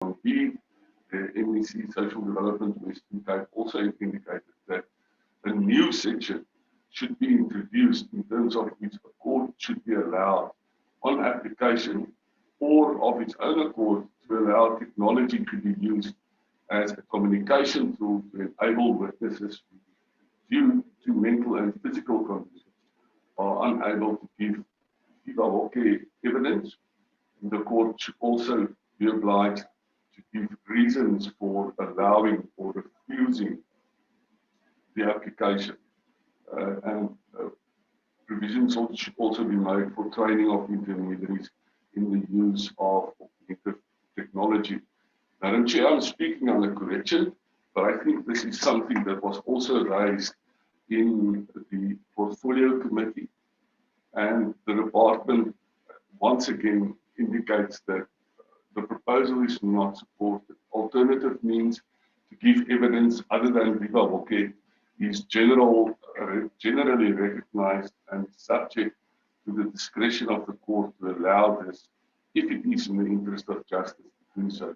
Indeed, the MEC Social Development Western Cape also indicated that a new section should be introduced in terms of which a court should be allowed on application or of its own accord to allow technology to be used as a communication tool to enable witnesses due to mental and physical conditions are unable to give viva voce evidence. The court should also be obliged to give reasons for allowing or refusing the application. Provisions should also be made for training of intermediaries in the use of augmented technology. Madam Chair, I'm speaking under correction, but I think this is something that was also raised in the Portfolio Committee, and the department once again indicates that the proposal is not supported. Alternative means to give evidence other than viva voce is generally recognized and subject to the discretion of the court to allow this if it is in the interest of justice to do so.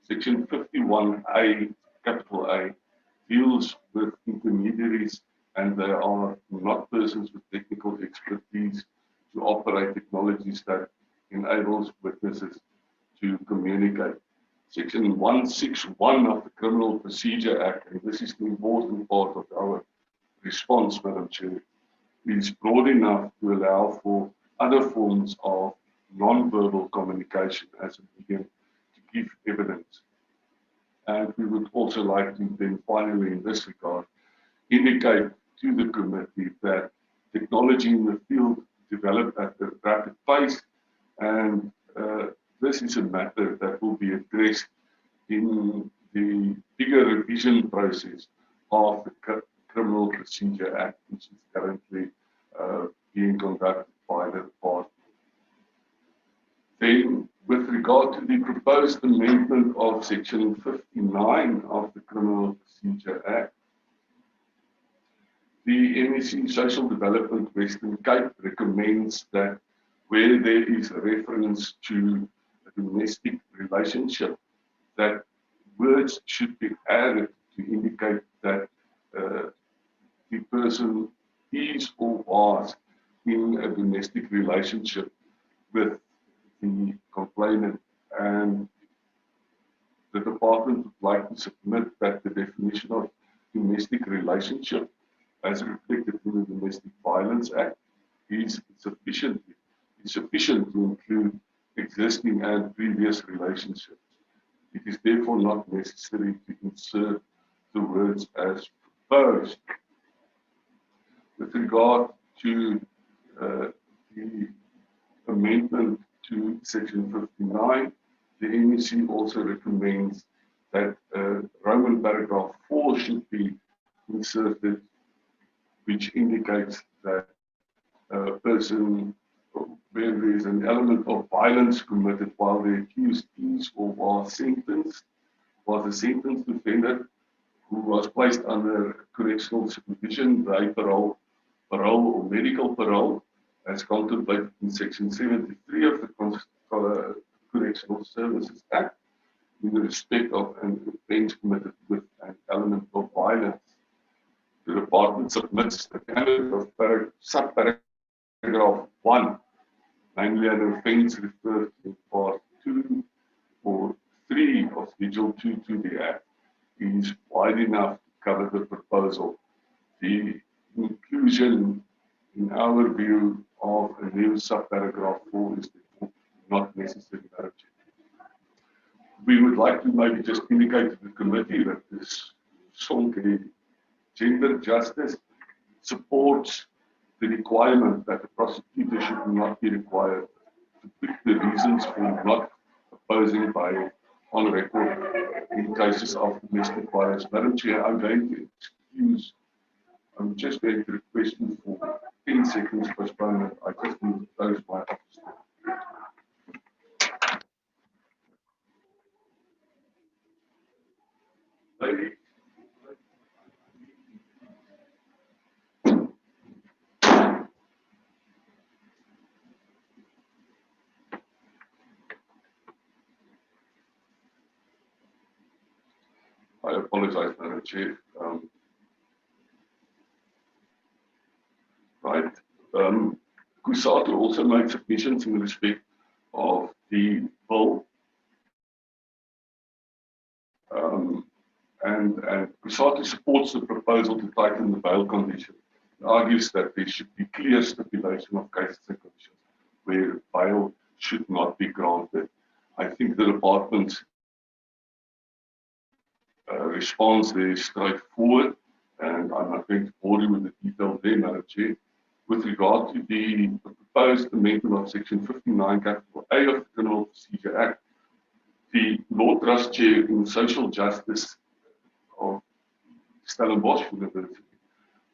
Section 51A, capital A, deals with intermediaries, and they are not persons with technical expertise to operate technologies that enables witnesses to communicate. Section 161 of the Criminal Procedure Act, and this is the important part of our response, Madam Chair, is broad enough to allow for other forms of non-verbal communication as a medium to give evidence. And we would also like to then finally in this regard indicate to the committee that technology in the field developed at a rapid pace, and this is a matter that will be addressed in the bigger revision process of the Criminal Procedure Act, which is currently being conducted by the department. Then, with regard to the proposed amendment of Section 59 of the Criminal Procedure Act, the MEC Social Development Western Cape recommends that where there is a reference to a domestic relationship, that words should be added to indicate that the person is or was in a domestic relationship with the complainant, and the department would like to submit that the definition of domestic relationship as reflected in the Domestic Violence Act is sufficient to include existing and previous relationships. It is therefore not necessary to insert the words as proposed. With regard to the amendment to Section 59, the MEC also recommends that Roman paragraph 4 should be inserted, which indicates that a person where there is an element of violence committed while the accused is or was a sentenced defendant who was placed under correctional supervision, day parole, or medical parole, as contemplated in Section 73 of the Correctional Services Act, in respect of an offence committed with an element of violence. The department submits the candidate of subparagraph 1, namely an offence referred to in Part 2 or 3 of Schedule 2 to the Act, is wide enough to cover the proposal. The inclusion, in our view, of a new subparagraph 4 is not necessary. We would like to maybe just indicate to the committee that this Sonke gender justice supports the requirement that the prosecutor should not be required to put the reasons for not opposing bail on record in cases of domestic violence. Madam Chair, I'm just going to request you for 10 seconds postponement. I just need to close my office. Lady. I apologize, Madam Chair. Right. CUSATU also made submissions in respect of the bill, and CUSATU supports the proposal to tighten the bail condition. It argues that there should be clear stipulation of cases and conditions where bail should not be granted. I think the department's response there is straightforward, and I'm not going to bore you with the detail there, Madam Chair. With regard to the proposed amendment of Section 59, Capital A of the Criminal Procedure Act, the Law Trust Chair in Social Justice of Stellenbosch University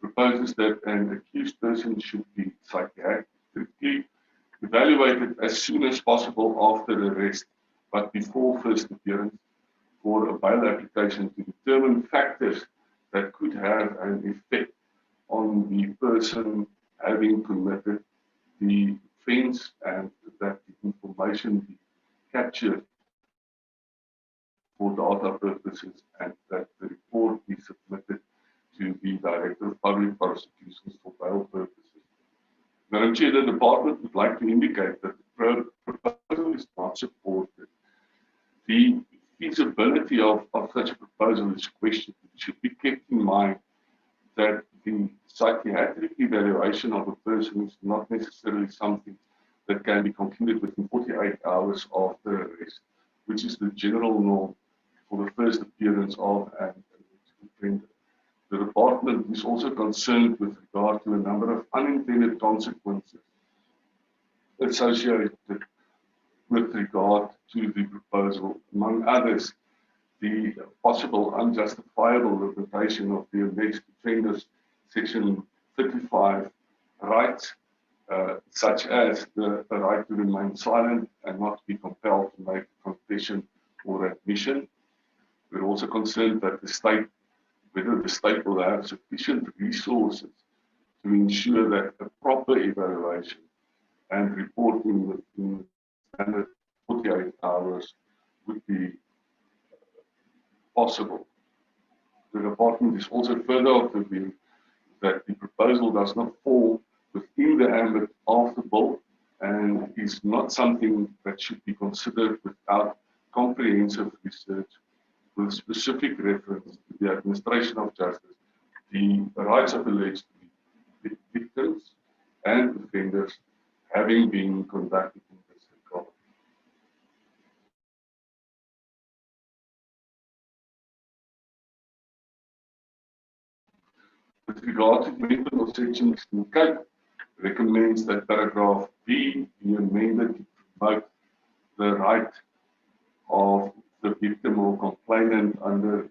proposes that an accused person should be psychiatrically evaluated as soon as possible after arrest, but before first appearance, for a bail application to determine factors that could have an effect on the person having committed the offence, and that the information be captured for data purposes, and that the report be submitted to the Director of Public Prosecutions for bail purposes. Madam Chair, the department would like to indicate that the proposal is not supported. The feasibility of such a proposal is questioned. It should be kept in mind that the psychiatric evaluation of a person is not necessarily something that can be concluded within 48 hours after arrest, which is the general norm for the first appearance of an offender. The department is also concerned with regard to a number of unintended consequences associated with regard to the proposal, among others, the possible unjustifiable limitation of the alleged offender's Section 35 rights, such as the right to remain silent and not be compelled to make a confession or admission. We're also concerned that whether the state will have sufficient resources to ensure that a proper evaluation and reporting within standard 48 hours would be possible. The department is also further of the view that the proposal does not fall within the ambit of the bill and is not something that should be considered without comprehensive research with specific reference to the administration of justice, the rights of alleged victims and offenders having been conducted in this regard. With regard to the amendment of Section 16K, recommends that paragraph B be amended to promote the right of the victim or complainant under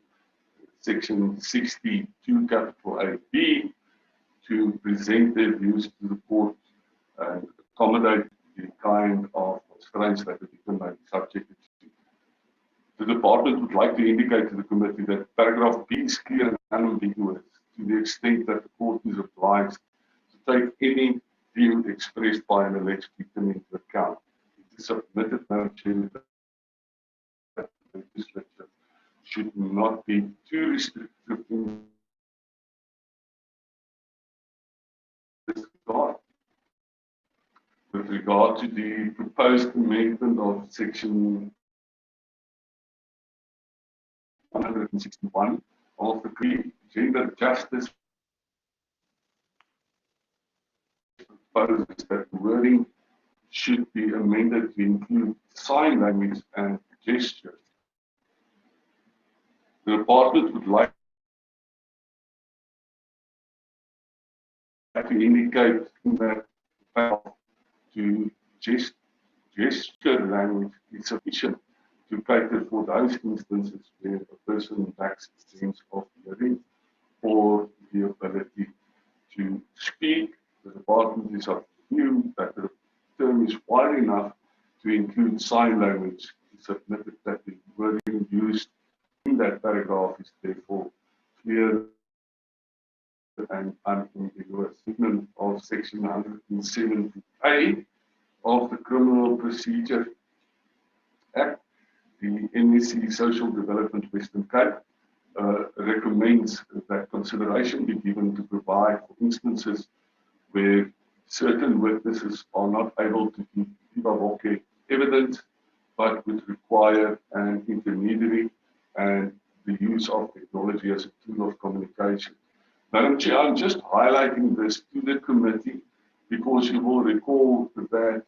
Section 62, capital A-B, to present their views to the court and accommodate the kind of constraints that the victim may be subjected to. The department would like to indicate to the committee that paragraph B is clear and unambiguous to the extent that the court is obliged to take any view expressed by an alleged victim into account. It is submitted, Madam Chair, that the legislature should not be too restrictive in this regard. With regard to the proposed amendment of Section 161 of the Gender Justice, proposes that the wording should be amended to include sign language and gestures. The department would like to indicate that to gesture language is sufficient to cater for those instances where a person lacks a sense of hearing or the ability to speak. The department is of the view that the term is wide enough to include sign language. It's submitted that the wording used in that paragraph is therefore clear and unambiguous. Statement of Section 170A of the Criminal Procedure Act, the NEC Social Development Western Cape, recommends that consideration be given to provide for instances where certain witnesses are not able to give viva voce evidence, but would require an intermediary and the use of technology as a tool of communication. Madam Chair, I'm just highlighting this to the committee because you will recall that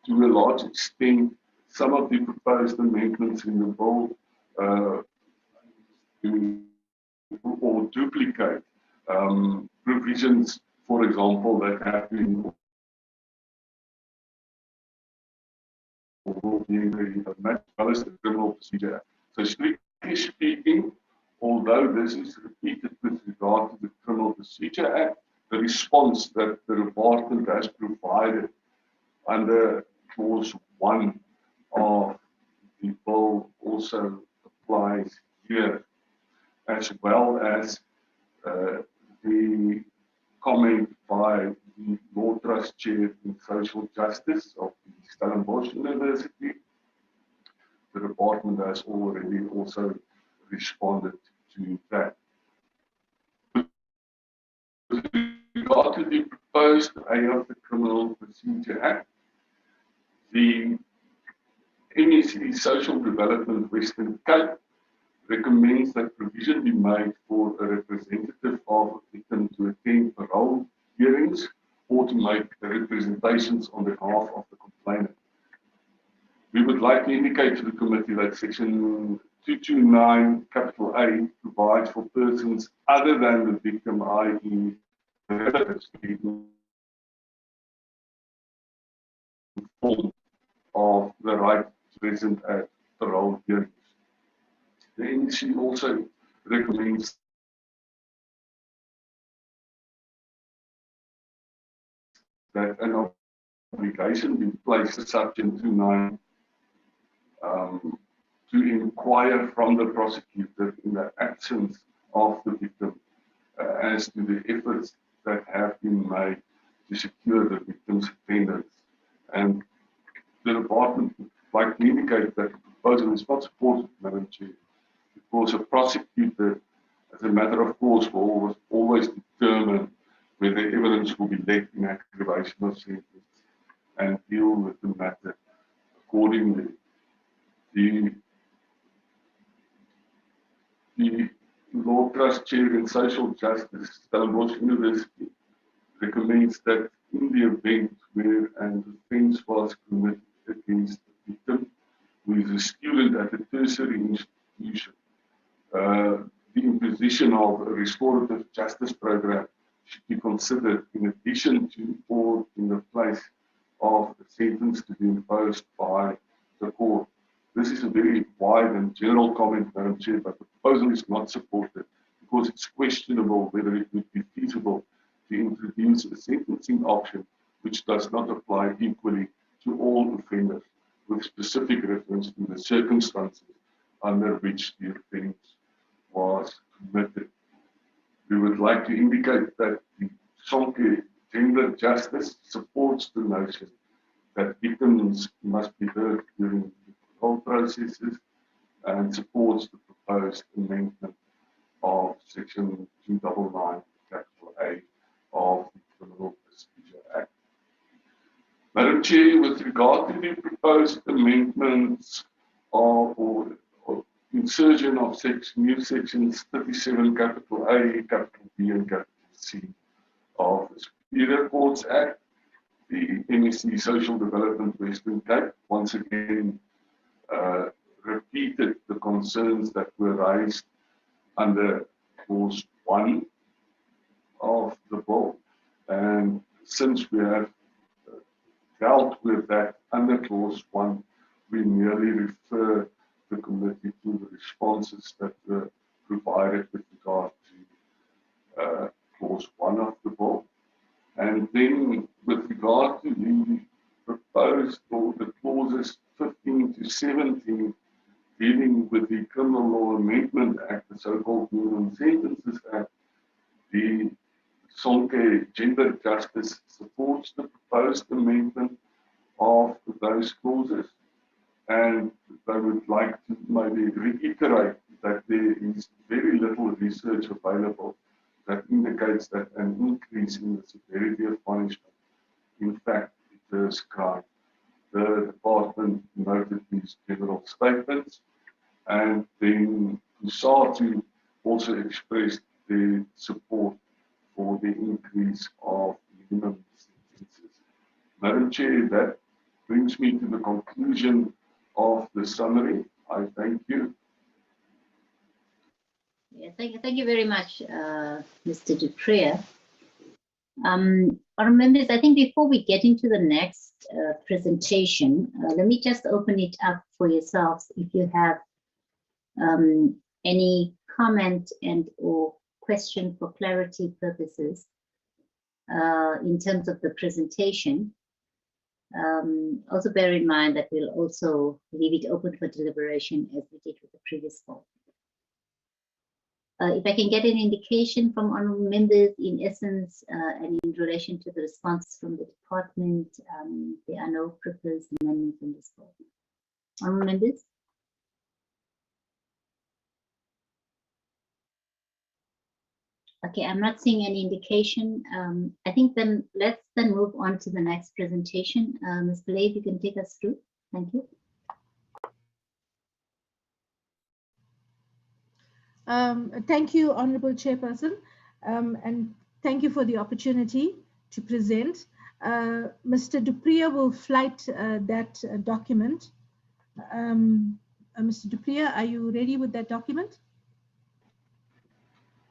to a large extent, some of the proposed amendments in the bill or duplicate provisions, for example, that have been in the Criminal Procedure Act. So strictly speaking, although this is repeated with regard to the Criminal Procedure Act, the response that the department has provided under clause 1 of the bill also applies here, as well as the comment by the Law Trust Chair in Social Justice of the Stellenbosch University. The department has already also responded to that. With regard to the proposed A of the Criminal Procedure Act, the MEC Social Development Western Cape recommends that provision be made for a representative of a victim to attend parole hearings or to make representations on behalf of the complainant. We would like to indicate to the committee that section 229 capital A provides for persons other than the victim, i.e. the relatives, informed of the right present at parole hearings. The NEC also recommends that an obligation be placed subject to 9 to inquire from the prosecutor in the absence of the victim as to the efforts that have been made to secure the victim's attendance. And the department would like to indicate that the proposal is not supported, Madam Chair, because a prosecutor, as a matter of course, will always determine whether evidence will be left in aggravation of sentence and deal with the matter accordingly. The Law Trust Chair in Social Justice, Stellenbosch University, recommends that in the event where an offence was committed against the victim, who is a student at a tertiary institution, the imposition of a restorative justice program should be considered in addition to or in the place of a sentence to be imposed by the court. This is a very wide and general comment, Madam Chair, but the proposal is not supported because it's questionable whether it would be feasible to introduce a sentencing option which does not apply equally to all offenders, with specific reference to the circumstances under which the offence was committed. We would like to indicate that the Sonke Gender Justice supports the notion that victims must be heard during the parole processes and supports the proposed amendment of section 299 capital A of the Criminal Procedure Act. Madam Chair, with regard to the proposed amendments or insertion of new sections 37 capital A, capital B and capital C of the Superior Courts Act, the MEC Social Development Western Cape once again repeated the concerns that were raised under clause 1 of the bill, and since we have dealt with that under clause 1, we merely refer the committee to the responses that were provided with regard to clause 1 of the bill. And then with regard to the proposed or the clauses 15 to 17 dealing with the Criminal Law Amendment Act, the so-called Minimum Sentences Act, the Sonke Gender Justice supports the proposed amendment of those clauses, and they would like to maybe reiterate that there is very little research available that indicates that an increase in the severity of punishment, in fact, deters crime. The department noted these general statements, and then USATU also expressed their support for the increase of minimum sentences. Madam Chair, that brings me to the conclusion of the summary. I thank you. Yeah, thank you very much, Mr. Dupree. Our members, I think before we get into the next presentation, let me just open it up for yourselves if you have any comment and or question for clarity purposes in terms of the presentation. Also bear in mind that we'll also leave it open for deliberation as we did with the previous poll. If I can get an indication from honourable members in essence and in relation to the response from the department, there are no proposed amendments in this poll. Honourable members? Okay, I'm not seeing any indication. I think then let's then move on to the next presentation. Ms. Blade, you can take us through. Thank you. Thank you, Honourable Chairperson, and thank you for the opportunity to present. Mr. Dupree will flight that document. Mr. Dupree, are you ready with that document?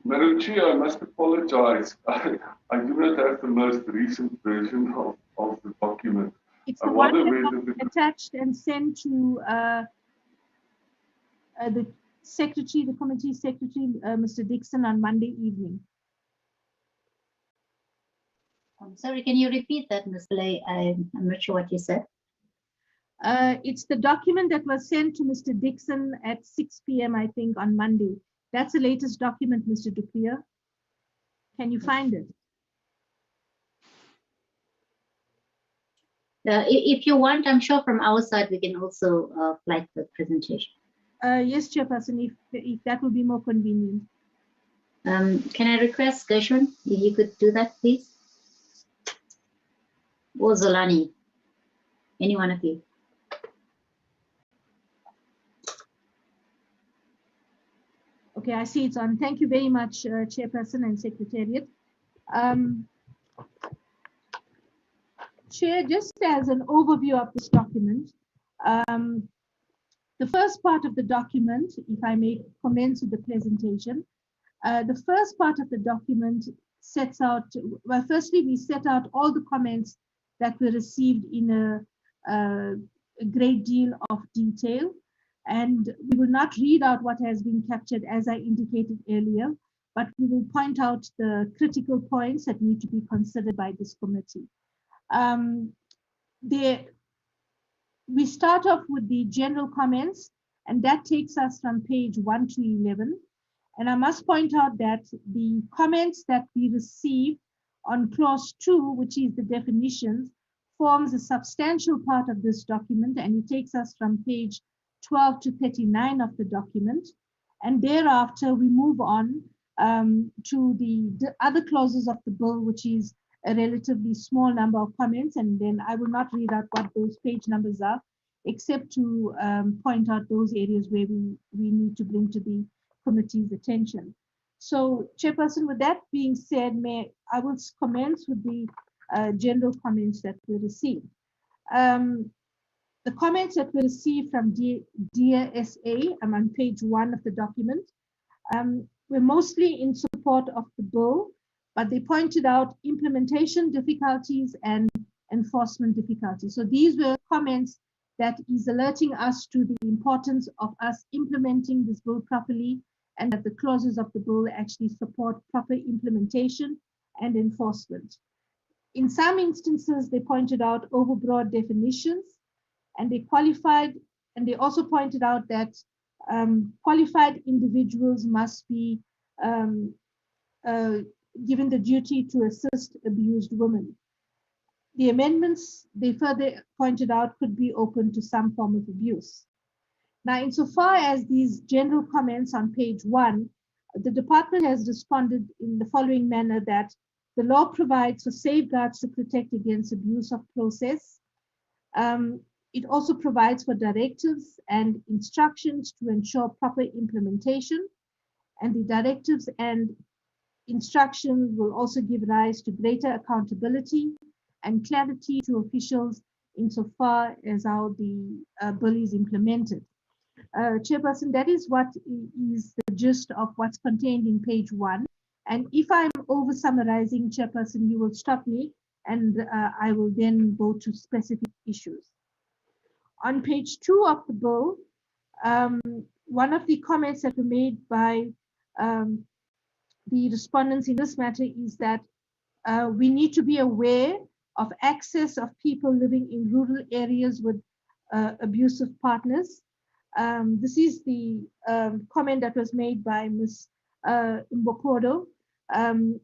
Madam Chair, I must apologize. I do not have the most recent version of the document. It's the one that was attached and sent to the secretary, the committee secretary, Mr. Dixon, on Monday evening. I'm sorry, can you repeat that, Ms. Blay? I'm not sure what you said. It's the document that was sent to Mr. Dixon at 6 p.m. I think on Monday. That's the latest document, Mr. Dupree. Can you find it? If you want, I'm sure from our side we can also flight the presentation. Yes, Chairperson, if that would be more convenient. Can I request Gershwin, if you could do that, please? Or Zolani, any one of you. Okay, I see it's on. Thank you very much, Chairperson and Secretariat. Chair, just as an overview of this document, the first part of the document, if I may commence with the presentation, the first part of the document sets out, well, firstly, we set out all the comments that were received in a great deal of detail. And we will not read out what has been captured as I indicated earlier, but we will point out the critical points that need to be considered by this committee. We start off with the general comments, and that takes us from page 1 to 11. And I must point out that the comments that we receive on clause 2, which is the definitions, forms a substantial part of this document, and it takes us from page 12 to 39 of the document. And thereafter, we move on to the other clauses of the bill, which is a relatively small number of comments. And then I will not read out what those page numbers are, except to point out those areas where we need to bring to the committee's attention. So, Chairperson, with that being said, I will commence with the general comments that we received. The comments that we received from Dear SA, I'm on page 1 of the document, were mostly in support of the bill, but they pointed out implementation difficulties and enforcement difficulties. So these were comments that is alerting us to the importance of us implementing this bill properly, and that the clauses of the bill actually support proper implementation and enforcement. In some instances, they pointed out overbroad definitions, and they qualified, and they also pointed out that qualified individuals must be given the duty to assist abused women. The amendments, they further pointed out, could be open to some form of abuse. Now, insofar as these general comments on page 1, the department has responded in the following manner: that the law provides for safeguards to protect against abuse of process. It also provides for directives and instructions to ensure proper implementation, and the directives and instructions will also give rise to greater accountability and clarity to officials insofar as how the bill is implemented. Chairperson, that is what is the gist of what's contained in page 1. And if I'm over summarizing, Chairperson, you will stop me, and I will then go to specific issues. On page 2 of the bill, one of the comments that were made by the respondents in this matter is that we need to be aware of access of people living in rural areas with abusive partners. This is the comment that was made by Ms. Mbokodo.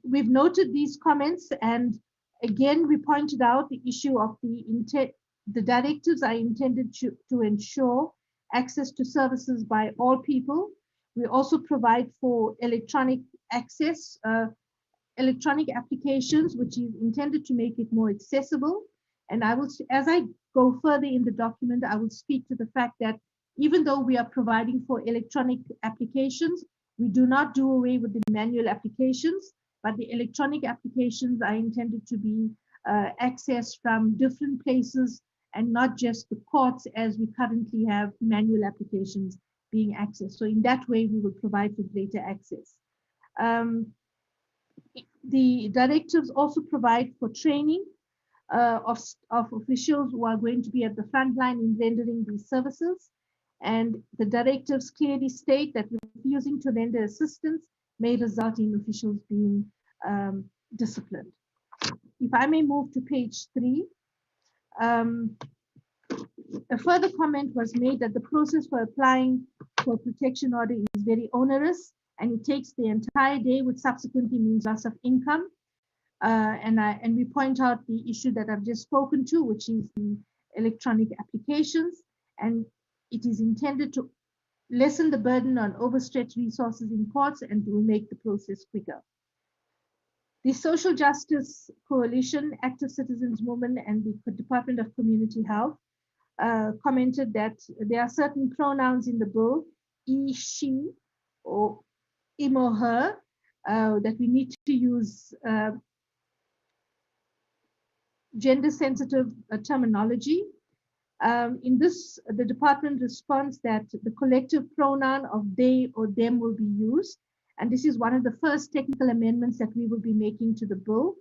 We've noted these comments, and again, we pointed out the issue of the directives are intended to ensure access to services by all people. We also provide for electronic access, electronic applications, which is intended to make it more accessible. And I will, as I go further in the document, I will speak to the fact that even though we are providing for electronic applications, we do not do away with the manual applications, but the electronic applications are intended to be accessed from different places and not just the courts, as we currently have manual applications being accessed. So in that way, we will provide for greater access. The directives also provide for training of officials who are going to be at the front line in rendering these services. And the directives clearly state that refusing to render assistance may result in officials being disciplined. If I may move to page 3. A further comment was made that the process for applying for a protection order is very onerous, and it takes the entire day, which subsequently means loss of income. And we point out the issue that I've just spoken to, which is the electronic applications, and it is intended to lessen the burden on overstretched resources in courts and will make the process quicker. The Social Justice Coalition, Active Citizens Movement, and the Department of Community Health commented that there are certain pronouns in the bill, he, she, or him or her, that we need to use gender-sensitive terminology. In this, the department responds that the collective pronoun of they or them will be used. And this is one of the first technical amendments that we will be making to the bill.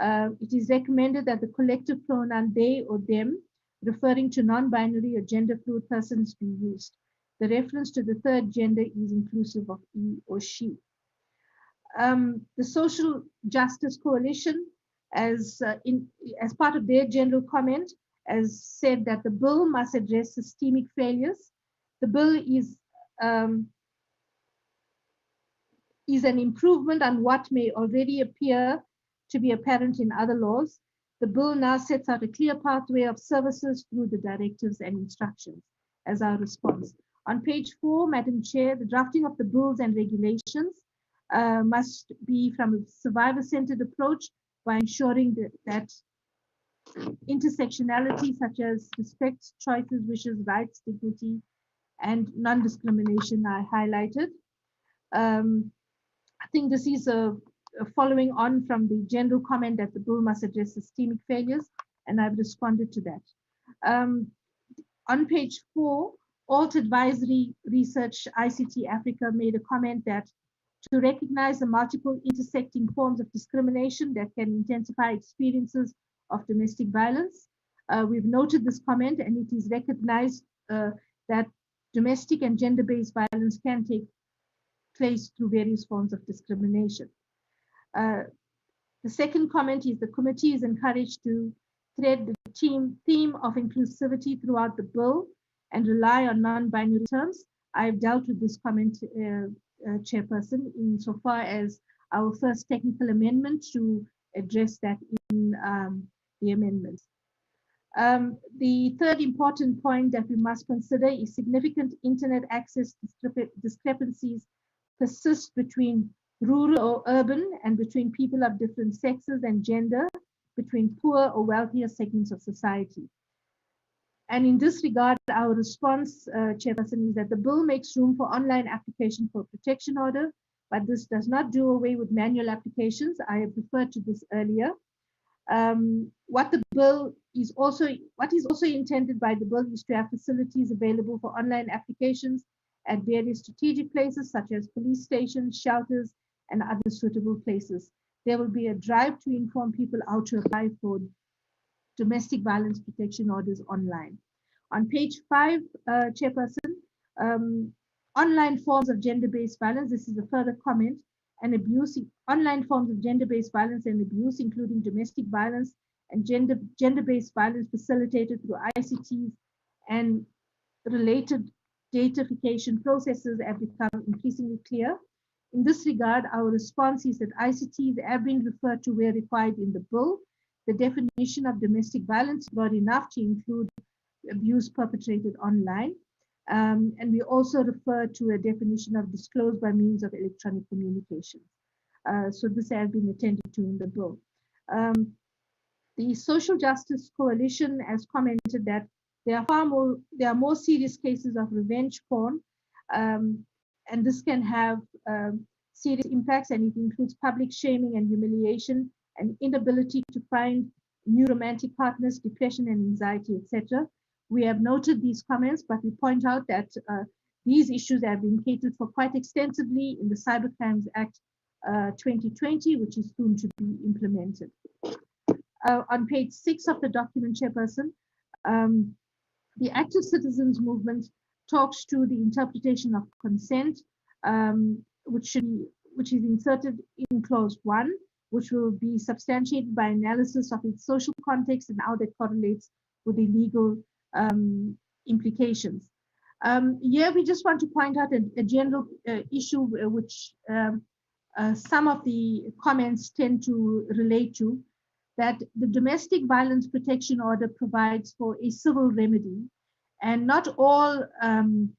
It is recommended that the collective pronoun they or them, referring to non-binary or gender-fluid persons, be used. The reference to the third gender is inclusive of he or she. The Social Justice Coalition, as part of their general comment, has said that the bill must address systemic failures. The bill is an improvement on what may already appear to be apparent in other laws. The bill now sets out a clear pathway of services through the directives and instructions as our response. On page 4, Madam Chair, the drafting of the bills and regulations must be from a survivor-centered approach by ensuring that intersectionality, such as respect, choices, wishes, rights, dignity, and non-discrimination are highlighted. I think this is following on from the general comment that the bill must address systemic failures, and I've responded to that. On page 4, Alt Advisory Research ICT Africa made a comment that to recognize the multiple intersecting forms of discrimination that can intensify experiences of domestic violence. We've noted this comment, and it is recognized that domestic and gender-based violence can take place through various forms of discrimination. The second comment is the committee is encouraged to thread the theme of inclusivity throughout the bill and rely on non-binary terms. I've dealt with this comment, Chairperson, insofar as our first technical amendment to address that in the amendments. The third important point that we must consider is significant internet access discrepancies persist between rural or urban and between people of different sexes and gender, between poor or wealthier segments of society. And in this regard, our response, Chairperson, is that the bill makes room for online application for protection order, but this does not do away with manual applications. I have referred to this earlier. What is also intended by the bill is to have facilities available for online applications at various strategic places such as police stations, shelters, and other suitable places. There will be a drive to inform people how to apply for domestic violence protection orders online. On page 5, Chairperson, online forms of gender-based violence, this is a further comment, and abuse, online forms of gender-based violence and abuse, including domestic violence and gender-based violence facilitated through ICTs and related datafication processes have become increasingly clear. In this regard, our response is that ICTs have been referred to where required in the bill. The definition of domestic violence is broad enough to include abuse perpetrated online. And we also refer to a definition of disclosed by means of electronic communication. So this has been attended to in the bill. The Social Justice Coalition has commented that there are more serious cases of revenge porn, and this can have serious impacts, and it includes public shaming and humiliation, and inability to find new romantic partners, depression and anxiety, etc. We have noted these comments, but we point out that these issues have been catered for quite extensively in the Cybercrimes Act 2020, which is soon to be implemented. On page 6 of the document, Chairperson, the Active Citizens Movement talks to the interpretation of consent, which is inserted in clause 1, which will be substantiated by analysis of its social context and how that correlates with the legal implications. Here we just want to point out a general issue which some of the comments tend to relate to, that the domestic violence protection order provides for a civil remedy, and not all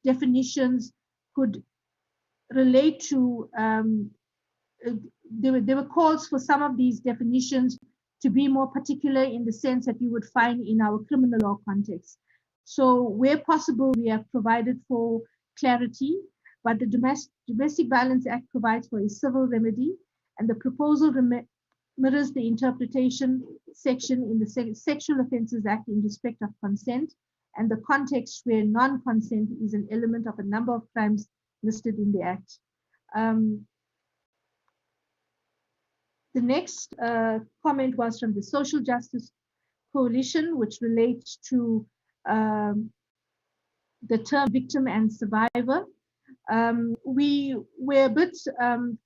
definitions could relate to, there were calls for some of these definitions to be more particular in the sense that you would find in our criminal law context. So where possible, we have provided for clarity, but the Domestic Violence Act provides for a civil remedy, and the proposal mirrors the interpretation section in the Sexual Offences Act in respect of consent, and the context where non-consent is an element of a number of crimes listed in the Act. The next comment was from the Social Justice Coalition, which relates to the term victim and survivor. We were a bit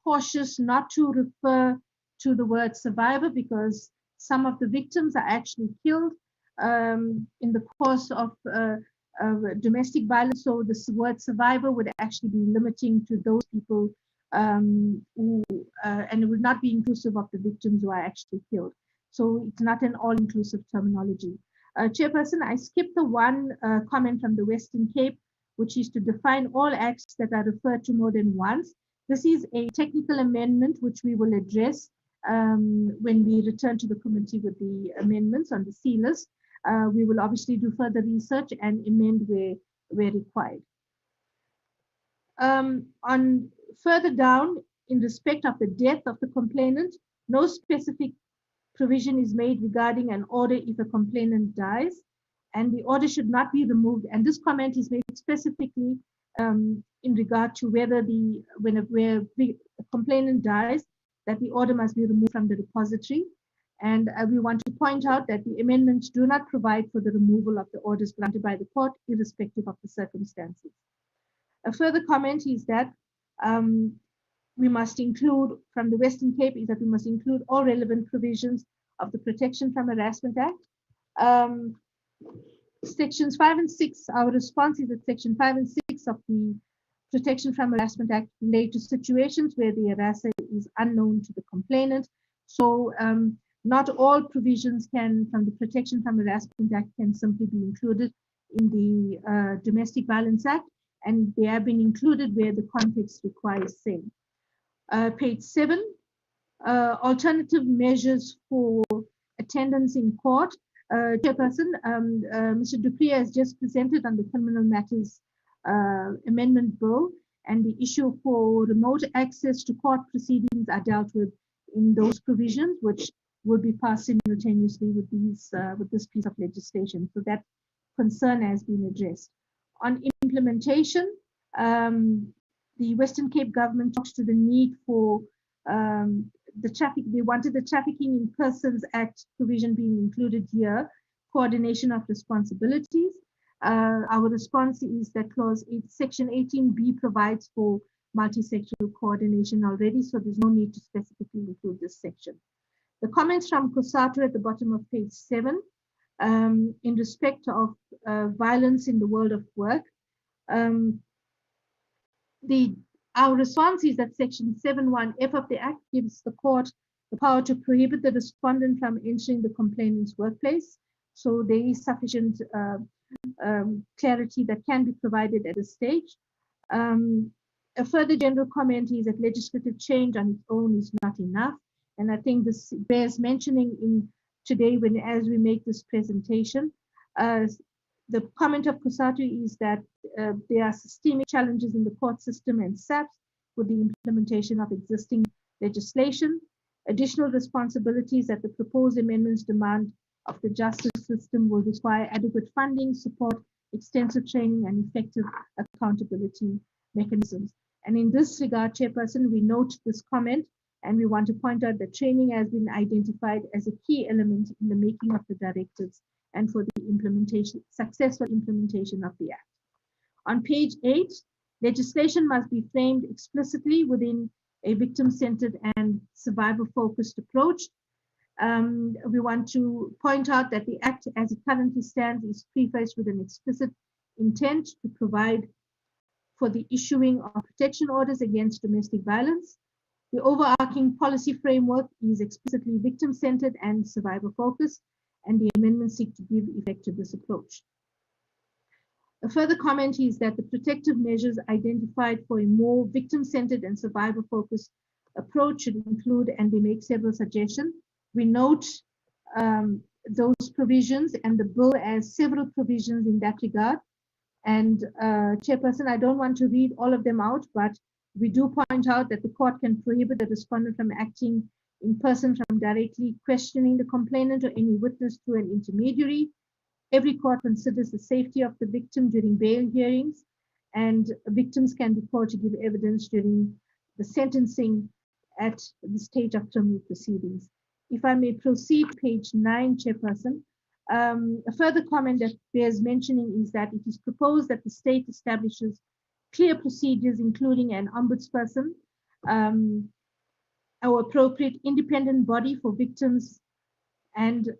cautious not to refer to the word survivor because some of the victims are actually killed in the course of domestic violence. So the word survivor would actually be limiting to those people who, and it would not be inclusive of the victims who are actually killed. So it's not an all-inclusive terminology. Chairperson, I skipped the one comment from the Western Cape, which is to define all acts that are referred to more than once. This is a technical amendment which we will address when we return to the committee with the amendments on the C list. We will obviously do further research and amend where required. On further down, in respect of the death of the complainant, no specific provision is made regarding an order if a complainant dies, and the order should not be removed. And this comment is made specifically in regard to whether where a complainant dies, that the order must be removed from the repository. And we want to point out that the amendments do not provide for the removal of the orders granted by the court, irrespective of the circumstances. A further comment is that we must include, from the Western Cape, is that we must include all relevant provisions of the Protection from Harassment Act. Sections 5 and 6, our response is that Section 5 and 6 of the Protection from Harassment Act relate to situations where the harasser is unknown to the complainant. So not all provisions from the Protection from Harassment Act can simply be included in the Domestic Violence Act. and they have been included where the context requires same. Page 7, alternative measures for attendance in court. Chairperson, Mr. Dupree has just presented on the Criminal Matters Amendment Bill, and the issue for remote access to court proceedings are dealt with in those provisions, which will be passed simultaneously with this piece of legislation. So that concern has been addressed. On implementation, the Western Cape government talks to the need for they wanted the Trafficking in Persons Act provision being included here, coordination of responsibilities. Our response is that clause 8, section 18B provides for multi-sectoral coordination already, so there's no need to specifically include this section. The comments from COSATU at the bottom of page 7 in respect of violence in the world of work. Our response is that section 7(1)(f) of the Act gives the court the power to prohibit the respondent from entering the complainant's workplace. So there is sufficient clarity that can be provided at this stage. A further general comment is that legislative change on its own is not enough. And I think this bears mentioning in today as we make this presentation. The comment of COSATU is that there are systemic challenges in the court system and SAPS with the implementation of existing legislation. Additional responsibilities that the proposed amendments demand of the justice system will require adequate funding, support, extensive training, and effective accountability mechanisms. And in this regard, Chairperson, we note this comment, and we want to point out that training has been identified as a key element in the making of the directives and for the successful implementation of the Act. On page 8, legislation must be framed explicitly within a victim-centered and survivor-focused approach. We want to point out that the Act, as it currently stands, is prefaced with an explicit intent to provide for the issuing of protection orders against domestic violence. The overarching policy framework is explicitly victim-centered and survivor-focused, and the amendments seek to give effect to this approach. A further comment is that the protective measures identified for a more victim-centered and survivor-focused approach should include, and they make several suggestions. We note those provisions, and the bill has several provisions in that regard. And Chairperson, I don't want to read all of them out, but we do point out that the court can prohibit the respondent from acting in person, from directly questioning the complainant or any witness through an intermediary. Every court considers the safety of the victim during bail hearings, and victims can be called to give evidence during the sentencing at the stage of criminal proceedings. If I may proceed, page 9, Chairperson. A further comment that bears mentioning is that it is proposed that the state establishes clear procedures, including an ombudsperson, our appropriate independent body for victims and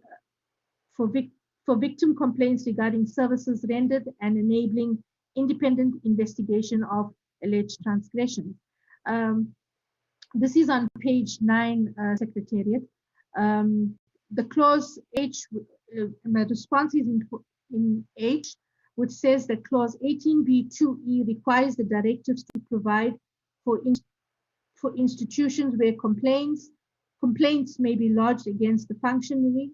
for victim complaints regarding services rendered, and enabling independent investigation of alleged transgressions. This is on page 9, Secretariat. The clause H, my response is in H, which says that clause 18B2E requires the directives to provide for institutions where complaints may be lodged against the functionary,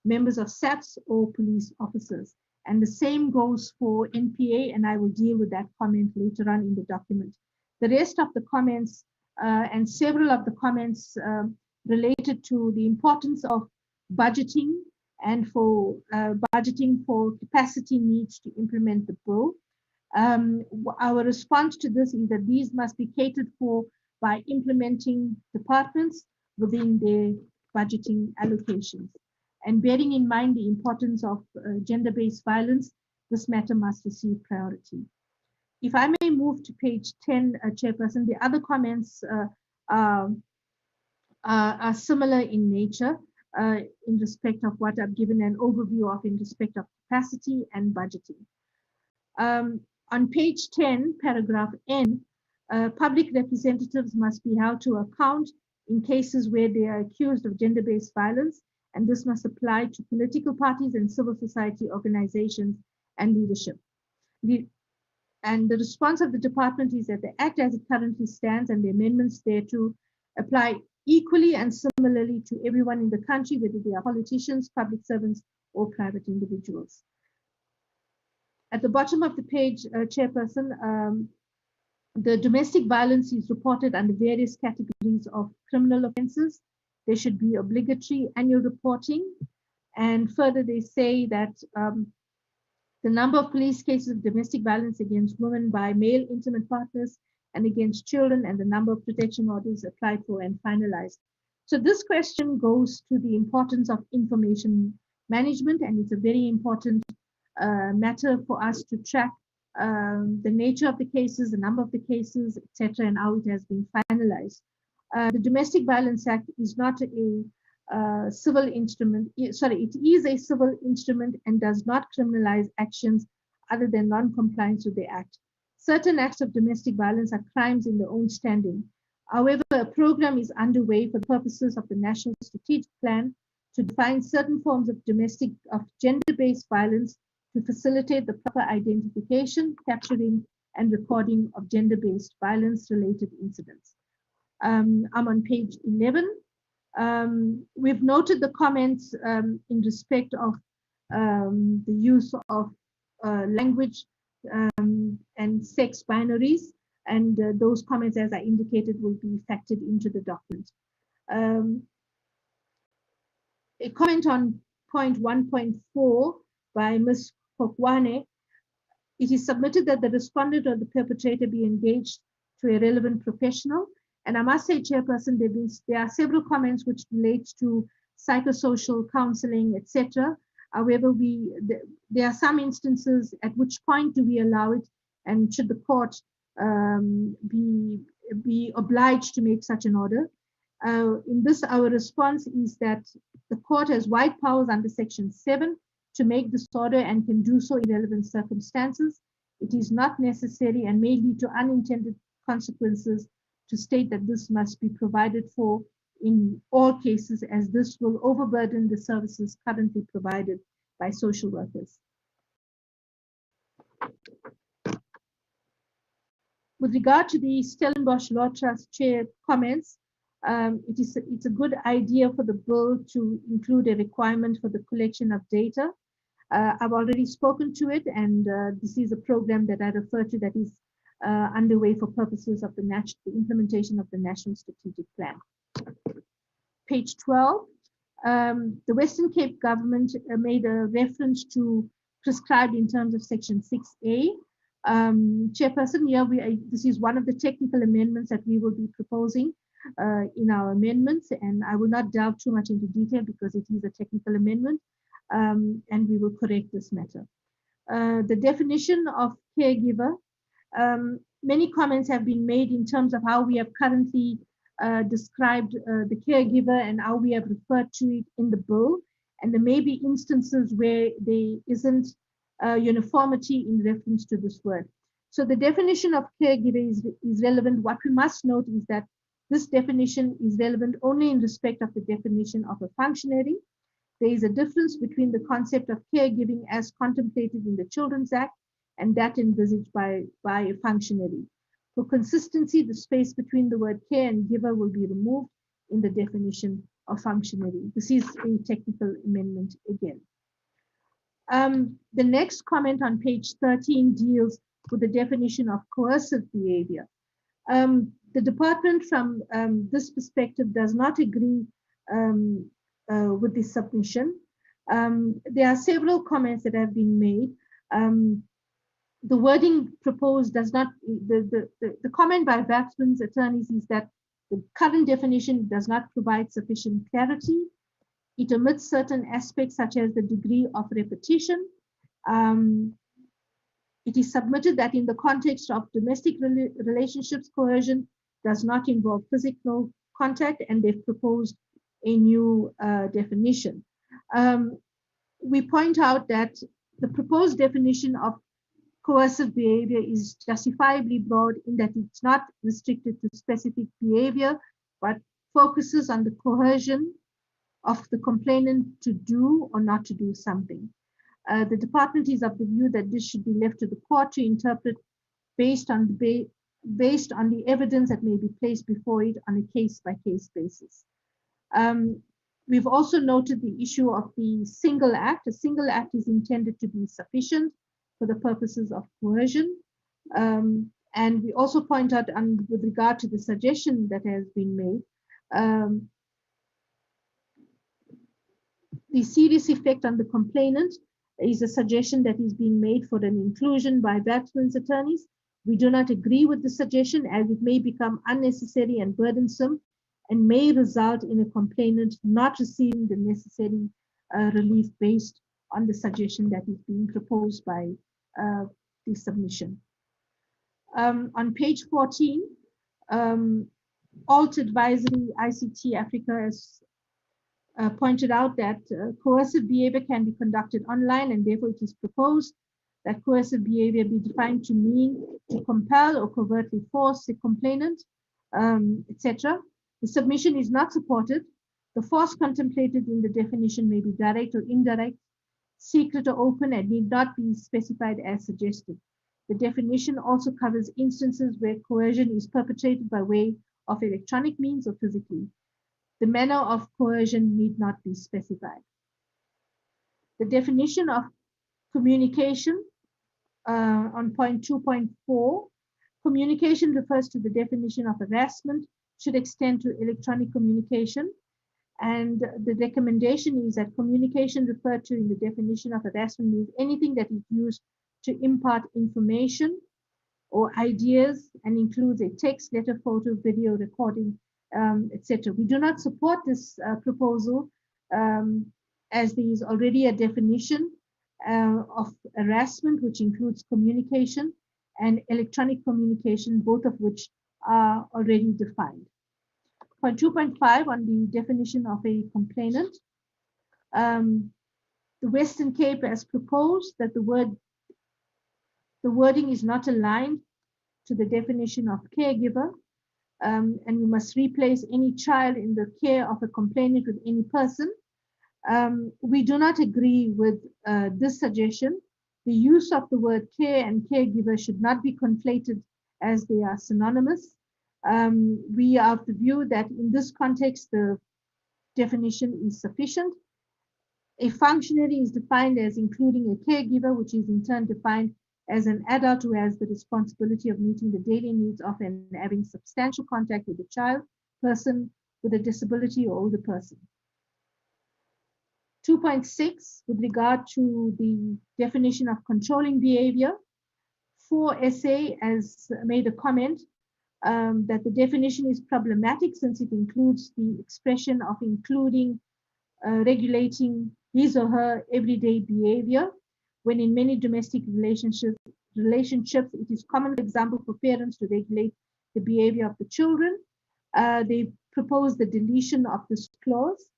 members of SAPS, or police officers. And the same goes for NPA, and I will deal with that comment later on in the document. The rest of the comments and several of the comments related to the importance of budgeting and for budgeting for capacity needs to implement the bill. Our response to this is that these must be catered for by implementing departments within their budgeting allocations. And bearing in mind the importance of gender-based violence, this matter must receive priority. If I may move to page 10, Chairperson, the other comments are similar in nature in respect of what I've given an overview of in respect of capacity and budgeting. On page 10, paragraph N, public representatives must be held to account in cases where they are accused of gender-based violence, and this must apply to political parties and civil society organizations and leadership. And the response of the department is that the Act as it currently stands and the amendments thereto apply equally and similarly to everyone in the country, whether they are politicians, public servants, or private individuals. At the bottom of the page, Chairperson, the domestic violence is reported under various categories of criminal offences. There should be obligatory annual reporting. And further, they say that the number of police cases of domestic violence against women by male intimate partners and against children, and the number of protection orders applied for and finalized. So this question goes to the importance of information management, and it's a very important matter for us to track the nature of the cases, the number of the cases, etc., and how it has been finalized. The Domestic Violence Act is not a civil instrument, sorry, it is a civil instrument and does not criminalize actions other than non-compliance with the Act. Certain acts of domestic violence are crimes in their own standing. However, a program is underway for the purposes of the National Strategic Plan to define certain forms of gender-based violence to facilitate the proper identification, capturing, and recording of gender-based violence-related incidents. I'm on page 11. We've noted the comments in respect of the use of language and sex binaries, and those comments, as I indicated, will be factored into the document. A comment on point 1.4 by Ms. Kokwane: it is submitted that the respondent or the perpetrator be engaged to a relevant professional. And I must say, Chairperson, there are several comments which relate to psychosocial counseling, etc. However, there are some instances at which point do we allow it, and should the court be obliged to make such an order? In this, our response is that the court has wide powers under Section 7 to make this order and can do so in relevant circumstances. It is not necessary and may lead to unintended consequences to state that this must be provided for in all cases, as this will overburden the services currently provided by social workers. With regard to the Stellenbosch Law Trust Chair comments, it's a good idea for the bill to include a requirement for the collection of data. I've already spoken to it, and this is a program that I refer to that is underway for purposes of the implementation of the National Strategic Plan. Page 12, the Western Cape government made a reference to prescribed in terms of Section 6A. Chairperson, here this is one of the technical amendments that we will be proposing in our amendments, and I will not delve too much into detail because it is a technical amendment, and we will correct this matter. The definition of caregiver, many comments have been made in terms of how we have currently described the caregiver and how we have referred to it in the bill, and there may be instances where there isn't uniformity in reference to this word. So the definition of caregiver is relevant. What we must note is that this definition is relevant only in respect of the definition of a functionary. There is a difference between the concept of caregiving as contemplated in the Children's Act and that envisaged by a functionary. For consistency, the space between the word care and giver will be removed in the definition of functionary. This is a technical amendment again. The next comment on page 13 deals with the definition of coercive behavior. The department from this perspective does not agree with this submission. There are several comments that have been made. The wording proposed does not, the comment by Waxman's attorneys is that the current definition does not provide sufficient clarity. It omits certain aspects such as the degree of repetition. It is submitted that in the context of domestic relationships, coercion does not involve physical contact, and they've proposed a new definition. We point out that the proposed definition of coercive behavior is justifiably broad in that it's not restricted to specific behavior, but focuses on the coercion of the complainant to do or not to do something. The department is of the view that this should be left to the court to interpret based on the evidence that may be placed before it on a case-by-case basis. We've also noted the issue of the single act. A single act is intended to be sufficient for the purposes of coercion. And we also point out with regard to the suggestion that has been made, the serious effect on the complainant is a suggestion that is being made for an inclusion by veterans attorneys. We do not agree with the suggestion, as it may become unnecessary and burdensome and may result in a complainant not receiving the necessary relief based on the suggestion that is being proposed by the submission. On page 14, Alt Advisory ICT Africa has pointed out that coercive behavior can be conducted online, and therefore it is proposed that coercive behavior be defined to mean to compel or covertly force a complainant, etc. The submission is not supported. The force contemplated in the definition may be direct or indirect, secret or open, and need not be specified as suggested. The definition also covers instances where coercion is perpetrated by way of electronic means or physically. The manner of coercion need not be specified. The definition of communication on point 2.4, communication refers to the definition of harassment, should extend to electronic communication. And the recommendation is that communication referred to in the definition of harassment means anything that is used to impart information or ideas and includes a text, letter, photo, video, recording, etc. We do not support this proposal as there is already a definition of harassment, which includes communication and electronic communication, both of which are already defined. Point 2.5 on the definition of a complainant. The Western Cape has proposed that the wording is not aligned to the definition of caregiver, and we must replace any child in the care of a complainant with any person. We do not agree with this suggestion. The use of the word care and caregiver should not be conflated as they are synonymous. We are of the view that in this context, the definition is sufficient. A functionary is defined as including a caregiver, which is in turn defined as an adult who has the responsibility of meeting the daily needs of and having substantial contact with a child, person with a disability or older person. 2.6, with regard to the definition of controlling behavior, 4SA has made a comment that the definition is problematic since it includes the expression of including regulating his or her everyday behavior, when in many domestic relationships it is common, for example, for parents to regulate the behavior of the children. They propose the deletion of this clause.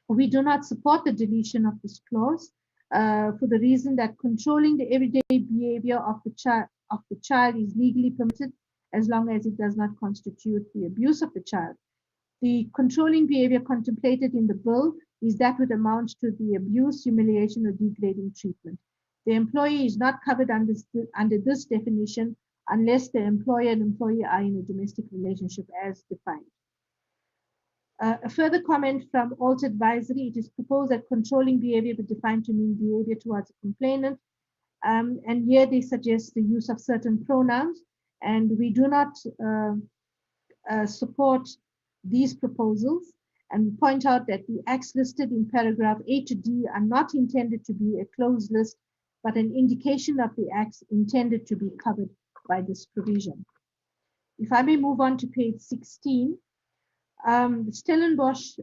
We do not support the deletion of this clause for the reason that controlling the everyday behavior of the child is legally permitted as long as it does not constitute the abuse of the child. The controlling behavior contemplated in the bill is that would amount to the abuse, humiliation, or degrading treatment. The employee is not covered under this definition unless the employer and employee are in a domestic relationship as defined. A further comment from Alt Advisory, it is proposed that controlling behavior be defined to mean behavior towards a complainant. And here they suggest the use of certain pronouns, and we do not support these proposals, and point out that the acts listed in paragraph A to D are not intended to be a closed list, but an indication of the acts intended to be covered by this provision. If I may move on to page 16, the Stellenbosch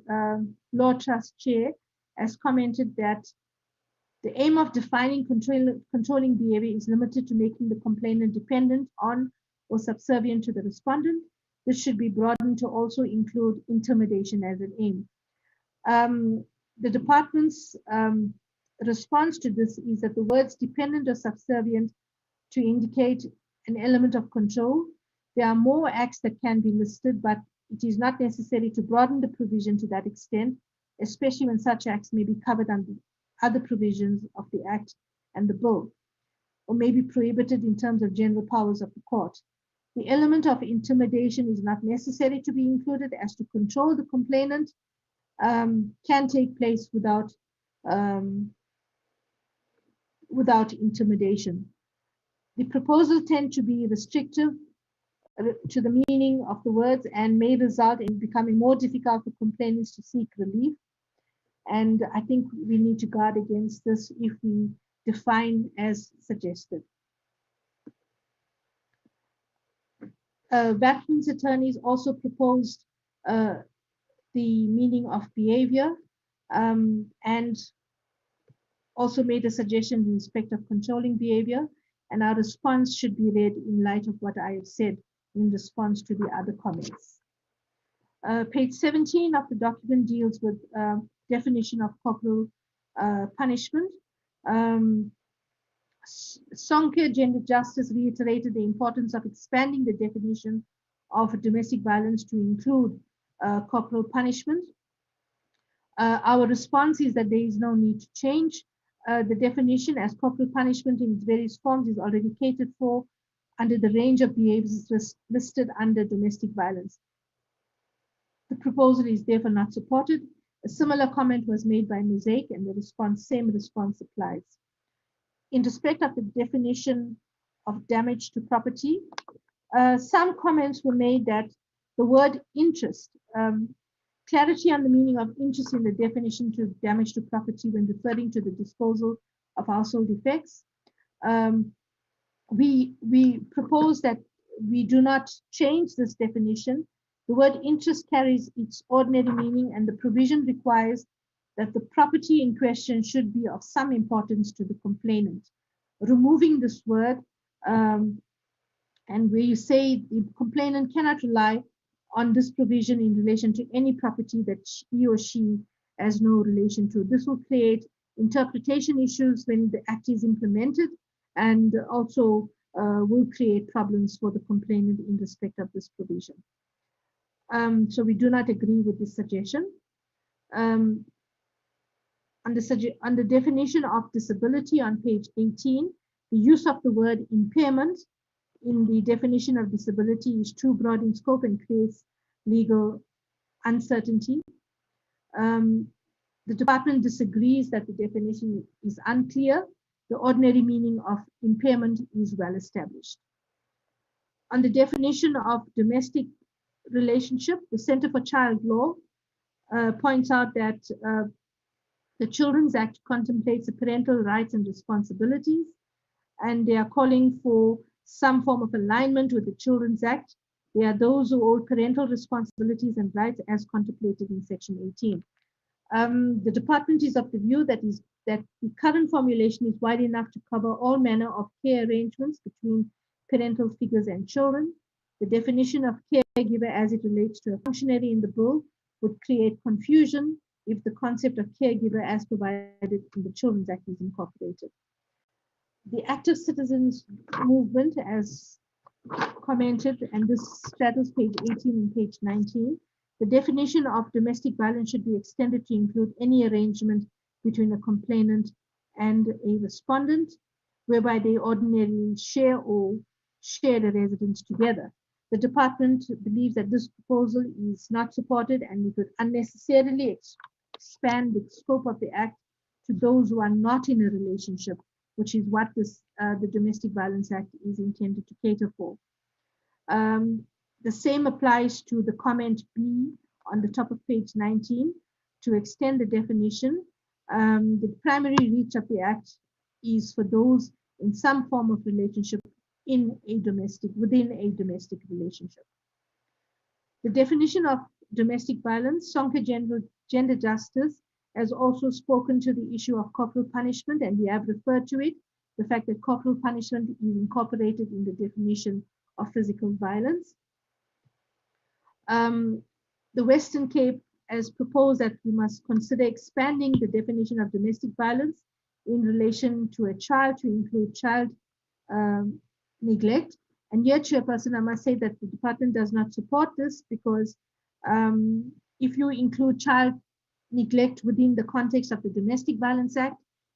Law Trust Chair has commented that the aim of defining controlling behavior is limited to making the complainant dependent on or subservient to the respondent. This should be broadened to also include intimidation as an aim. The department's response to this is that the words dependent or subservient to indicate an element of control. There are more acts that can be listed, but it is not necessary to broaden the provision to that extent, especially when such acts may be covered under other provisions of the Act and the Bill. or may be prohibited in terms of general powers of the court. The element of intimidation is not necessary to be included, as to control the complainant can take place without intimidation. The proposal tend to be restrictive to the meaning of the words and may result in becoming more difficult for complainants to seek relief. And I think we need to guard against this if we define as suggested. Veterans attorneys also proposed the meaning of behavior and also made a suggestion in respect of controlling behavior, and our response should be read in light of what I have said in response to the other comments. Page 17 of the document deals with definition of corporal punishment. Sonke Gender Justice reiterated the importance of expanding the definition of domestic violence to include corporal punishment. Our response is that there is no need to change the definition, as corporal punishment in its various forms is already catered for under the range of behaviors listed under domestic violence. The proposal is therefore not supported. A similar comment was made by Mosaic, and the same response applies. In respect of the definition of damage to property, some comments were made that the word interest, clarity on the meaning of interest in the definition to damage to property when referring to the disposal of household effects. We propose that we do not change this definition. The word interest carries its ordinary meaning, and the provision requires that the property in question should be of some importance to the complainant. Removing this word, and where you say the complainant cannot rely on this provision in relation to any property that he or she has no relation to. This will create interpretation issues when the act is implemented, and also will create problems for the complainant in respect of this provision. So we do not agree with this suggestion. On the definition of disability on page 18, the use of the word impairment in the definition of disability is too broad in scope and creates legal uncertainty. The department disagrees that the definition is unclear. The ordinary meaning of impairment is well established. On the definition of domestic relationship, the Center for Child Law points out that the Children's Act contemplates the parental rights and responsibilities, and they are calling for some form of alignment with the Children's Act. They are those who hold parental responsibilities and rights as contemplated in Section 18. The department is of the view that the current formulation is wide enough to cover all manner of care arrangements between parental figures and children. The definition of caregiver as it relates to a functionary in the bill would create confusion if the concept of caregiver as provided in the Children's Act is incorporated. The active citizens movement, as commented, and this straddles page 18 and page 19, the definition of domestic violence should be extended to include any arrangement between a complainant and a respondent, whereby they ordinarily share or share the residence together. The department believes that this proposal is not supported and it would unnecessarily expand the scope of the Act to those who are not in a relationship, which is what the Domestic Violence Act is intended to cater for. The same applies to the comment B on the top of page 19 to extend the definition. The primary reach of the Act is for those in some form of relationship within a domestic relationship. The definition of domestic violence, Sonke Gender Justice has also spoken to the issue of corporal punishment, and we have referred to it, the fact that corporal punishment is incorporated in the definition of physical violence. The Western Cape has proposed that we must consider expanding the definition of domestic violence in relation to a child to include child neglect. And yet, Chairperson, I must say that the department does not support this because if you include child neglect within the context of the Domestic Violence Act,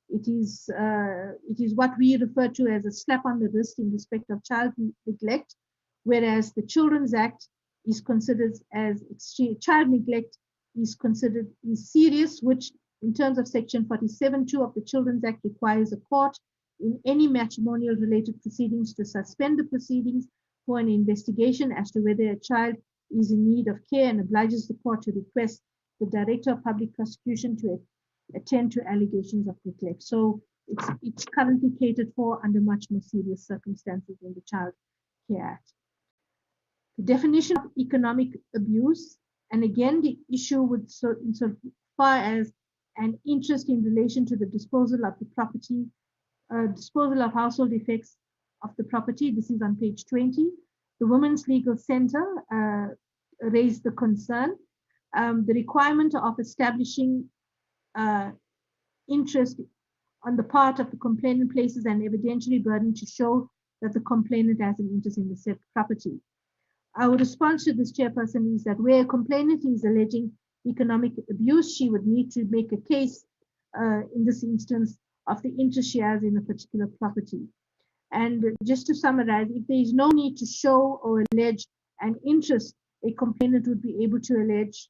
It is what we refer to as a slap on the wrist in respect of child neglect, whereas the Children's Act is considered as child neglect is serious, which in terms of Section 47(2) of the Children's Act requires a court in any matrimonial related proceedings to suspend the proceedings for an investigation as to whether a child is in need of care, and obliges the court to request the Director of Public Prosecution to attend to allegations of neglect. So it's currently catered for under much more serious circumstances in the Child Care Act. The definition of economic abuse, and again the issue would insofar as an interest in relation to the disposal of the property, disposal of household effects of the property. This is on page 20. The Women's Legal Center raised the concern. The requirement of establishing interest on the part of the complainant places an evidentiary burden to show that the complainant has an interest in the said property. Our response to this, Chairperson, is that where a complainant is alleging economic abuse, she would need to make a case in this instance of the interest she has in a particular property. And just to summarize, if there is no need to show or allege an interest, a complainant would be able to allege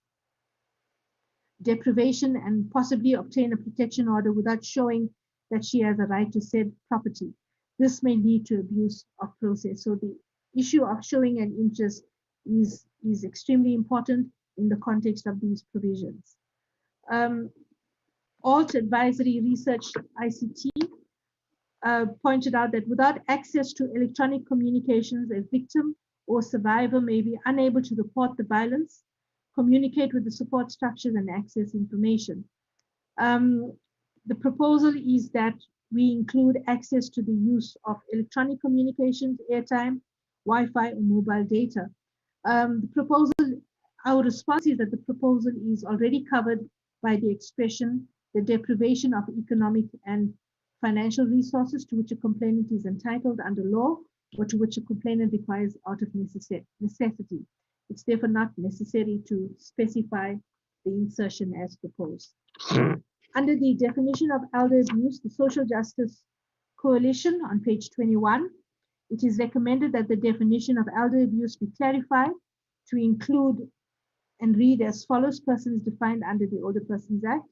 deprivation and possibly obtain a protection order without showing that she has a right to said property. This may lead to abuse of process. So the issue of showing an interest is extremely important in the context of these provisions. Alt Advisory Research ICT pointed out that without access to electronic communications, a victim or survivor may be unable to report the violence, communicate with the support structures, and access information. The proposal is that we include access to the use of electronic communications, airtime, Wi-Fi, or mobile data. Our response is that the proposal is already covered by the expression, the deprivation of economic and financial resources to which a complainant is entitled under law, or to which a complainant requires out of necessity. It's therefore not necessary to specify the insertion as proposed. Under the definition of elder abuse, the Social Justice Coalition on page 21, it is recommended that the definition of elder abuse be clarified to include and read as follows: persons defined under the Older Persons Act.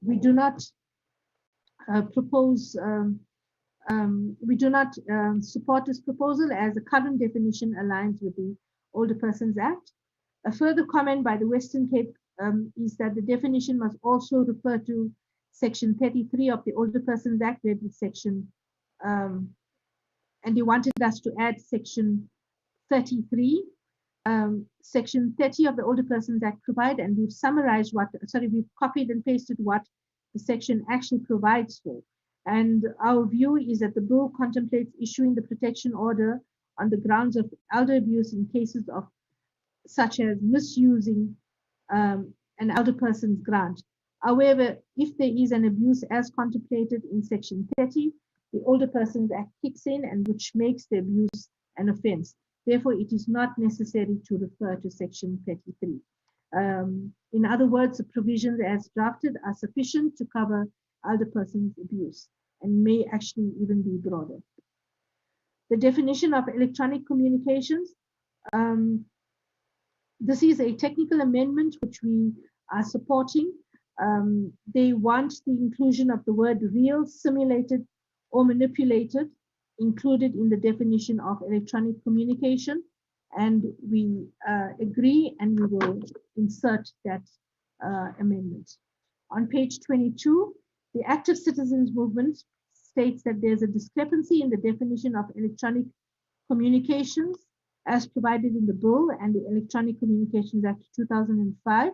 We do not support this proposal as the current definition aligns with the Older Persons Act. A further comment by the Western Cape is that the definition must also refer to Section 33 of the Older Persons Act, read with Section, and they wanted us to add Section 33. Section 30 of the Older Persons Act provide, and we've summarized we've copied and pasted what the section actually provides for. And our view is that the bill contemplates issuing the protection order on the grounds of elder abuse in cases of such as misusing an elder person's grant. However, if there is an abuse as contemplated in Section 30, the Older Persons Act kicks in, and which makes the abuse an offense. Therefore, it is not necessary to refer to Section 33. In other words, the provisions as drafted are sufficient to cover elder persons' abuse and may actually even be broader. The definition of electronic communications. This is a technical amendment which we are supporting. They want the inclusion of the word real, simulated, or manipulated included in the definition of electronic communication, and we agree, and we will insert that amendment. On page 22, the Active Citizens Movement states that there's a discrepancy in the definition of electronic communications as provided in the bill and the Electronic Communications Act 2005.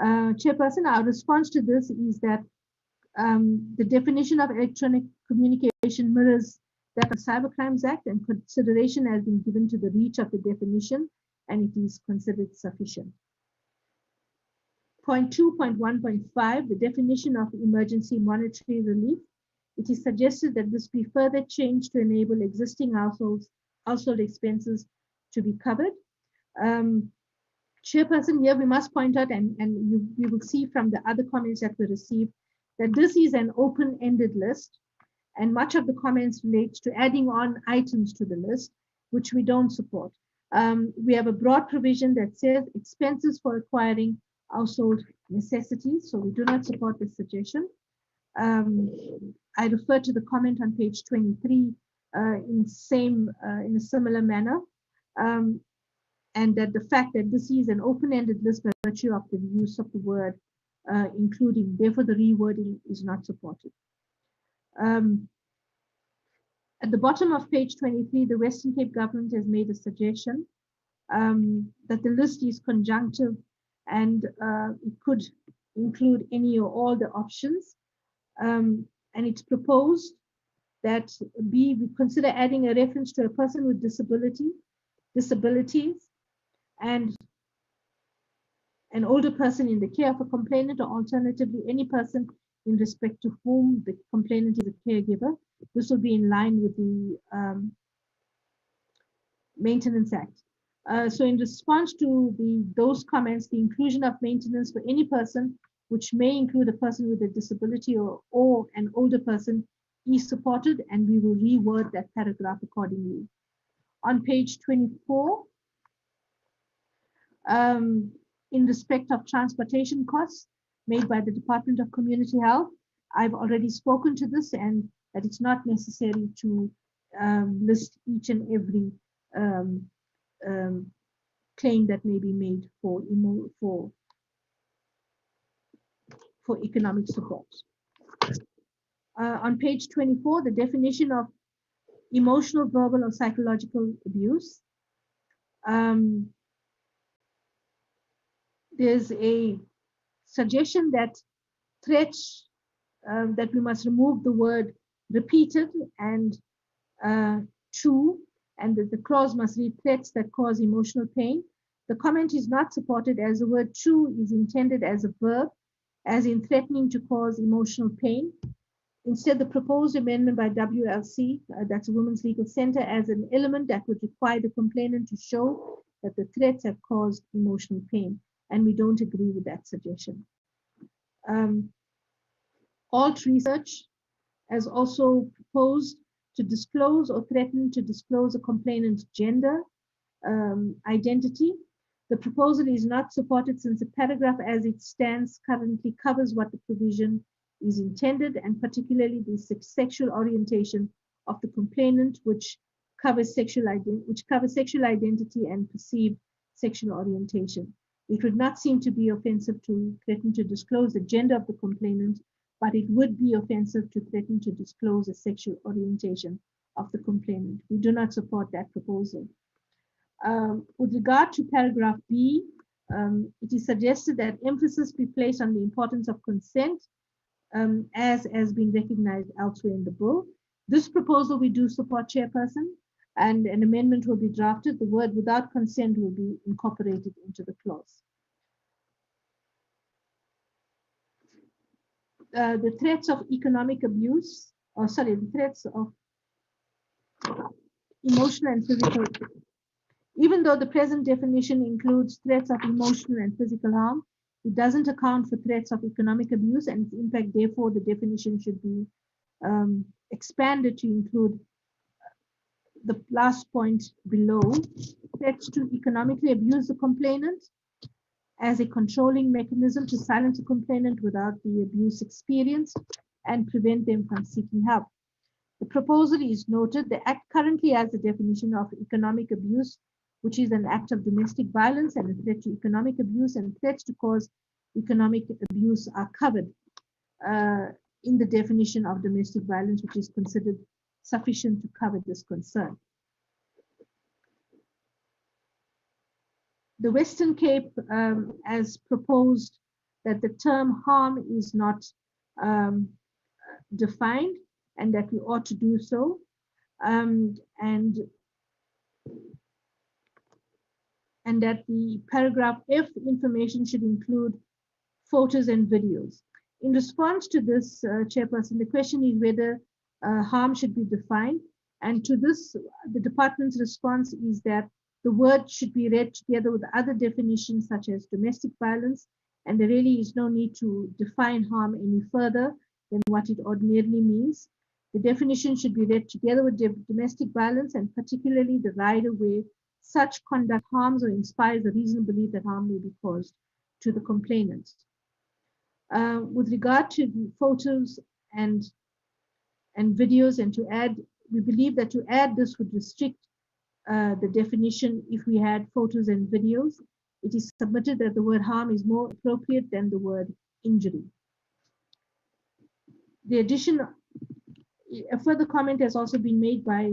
Chairperson, our response to this is that the definition of electronic communication mirrors that of Cybercrimes Act, and consideration has been given to the reach of the definition, and it is considered sufficient. Point 2.1.5, the definition of emergency monetary relief. It is suggested that this be further changed to enable existing household expenses to be covered. Chairperson, here we must point out, and you will see from the other comments that were received, that this is an open-ended list, and much of the comments relates to adding on items to the list, which we don't support. We have a broad provision that says expenses for acquiring household necessities, so we do not support this suggestion. I refer to the comment on page 23 in a similar manner, and that the fact that this is an open-ended list by virtue of the use of the word including, therefore the rewording is not supported. At the bottom of page 23, the Western Cape government has made a suggestion that the list is conjunctive and it could include any or all the options. And it's proposed that we consider adding a reference to a person with disabilities, and an older person in the care of a complainant, or alternatively any person in respect to whom the complainant is a caregiver. This will be in line with the Maintenance Act. So in response to those comments, the inclusion of maintenance for any person, which may include a person with a disability or an older person, is supported, and we will reword that paragraph accordingly. On page 24, in respect of transportation costs made by the Department of Community Health, I've already spoken to this, and that it's not necessary to list each and every claim that may be made for economic support. On page 24, the definition of emotional, verbal, or psychological abuse. There's a suggestion that threats, that we must remove the word repeated and to, and that the clause must read threats that cause emotional pain. The comment is not supported, as the word to is intended as a verb, as in threatening to cause emotional pain. Instead, the proposed amendment by WLC, that's a Women's Legal Center, as an element that would require the complainant to show that the threats have caused emotional pain, and we don't agree with that suggestion. Alt Research has also proposed to disclose or threaten to disclose a complainant's gender identity. The proposal is not supported since the paragraph as it stands currently covers what the provision is intended, and particularly the sexual orientation of the complainant, which covers sexual identity and perceived sexual orientation. It would not seem to be offensive to threaten to disclose the gender of the complainant, but it would be offensive to threaten to disclose the sexual orientation of the complainant. We do not support that proposal. With regard to paragraph B, it is suggested that emphasis be placed on the importance of consent, as has been recognized elsewhere in the bill. This proposal we do support, Chairperson, and an amendment will be drafted. The word without consent will be incorporated into the clause. The threats of economic abuse, the threats of emotional and physical. Even though the present definition includes threats of emotional and physical harm, it doesn't account for threats of economic abuse, and in fact, therefore, the definition should be expanded to include the last point below, threats to economically abuse the complainant as a controlling mechanism to silence a complainant without the abuse experienced and prevent them from seeking help. The proposal is noted. The Act currently has the definition of economic abuse, which is an act of domestic violence, and a threat to economic abuse and threats to cause economic abuse are covered in the definition of domestic violence, which is considered sufficient to cover this concern. The Western Cape has proposed that the term harm is not defined, and that we ought to do so. And that the paragraph F information should include photos and videos. In response to this, Chairperson, the question is whether harm should be defined. And to this, the department's response is that the word should be read together with other definitions such as domestic violence, and there really is no need to define harm any further, than what it ordinarily means. The definition should be read together with domestic violence, and particularly the rider where such conduct harms or inspires a reasonable belief that harm may be caused to the complainant. With regard to the photos and videos, and to add, we believe that to add this would restrict the definition if we had photos and videos. It is submitted that the word harm is more appropriate than the word injury. The addition, a further comment has also been made by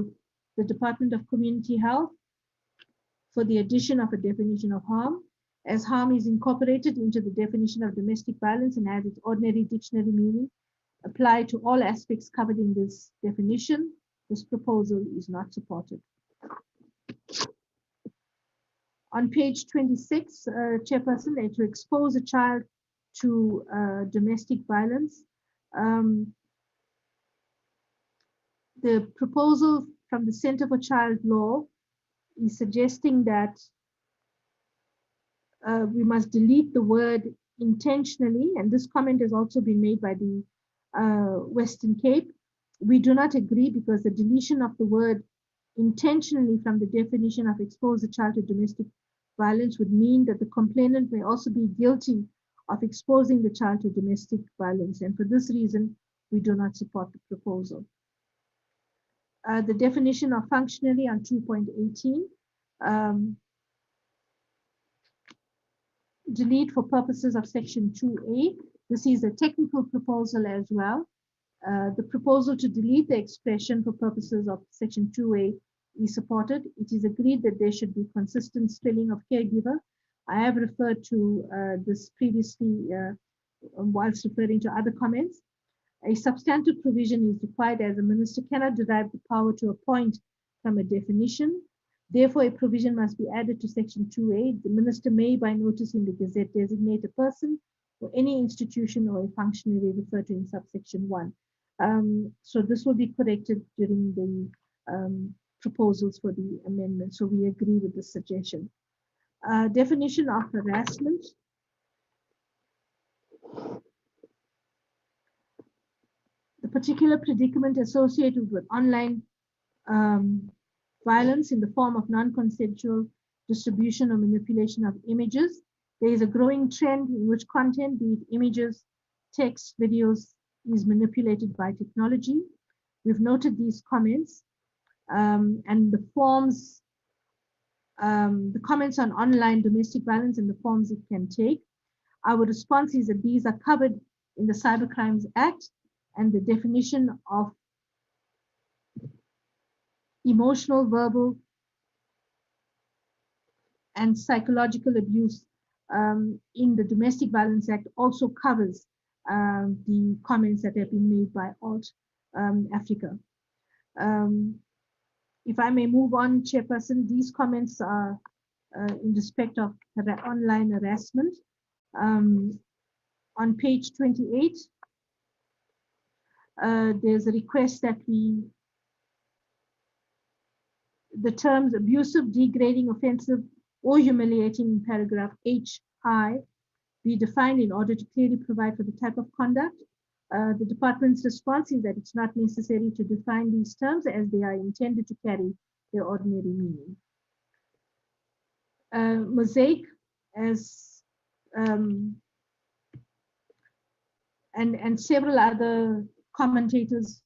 the Department of Community Health for the addition of a definition of harm, as harm is incorporated into the definition of domestic violence and has its ordinary dictionary meaning applied to all aspects covered in this definition. This proposal is not supported. On page 26, Chairperson, to expose a child to domestic violence, the proposal from the Center for Child Law is suggesting that we must delete the word intentionally, and this comment has also been made by the Western Cape. We do not agree, because the deletion of the word intentionally from the definition of expose a child to domestic violence would mean that the complainant may also be guilty of exposing the child to domestic violence, and for this reason we do not support the proposal. The definition of functionally on 2.18, delete for purposes of section 2A. This is a technical proposal as well. The proposal to delete the expression for purposes of section 2A is supported. It is agreed that there should be consistent spelling of caregiver. I have referred to this previously whilst referring to other comments. A substantive provision is required, as a minister cannot derive the power to appoint from a definition. Therefore, a provision must be added to section 2A. The minister may, by notice in the Gazette, designate a person or any institution or a functionary referred to in subsection 1. So this will be corrected during the proposals for the amendment. So we agree with the suggestion. Definition of harassment. The particular predicament associated with online violence in the form of non-consensual distribution or manipulation of images. There is a growing trend in which content, be it images, text, videos, is manipulated by technology. We've noted these comments and the forms, the comments on online domestic violence and the forms it can take. Our response is that these are covered in the Cybercrimes Act, and the definition of emotional, verbal, and psychological abuse in the Domestic Violence Act also covers the comments that have been made by Alt Africa. If I may move on, Chairperson, these comments are in respect of online harassment. On page 28, there's a request that the terms abusive, degrading, offensive, or humiliating in paragraph HI be defined in order to clearly provide for the type of conduct. The department's response is that it's not necessary to define these terms, as they are intended to carry their ordinary meaning. Mosaic, as and several other commentators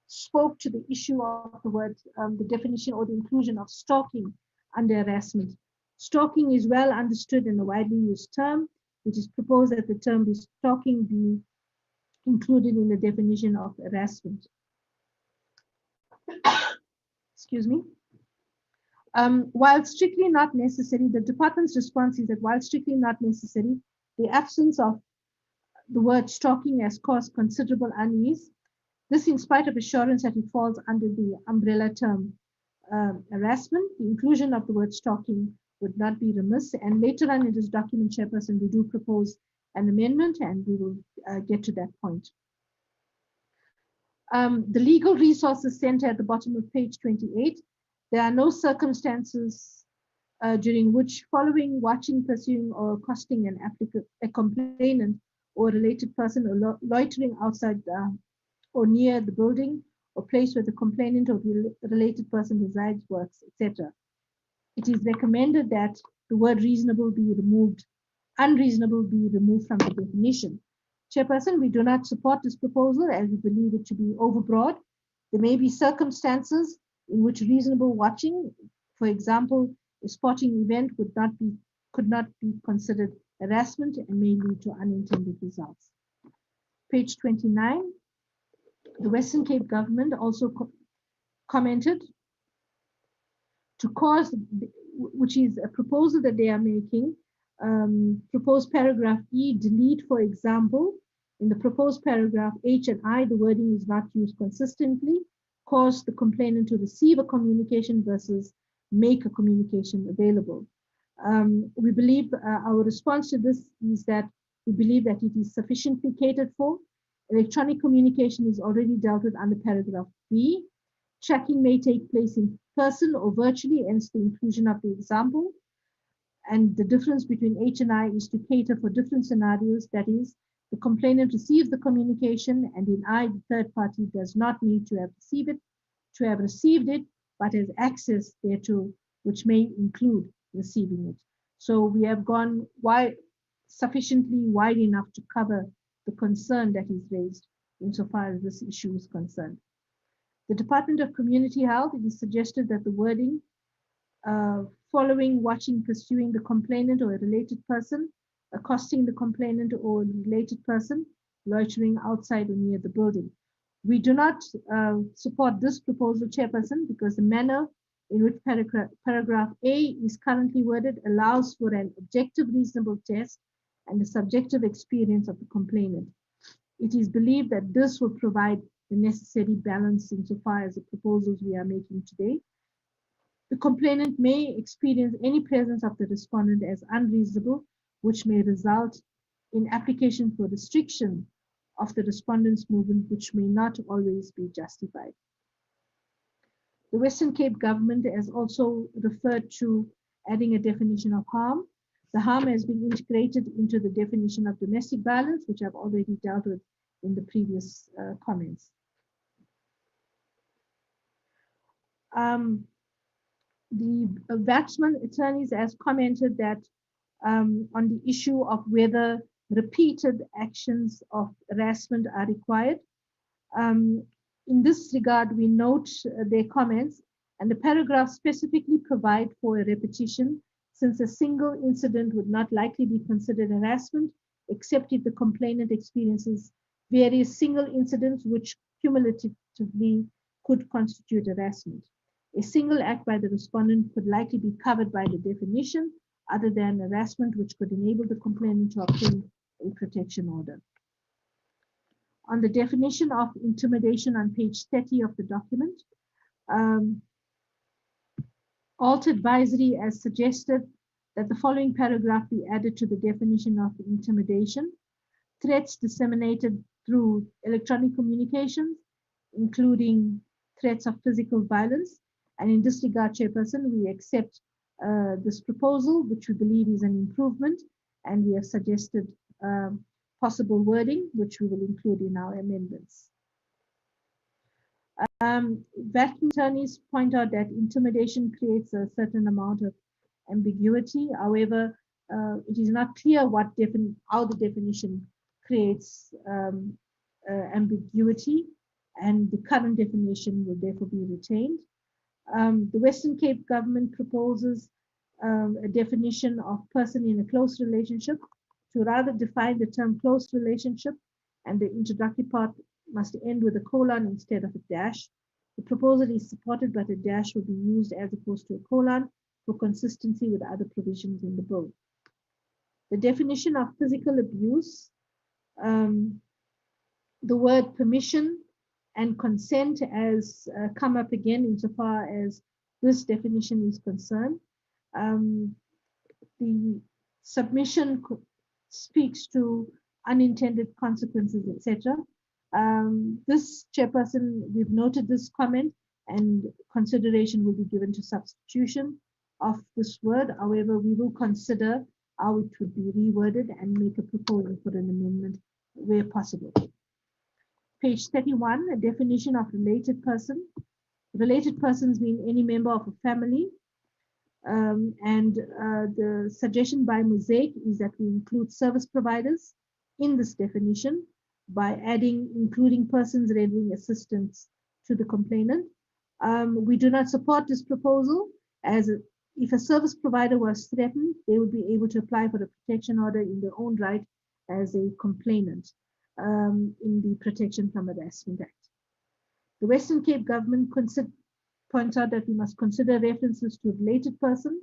spoke to the issue of the word, the definition or the inclusion of stalking under harassment. Stalking is well understood and a widely used term. It is proposed that the term stalking be included in the definition of harassment. Excuse me. While strictly not necessary, the department's response is that while strictly not necessary, the absence of the word stalking has caused considerable unease. This in spite of assurance that it falls under the umbrella term harassment. The inclusion of the word stalking would not be remiss. And later on in this document, Chairperson, we do propose an amendment, and we will get to that point. The Legal Resources Center at the bottom of page 28. There are no circumstances during which following, watching, pursuing, or accosting a complainant or a related person or loitering outside or near the building or place where the complainant or related person resides, works, etc. It is recommended that the word reasonable be removed, unreasonable be removed from the definition. Chairperson, we do not support this proposal as we believe it to be overbroad. There may be circumstances in which reasonable watching, for example, a sporting event could not be considered harassment and may lead to unintended results. Page 29, the Western Cape government also commented to cause, which is a proposal that they are making, proposed paragraph E, delete, for example, in the proposed paragraph H and I, the wording is not used consistently, cause the complainant to receive a communication versus make a communication available. We believe our response to this is that we believe that it is sufficiently catered for. Electronic communication is already dealt with under paragraph B. Tracking may take place in person or virtually, hence the inclusion of the example. And the difference between H and I is to cater for different scenarios. That is, the complainant receives the communication, and in I, the third party does not need to have received it, but has access thereto, which may include receiving it. So we have gone sufficiently wide enough to cover the concern that is raised insofar as this issue is concerned. The Department of Community Health, it is suggested that the wording following, watching, pursuing the complainant or a related person, accosting the complainant or related person, loitering outside or near the building. We do not support this proposal, Chairperson, because the manner in which paragraph A is currently worded allows for an objective reasonable test and the subjective experience of the complainant. It is believed that this will provide the necessary balance insofar as the proposals we are making today. The complainant may experience any presence of the respondent as unreasonable, which may result in application for restriction of the respondent's movement, which may not always be justified. The Western Cape government has also referred to adding a definition of harm. The harm has been integrated into the definition of domestic violence, which I've already dealt with in the previous comments. The Waxman attorneys has commented that on the issue of whether repeated actions of harassment are required. In this regard, we note their comments, and the paragraph specifically provide for a repetition, since a single incident would not likely be considered harassment, except if the complainant experiences various single incidents which cumulatively could constitute harassment. A single act by the respondent could likely be covered by the definition, other than harassment, which could enable the complainant to obtain a protection order. On the definition of intimidation on page 30 of the document, Alt Advisory has suggested that the following paragraph be added to the definition of intimidation: threats disseminated through electronic communications, including threats of physical violence. And in this regard, Chairperson, we accept this proposal, which we believe is an improvement, and we have suggested possible wording, which we will include in our amendments. VAT attorneys point out that intimidation creates a certain amount of ambiguity. However, it is not clear how the definition creates ambiguity, and the current definition will therefore be retained. The Western Cape government proposes a definition of person in a close relationship to rather define the term close relationship, and the introductory part must end with a colon instead of a dash. The proposal is supported, but a dash will be used as opposed to a colon for consistency with other provisions in the bill. The definition of physical abuse, the word permission and consent has come up again insofar as this definition is concerned. The submission speaks to unintended consequences, etc. This, Chairperson, we've noted this comment, and consideration will be given to substitution of this word. However, we will consider how it would be reworded and make a proposal for an amendment where possible. Page 31, a definition of related person. Related persons mean any member of a family. The suggestion by Mosaic is that we include service providers in this definition by adding, including persons rendering assistance to the complainant. We do not support this proposal, as if a service provider was threatened, they would be able to apply for a protection order in their own right as a complainant in the Protection from Harassment Act. The Western Cape government points out that we must consider references to related person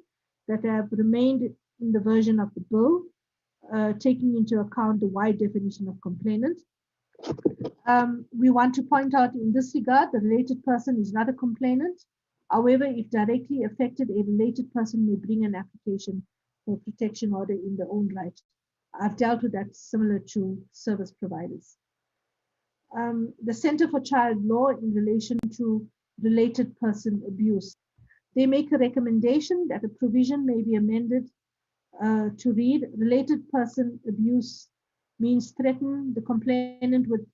that have remained in the version of the bill, taking into account the wide definition of complainant. We want to point out in this regard, the related person is not a complainant. However, if directly affected, a related person may bring an application for protection order in their own right. I've dealt with that similar to service providers. The Center for Child Law in relation to related person abuse. They make a recommendation that a provision may be amended to read, related person abuse means threaten the complainant with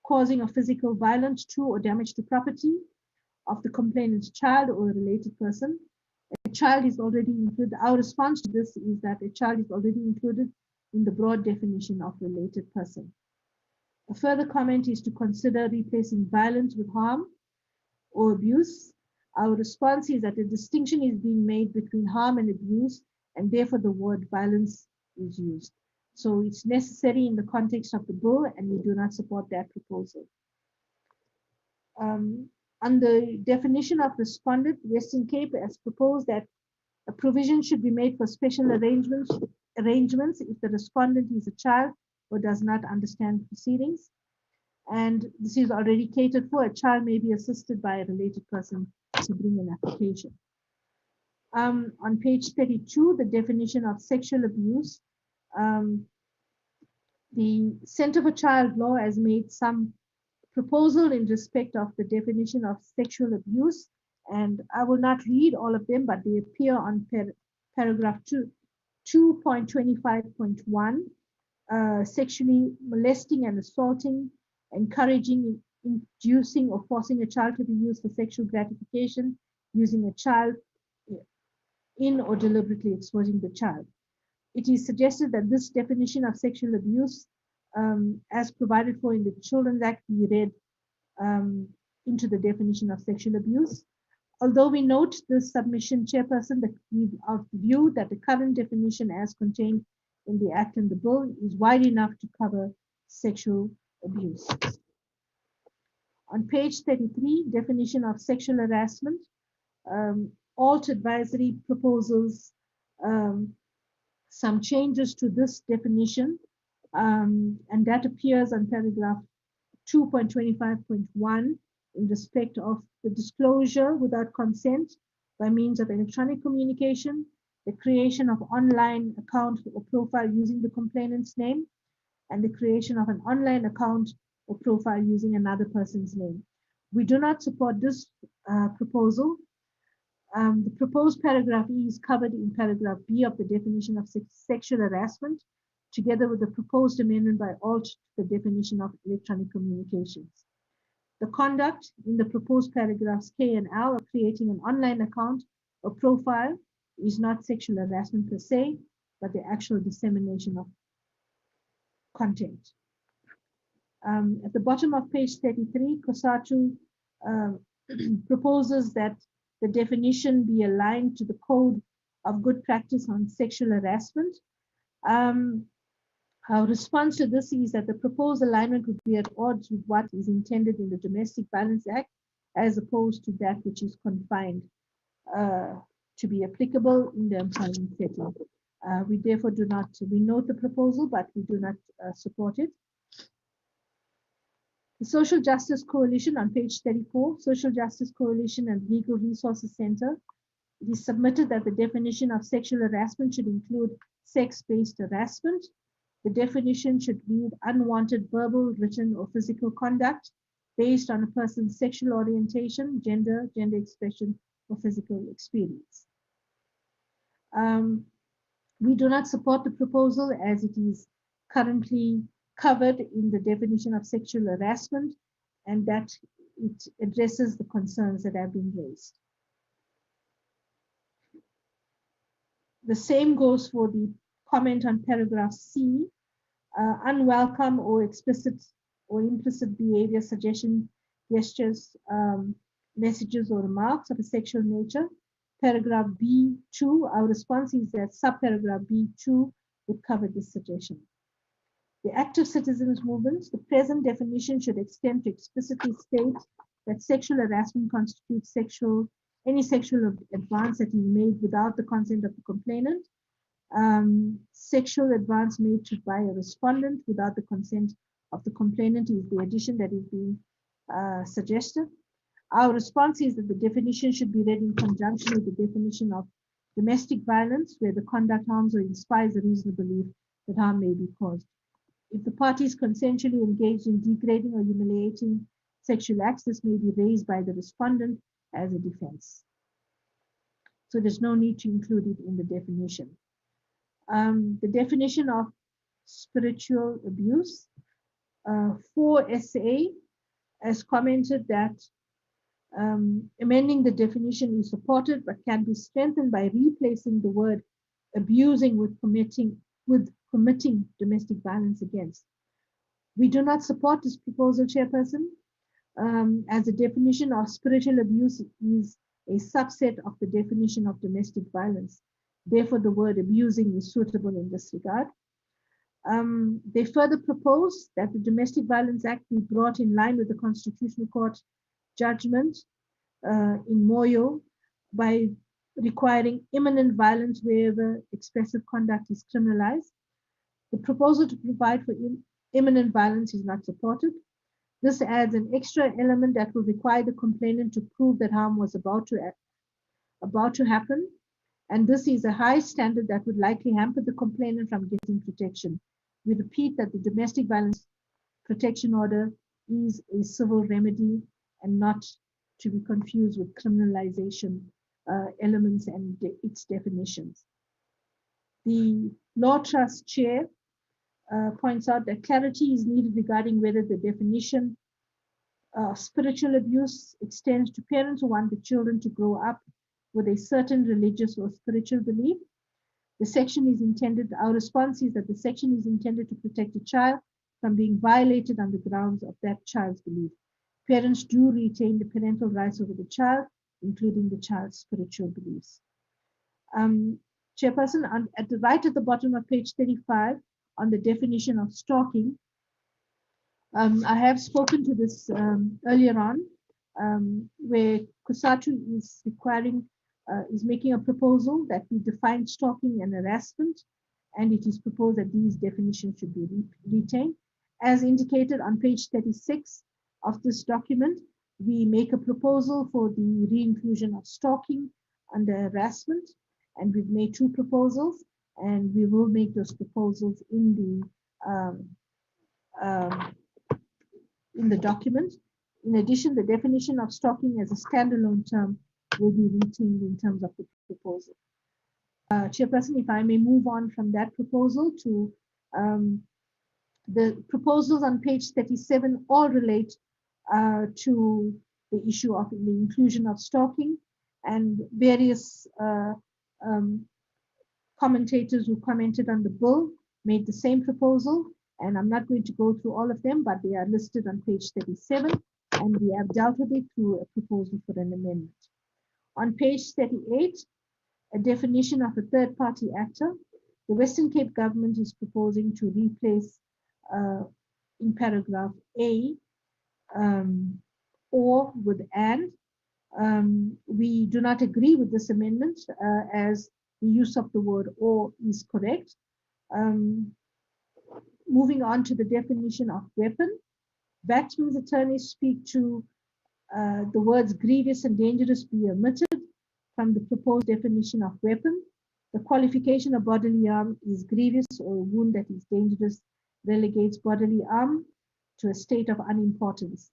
causing of physical violence to or damage to property of the complainant's child or a related person. A child is already included. Our response to this is that a child is already included in the broad definition of related person. A further comment is to consider replacing violence with harm or abuse. Our response is that a distinction is being made between harm and abuse, and therefore the word violence is used. So it's necessary in the context of the bill, and we do not support that proposal. On the definition of respondent, Western Cape has proposed that a provision should be made for special arrangements if the respondent is a child or does not understand proceedings. And this is already catered for. A child may be assisted by a related person to bring an application. On page 32, the definition of sexual abuse. The Center for Child Law has made some proposal in respect of the definition of sexual abuse, and I will not read all of them, but they appear on paragraph 2.25.1, sexually molesting and assaulting, encouraging, inducing, or forcing a child to be used for sexual gratification, using a child in or deliberately exposing the child. It is suggested that this definition of sexual abuse, as provided for in the Children's Act, be read into the definition of sexual abuse. Although we note this submission, Chairperson, that we are of the view that the current definition as contained in the Act and the Bill is wide enough to cover sexual abuse. On page 33, definition of sexual harassment, alt advisory proposals, some changes to this definition, and that appears on paragraph 2.25.1 in respect of the disclosure without consent by means of electronic communication, the creation of online account or profile using the complainant's name, and the creation of an online account or profile using another person's name. We do not support this proposal. The proposed paragraph E is covered in paragraph B of the definition of sexual harassment, together with the proposed amendment by alt to the definition of electronic communications. The conduct in the proposed paragraphs K and L of creating an online account or profile is not sexual harassment per se, but the actual dissemination of content. At the bottom of page 33, COSATU proposes that the definition be aligned to the Code of Good Practice on Sexual Harassment. Our response to this is that the proposed alignment would be at odds with what is intended in the Domestic Violence Act, as opposed to that which is confined to be applicable in the employment setting. We therefore do not, we note the proposal, but we do not support it. The Social Justice Coalition on page 34, Social Justice Coalition and Legal Resources Center, it is submitted that the definition of sexual harassment should include sex-based harassment. The definition should read unwanted verbal, written, or physical conduct based on a person's sexual orientation, gender, gender expression, or physical experience. We do not support the proposal as it is currently covered in the definition of sexual harassment, and that it addresses the concerns that have been raised. The same goes for the comment on paragraph C, unwelcome or explicit or implicit behavior, suggestion, gestures, messages or remarks of a sexual nature. Paragraph B2, our response is that subparagraph B2 would cover this suggestion. The active citizens movements, the present definition should extend to explicitly state that sexual harassment constitutes any sexual advance that is made without the consent of the complainant. Sexual advance made by a respondent without the consent of the complainant is the addition that is being suggested. Our response is that the definition should be read in conjunction with the definition of domestic violence, where the conduct harms or inspires a reasonable belief that harm may be caused. If the parties consensually engaged in degrading or humiliating sexual acts, this may be raised by the respondent as a defense. So there's no need to include it in the definition. The definition of spiritual abuse, 4SA has commented that amending the definition is supported but can be strengthened by replacing the word abusing with committing domestic violence against. We do not support this proposal, Chairperson, as the definition of spiritual abuse is a subset of the definition of domestic violence. Therefore, the word abusing is suitable in this regard. They further propose that the Domestic Violence Act be brought in line with the Constitutional Court judgment in Moyo by requiring imminent violence wherever expressive conduct is criminalized. The proposal to provide for imminent violence is not supported. This adds an extra element that will require the complainant to prove that harm was about to happen, and this is a high standard that would likely hamper the complainant from getting protection. We repeat that the Domestic Violence Protection Order is a civil remedy and not to be confused with criminalization elements and its definitions. The Law Trust Chair points out that clarity is needed regarding whether the definition of spiritual abuse extends to parents who want the children to grow up with a certain religious or spiritual belief. The section is intended, our response is that the section is intended to protect a child from being violated on the grounds of that child's belief. Parents do retain the parental rights over the child, including the child's spiritual beliefs. Chairperson, at the bottom of page 35, on the definition of stalking, I have spoken to this earlier on, where COSATU is making a proposal that we define stalking and harassment, and it is proposed that these definitions should be retained. As indicated on page 36 of this document, we make a proposal for the re-inclusion of stalking under harassment, and we've made 2 proposals, and we will make those proposals in the document. In addition, the definition of stalking as a standalone term will be retained in terms of the proposal. Chairperson, if I may move on from that proposal to the proposals on page 37 all relate to the issue of the inclusion of stalking, and various commentators who commented on the bill made the same proposal, and I'm not going to go through all of them, but they are listed on page 37, and we have dealt with it through a proposal for an amendment. On page 38, a definition of a third-party actor. The Western Cape government is proposing to replace in paragraph A or with and. We do not agree with this amendment as the use of the word or is correct. Moving on to the definition of weapon. Batsman's attorneys speak to the words grievous and dangerous be omitted from the proposed definition of weapon. The qualification of bodily harm is grievous or a wound that is dangerous relegates bodily harm to a state of unimportance.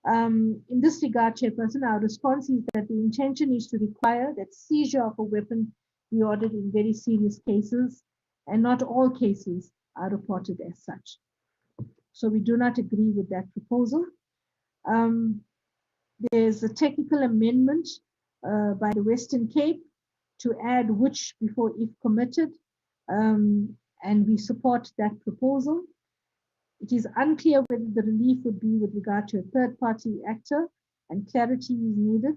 In this regard, Chairperson, our response is that the intention is to require that seizure of a weapon be ordered in very serious cases, and not all cases are reported as such. So we do not agree with that proposal. There's a technical amendment by the Western Cape to add which before if committed, and we support that proposal. It is unclear whether the relief would be with regard to a third-party actor, and clarity is needed.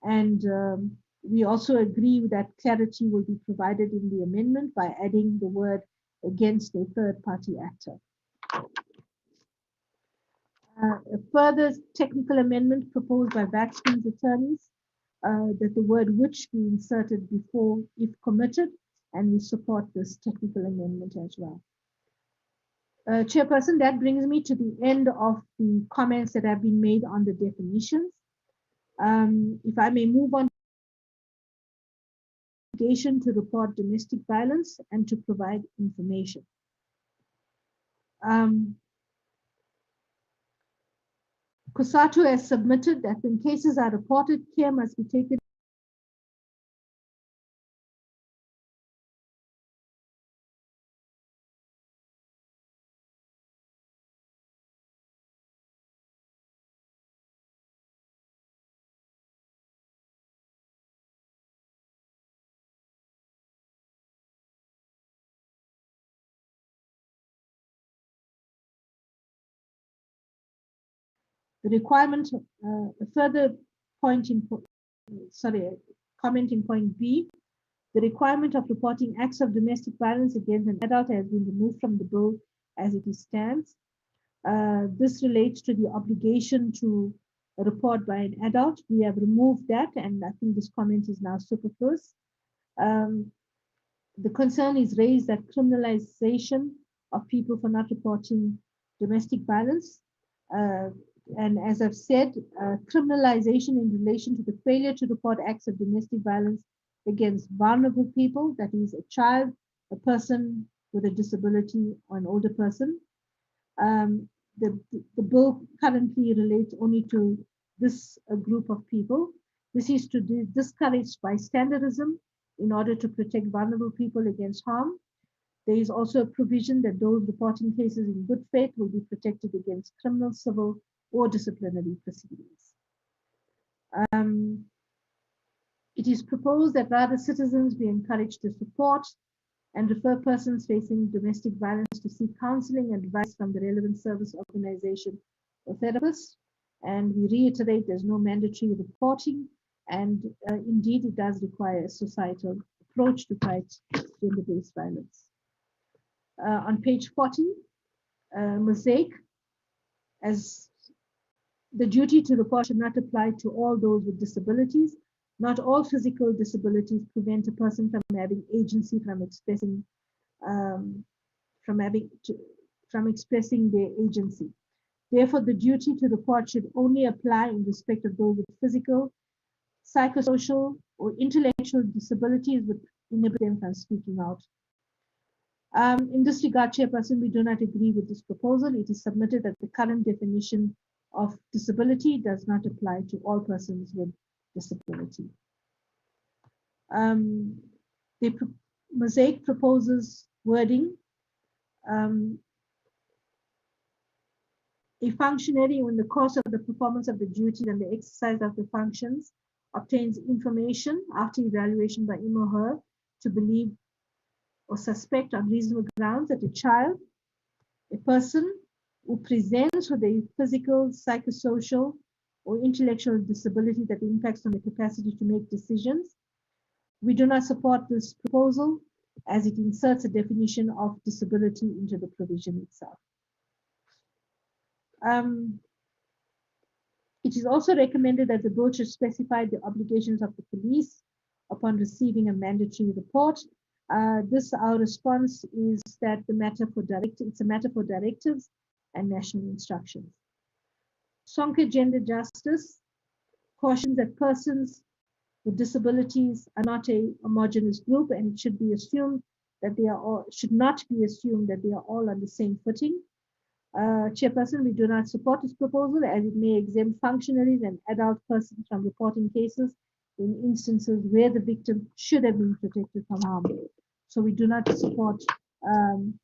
And we also agree that clarity will be provided in the amendment by adding the word against a third-party actor. A further technical amendment proposed by Vaccines attorneys that the word which be inserted before if committed, and we support this technical amendment as well. Chairperson, that brings me to the end of the comments that have been made on the definitions. If I may move on to report domestic violence and to provide information. COSATU has submitted that when cases are reported, care must be taken the requirement, a further point in, comment in point B, the requirement of reporting acts of domestic violence against an adult has been removed from the bill as it stands. This relates to the obligation to report by an adult. We have removed that, and I think this comment is now superfluous. The concern is raised that criminalization of people for not reporting domestic violence. And as I've said, criminalization in relation to the failure to report acts of domestic violence against vulnerable people, that is a child, a person with a disability, or an older person. The bill currently relates only to this group of people. This is to discourage bystanderism in order to protect vulnerable people against harm. There is also a provision that those reporting cases in good faith will be protected against criminal, civil, or disciplinary proceedings. It is proposed that rather citizens be encouraged to support and refer persons facing domestic violence to seek counseling and advice from the relevant service organization or therapist. And we reiterate there's no mandatory reporting, and indeed it does require a societal approach to fight gender-based violence. On page 40, mosaic, as the duty to report should not apply to all those with disabilities. Not all physical disabilities prevent a person from having agency, from expressing, expressing their agency. Therefore, the duty to report should only apply in respect of those with physical, psychosocial, or intellectual disabilities which inhibit them from speaking out. In this regard, Chairperson, we do not agree with this proposal. It is submitted that the current definition of disability does not apply to all persons with disability. The mosaic proposes wording. A functionary, in the course of the performance of the duties and the exercise of the functions, obtains information after evaluation by him or her to believe or suspect on reasonable grounds that a child, a person who presents with a physical, psychosocial, or intellectual disability that impacts on the capacity to make decisions. We do not support this proposal as it inserts a definition of disability into the provision itself. It is also recommended that the bill should specify the obligations of the police upon receiving a mandatory report. Our response is that it's a matter for directives and national instructions. Sonke Gender Justice cautions that persons with disabilities are not a homogeneous group, and it should be assumed that they are all, should not be assumed that they are all on the same footing. Chairperson, we do not support this proposal as it may exempt functionaries and adult persons from reporting cases in instances where the victim should have been protected from harm. So we do not support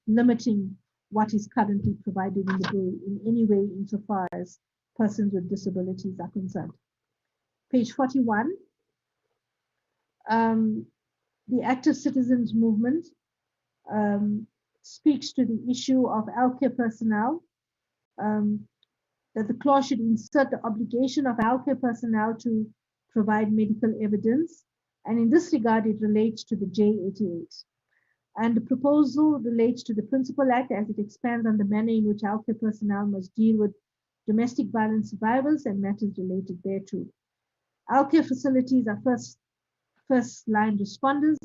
limiting what is currently provided in the bill in any way insofar as persons with disabilities are concerned. Page 41, the active citizens movement speaks to the issue of healthcare personnel, that the clause should insert the obligation of healthcare personnel to provide medical evidence. And in this regard, it relates to the J88. And the proposal relates to the Principal Act as it expands on the manner in which healthcare personnel must deal with domestic violence survivors and matters related thereto. Healthcare facilities are first-line responders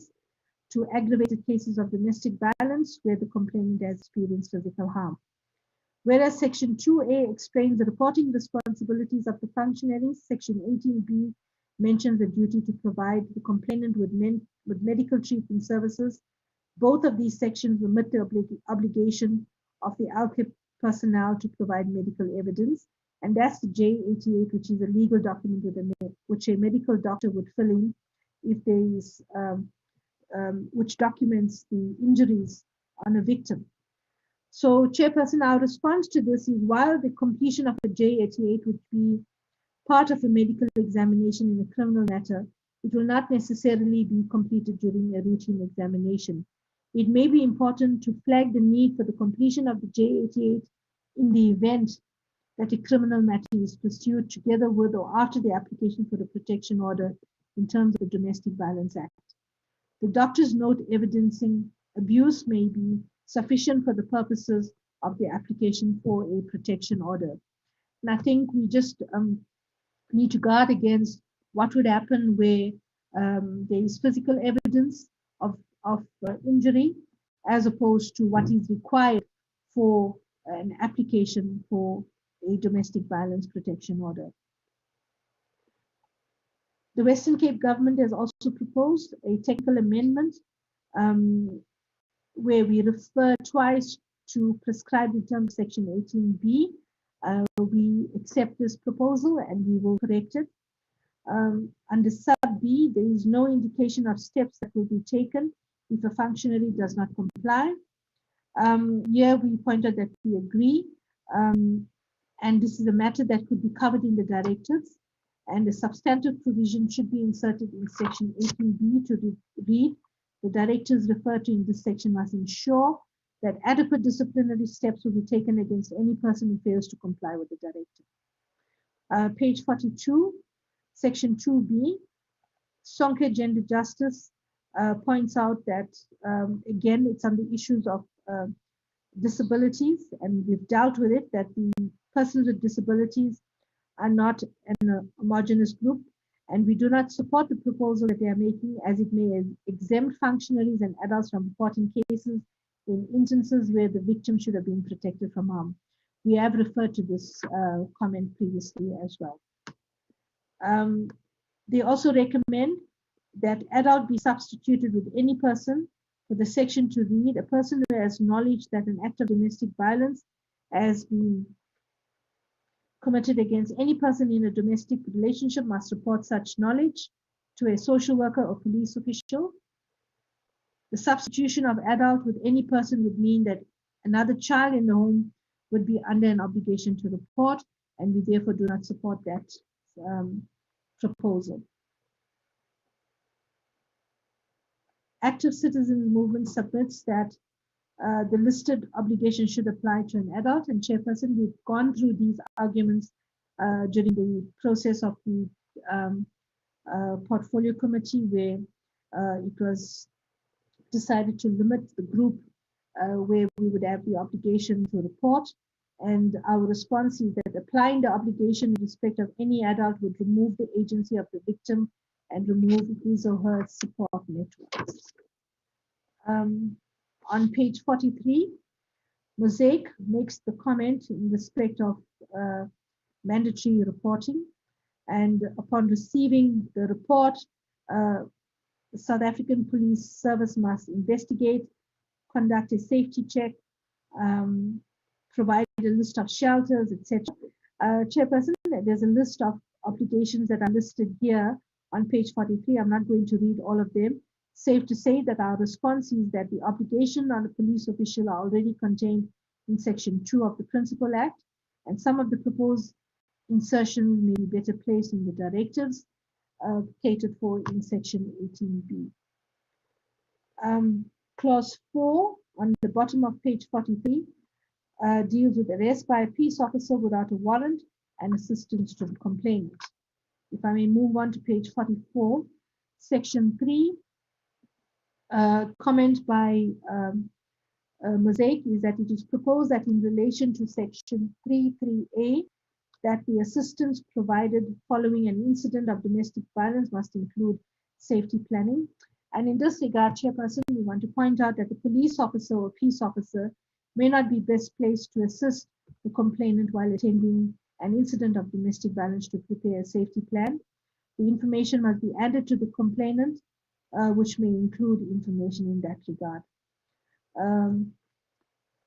to aggravated cases of domestic violence where the complainant has experienced physical harm. Whereas Section 2A explains the reporting responsibilities of the functionaries, Section 18B mentions the duty to provide the complainant with medical treatment services. Both of these sections omit the obligation of the healthcare personnel to provide medical evidence. And that's the J88, which is a legal document which a medical doctor would fill in if there is, which documents the injuries on a victim. So, Chairperson, our response to this is while the completion of a J88 would be part of a medical examination in a criminal matter, it will not necessarily be completed during a routine examination. It may be important to flag the need for the completion of the J88 in the event that a criminal matter is pursued together with or after the application for the protection order in terms of the Domestic Violence Act. The doctor's note evidencing abuse may be sufficient for the purposes of the application for a protection order. And I think we just need to guard against what would happen where there is physical evidence of injury as opposed to what is required for an application for a domestic violence protection order. The Western Cape government has also proposed a technical amendment where we refer twice to prescribed in terms of Section 18B. We accept this proposal and we will correct it. Under sub B, there is no indication of steps that will be taken if a functionary does not comply. Here we pointed that we agree, and this is a matter that could be covered in the directives, and a substantive provision should be inserted in Section 18B to read, the directives referred to in this section must ensure that adequate disciplinary steps will be taken against any person who fails to comply with the directive. Page 42, Section 2B, Sonke Gender Justice points out that, again, it's on the issues of disabilities, and we've dealt with it, that the persons with disabilities are not an homogeneous group, and we do not support the proposal that they are making, as it may exempt functionaries and adults from reporting cases in instances where the victim should have been protected from harm. We have referred to this comment previously as well. They also recommend that adult be substituted with any person, for the section to read, a person who has knowledge that an act of domestic violence has been committed against any person in a domestic relationship must report such knowledge to a social worker or police official. The substitution of adult with any person would mean that another child in the home would be under an obligation to report, and we therefore do not support that proposal. Active Citizens Movement submits that the listed obligation should apply to an adult, and Chairperson, we've gone through these arguments during the process of the portfolio committee, where it was decided to limit the group where we would have the obligation to report. And our response is that applying the obligation in respect of any adult would remove the agency of the victim and remove his or her support networks. On page 43, Mosaic makes the comment in respect of mandatory reporting. And upon receiving the report, the South African Police Service must investigate, conduct a safety check, provide a list of shelters, etc. Chairperson, there's a list of obligations that are listed here on page 43. I'm not going to read all of them. Safe to say that our response is that the obligation on the police official are already contained in Section 2 of the Principal Act, and some of the proposed insertions may be better placed in the directives catered for in Section 18B. Clause 4 on the bottom of page 43 deals with arrest by a peace officer without a warrant and assistance to the complainant. If I may move on to page 44, Section 3, comment by Mosaic is that it is proposed that in relation to Section 3.3a, that the assistance provided following an incident of domestic violence must include safety planning. And in this regard, Chairperson, we want to point out that the police officer or peace officer may not be best placed to assist the complainant while attending an incident of domestic violence to prepare a safety plan. The information must be added to the complainant, which may include information in that regard.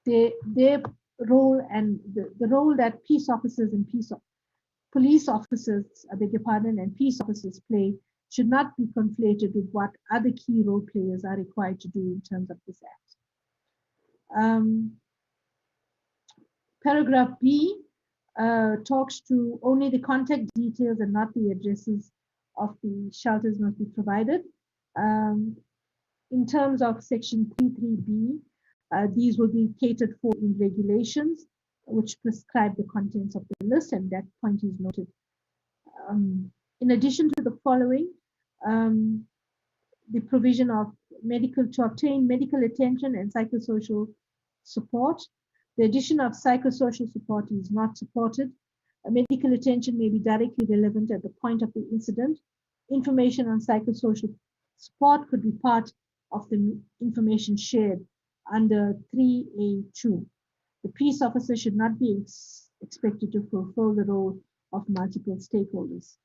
Their role and the role that peace officers and police officers, I beg your pardon, and peace officers play should not be conflated with what other key role players are required to do in terms of this act. Paragraph B talks to only the contact details and not the addresses of the shelters must be provided. In terms of Section 3.3b, these will be catered for in regulations which prescribe the contents of the list, and that point is noted. In addition to the following, the provision of to obtain medical attention and psychosocial support. The addition of psychosocial support is not supported. Medical attention may be directly relevant at the point of the incident. Information on psychosocial support could be part of the information shared under 3A2. The peace officer should not be expected to fulfill the role of multiple stakeholders.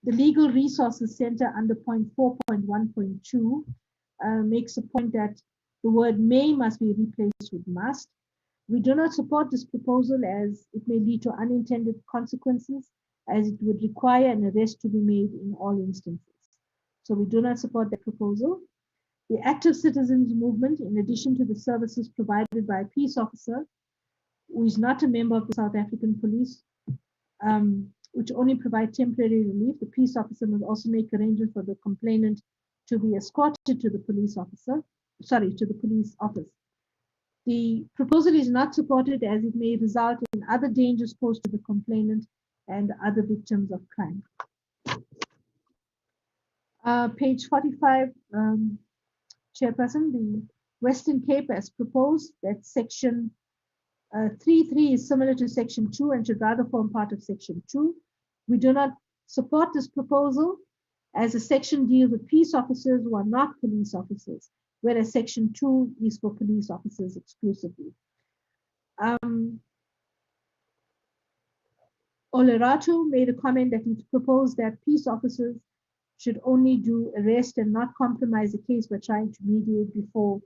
The Legal Resources Center under point 4.1.2 makes a point that the word may must be replaced with must. We do not support this proposal as it may lead to unintended consequences, as it would require an arrest to be made in all instances. So we do not support that proposal. The active citizens movement, in addition to the services provided by a peace officer who is not a member of the South African Police, which only provide temporary relief, the peace officer must also make arrangements for the complainant to be escorted to the police officer, to the police office. The proposal is not supported as it may result in other dangers posed to the complainant and other victims of crime. Page 45, Chairperson, the Western Cape has proposed that Section 3.3 is similar to Section 2 and should rather form part of Section 2. We do not support this proposal as the section deals with peace officers who are not police officers, whereas Section 2 is for police officers exclusively. Olerato made a comment that he proposed that peace officers should only do arrest and not compromise the case by trying to mediate before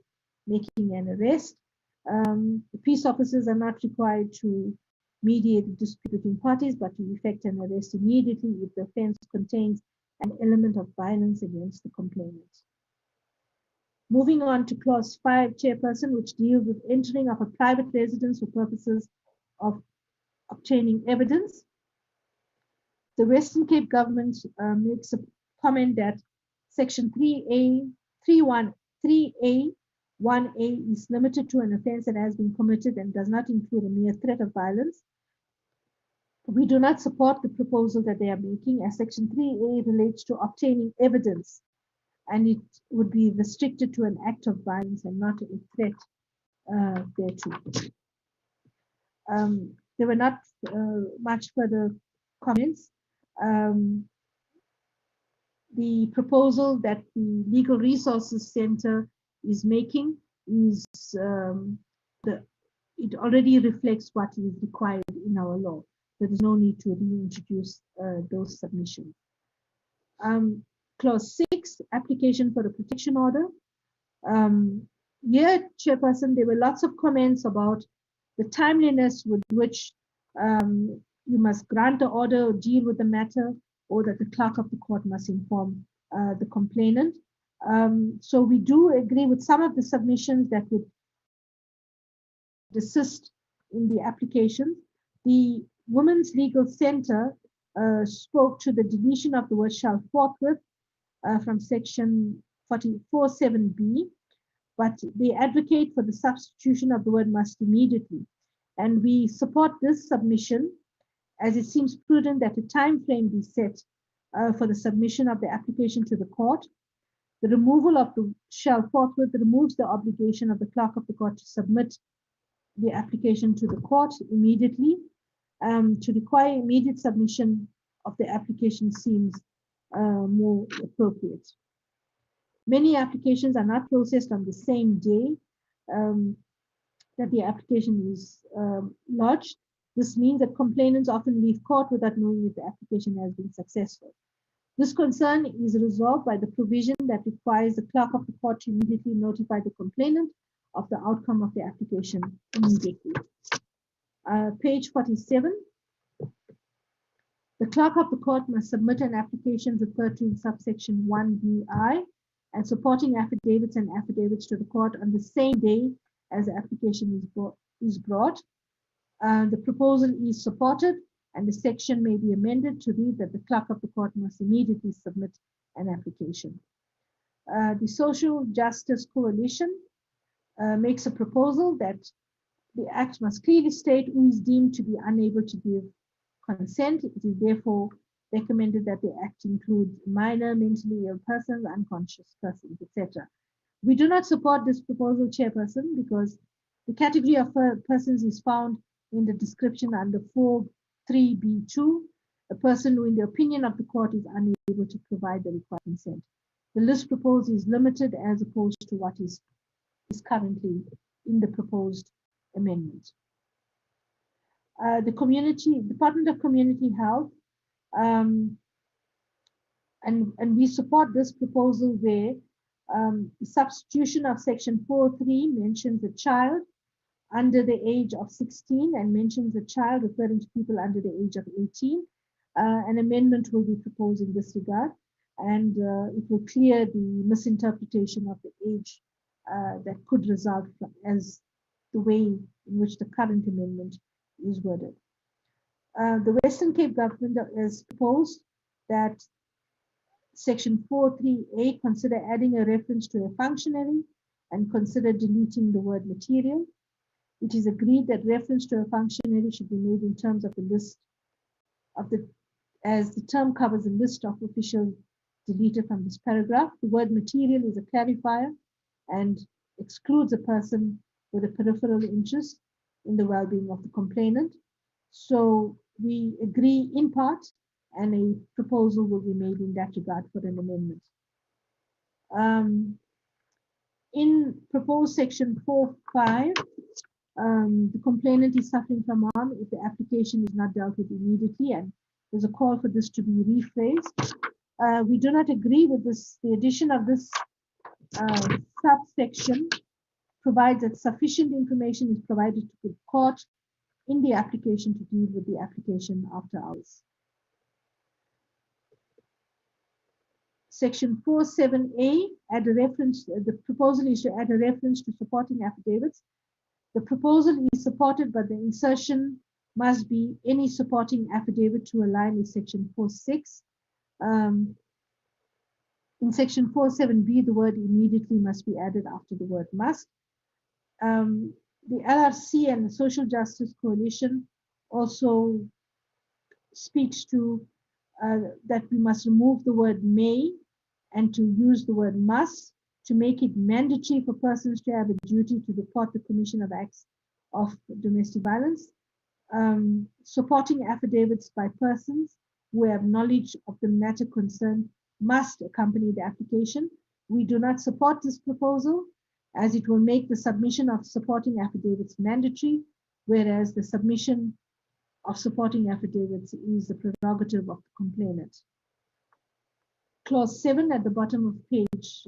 making an arrest. The peace officers are not required to mediate the dispute between parties, but to effect an arrest immediately if the offense contains an element of violence against the complainant. Moving on to clause 5, Chairperson, which deals with entering of a private residence for purposes of obtaining evidence. The Western Cape government makes a comment that Section 3A 1A is limited to an offense that has been committed and does not include a mere threat of violence. We do not support the proposal that they are making, as Section 3A relates to obtaining evidence, and it would be restricted to an act of violence and not a threat thereto. There were not much further comments. The proposal that the Legal Resources Center is making is it already reflects what is required in our law. There is no need to reintroduce those submissions. Clause 6, application for the protection order. Here, Chairperson, there were lots of comments about the timeliness with which you must grant the order or deal with the matter, or that the clerk of the court must inform the complainant. So we do agree with some of the submissions that would assist in the application. The Women's Legal Center spoke to the deletion of the word shall forthwith from section 47B, but they advocate for the substitution of the word must immediately. And we support this submission as it seems prudent that a time frame be set for the submission of the application to the court. The removal of the shall forthwith removes the obligation of the clerk of the court to submit the application to the court immediately. To require immediate submission of the application seems more appropriate. Many applications are not processed on the same day that the application is lodged. This means that complainants often leave court without knowing if the application has been successful. This concern is resolved by the provision that requires the clerk of the court to immediately notify the complainant of the outcome of the application immediately. Page 47. The clerk of the court must submit an application referred to in subsection 1BI and supporting affidavits and affidavits to the court on the same day as the application is brought. The proposal is supported, and the section may be amended to read that the clerk of the court must immediately submit an application. The Social Justice Coalition makes a proposal that the Act must clearly state who is deemed to be unable to give consent. It is therefore recommended that the Act includes minor, mentally ill persons, unconscious persons, etc. We do not support this proposal, Chairperson, because the category of persons is found in the description under 4.3b2, a person who, in the opinion of the court, is unable to provide the required consent. The list proposed is limited as opposed to what is currently in the proposed amendment. The Department of Community Health, and we support this proposal where the substitution of section 4.3 mentions a child under the age of 16 and mentions a child referring to people under the age of 18. An amendment will be proposed in this regard, and it will clear the misinterpretation of the age that could result as the way in which the current amendment is worded. The Western Cape government has proposed that section 4.3a consider adding a reference to a functionary and consider deleting the word material. It is agreed that reference to a functionary should be made in terms of the list of as the term covers a list of officials deleted from this paragraph. The word material is a clarifier and excludes a person with a peripheral interest in the well-being of the complainant. So we agree in part, and a proposal will be made in that regard for an amendment. In proposed section 4.5, the complainant is suffering from harm if the application is not dealt with immediately, and there's a call for this to be rephrased. We do not agree with this. The addition of this subsection provides that sufficient information is provided to the court in the application to deal with the application after hours. Section 4.7a, add a reference. The proposal is to add a reference to supporting affidavits. The proposal is supported, but the insertion must be any supporting affidavit to align with section 4.6. In section 4.7b, the word immediately must be added after the word must. The LRC and the Social Justice Coalition also speaks to that we must remove the word may and to use the word must to make it mandatory for persons to have a duty to report the commission of acts of domestic violence. Supporting affidavits by persons who have knowledge of the matter concerned must accompany the application. We do not support this proposal as it will make the submission of supporting affidavits mandatory, whereas the submission of supporting affidavits is the prerogative of the complainant. Clause 7 at the bottom of page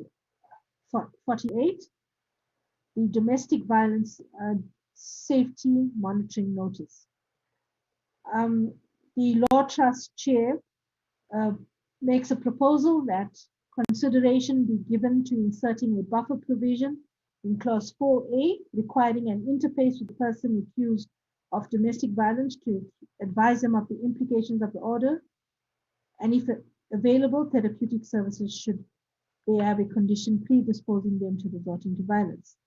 48, the domestic violence safety monitoring notice. The Law Trust Chair makes a proposal that consideration be given to inserting a buffer provision In clause 4A, requiring an interface with the person accused of domestic violence to advise them of the implications of the order, and if available, therapeutic services should they have a condition predisposing them to resorting to violence.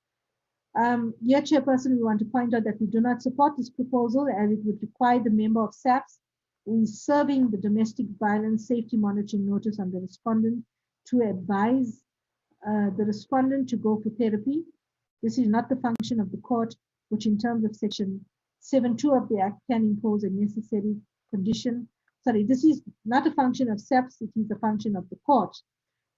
Here, Chairperson, we want to point out that we do not support this proposal, as it would require the member of SAPS who is serving the domestic violence safety monitoring notice on the respondent to advise the respondent to go for therapy. This is not the function of the court, which in terms of section 7.2 of the Act can impose a necessary condition. Sorry, this is not a function of SAPS, it is a function of the court,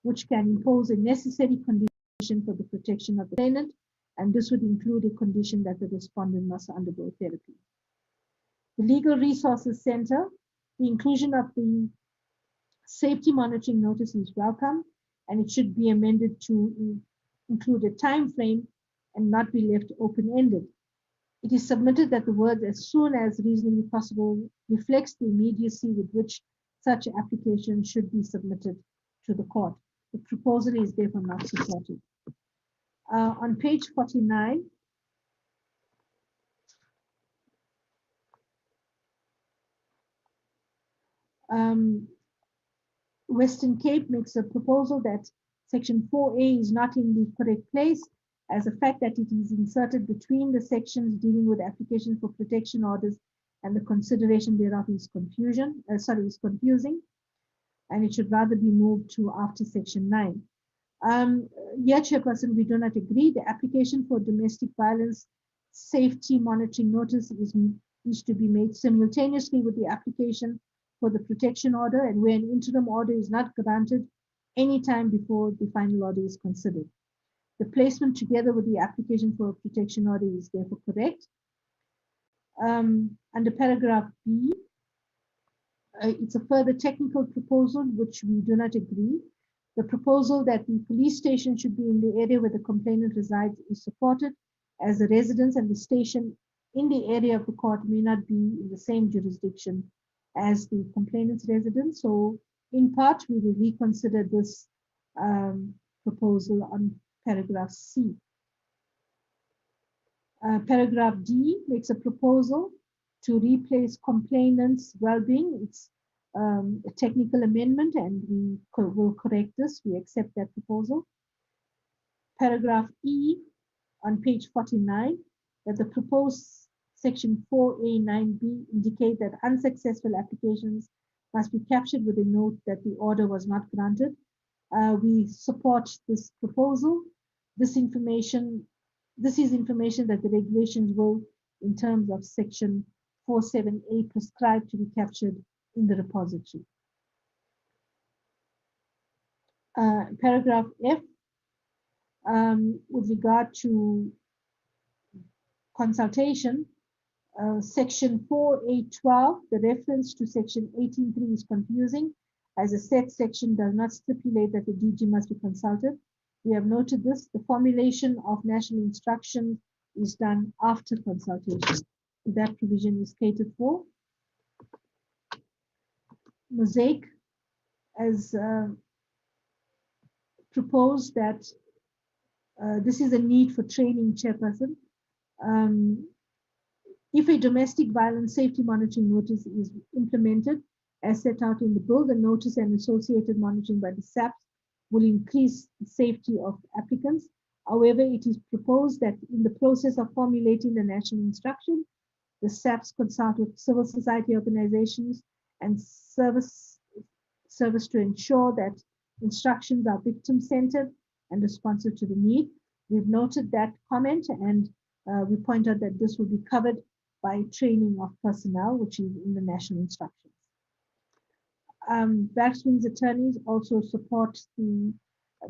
which can impose a necessary condition for the protection of the complainant, and this would include a condition that the respondent must undergo therapy. The Legal Resources Center, the inclusion of the safety monitoring notice is welcome, and it should be amended to include a time frame and not be left open-ended. It is submitted that the words "as soon as reasonably possible" reflects the immediacy with which such application should be submitted to the court. The proposal is therefore not supported. On page 49, Western Cape makes a proposal that section 4A is not in the correct place, as the fact that it is inserted between the sections dealing with application for protection orders and the consideration thereof is confusing, and it should rather be moved to after section 9. Here, Chairperson, we do not agree. The application for domestic violence safety monitoring notice is to be made simultaneously with the application for the protection order, and where an interim order is not granted any time before the final order is considered. The placement together with the application for a protection order is therefore correct. Under paragraph B, it's a further technical proposal which we do not agree. The proposal that the police station should be in the area where the complainant resides is supported, as the residence and the station in the area of the court may not be in the same jurisdiction as the complainant's residence. So in part, we will reconsider this proposal on paragraph C. Paragraph D makes a proposal to replace complainant's well-being. It's a technical amendment, and we will correct this. We accept that proposal. Paragraph E on page 49, that the proposed section 4A9B indicate that unsuccessful applications must be captured with a note that the order was not granted. We support this proposal. This is information that the regulations will, in terms of section 47A, prescribe to be captured in the repository. Paragraph F, with regard to consultation, section 4A12, the reference to section 18.3 is confusing, as a said section does not stipulate that the DG must be consulted. We have noted this. The formulation of national instruction is done after consultation. That provision is catered for. Mosaic has proposed that this is a need for training, Chairperson. If a domestic violence safety monitoring notice is implemented as set out in the bill, the notice and associated monitoring by the SAPS will increase the safety of applicants. However, it is proposed that in the process of formulating the national instruction, the SAPS consult with civil society organizations and service to ensure that instructions are victim-centered and responsive to the need. We've noted that comment, and we point out that this will be covered by training of personnel, which is in the national instructions. Blackswing's attorneys also support the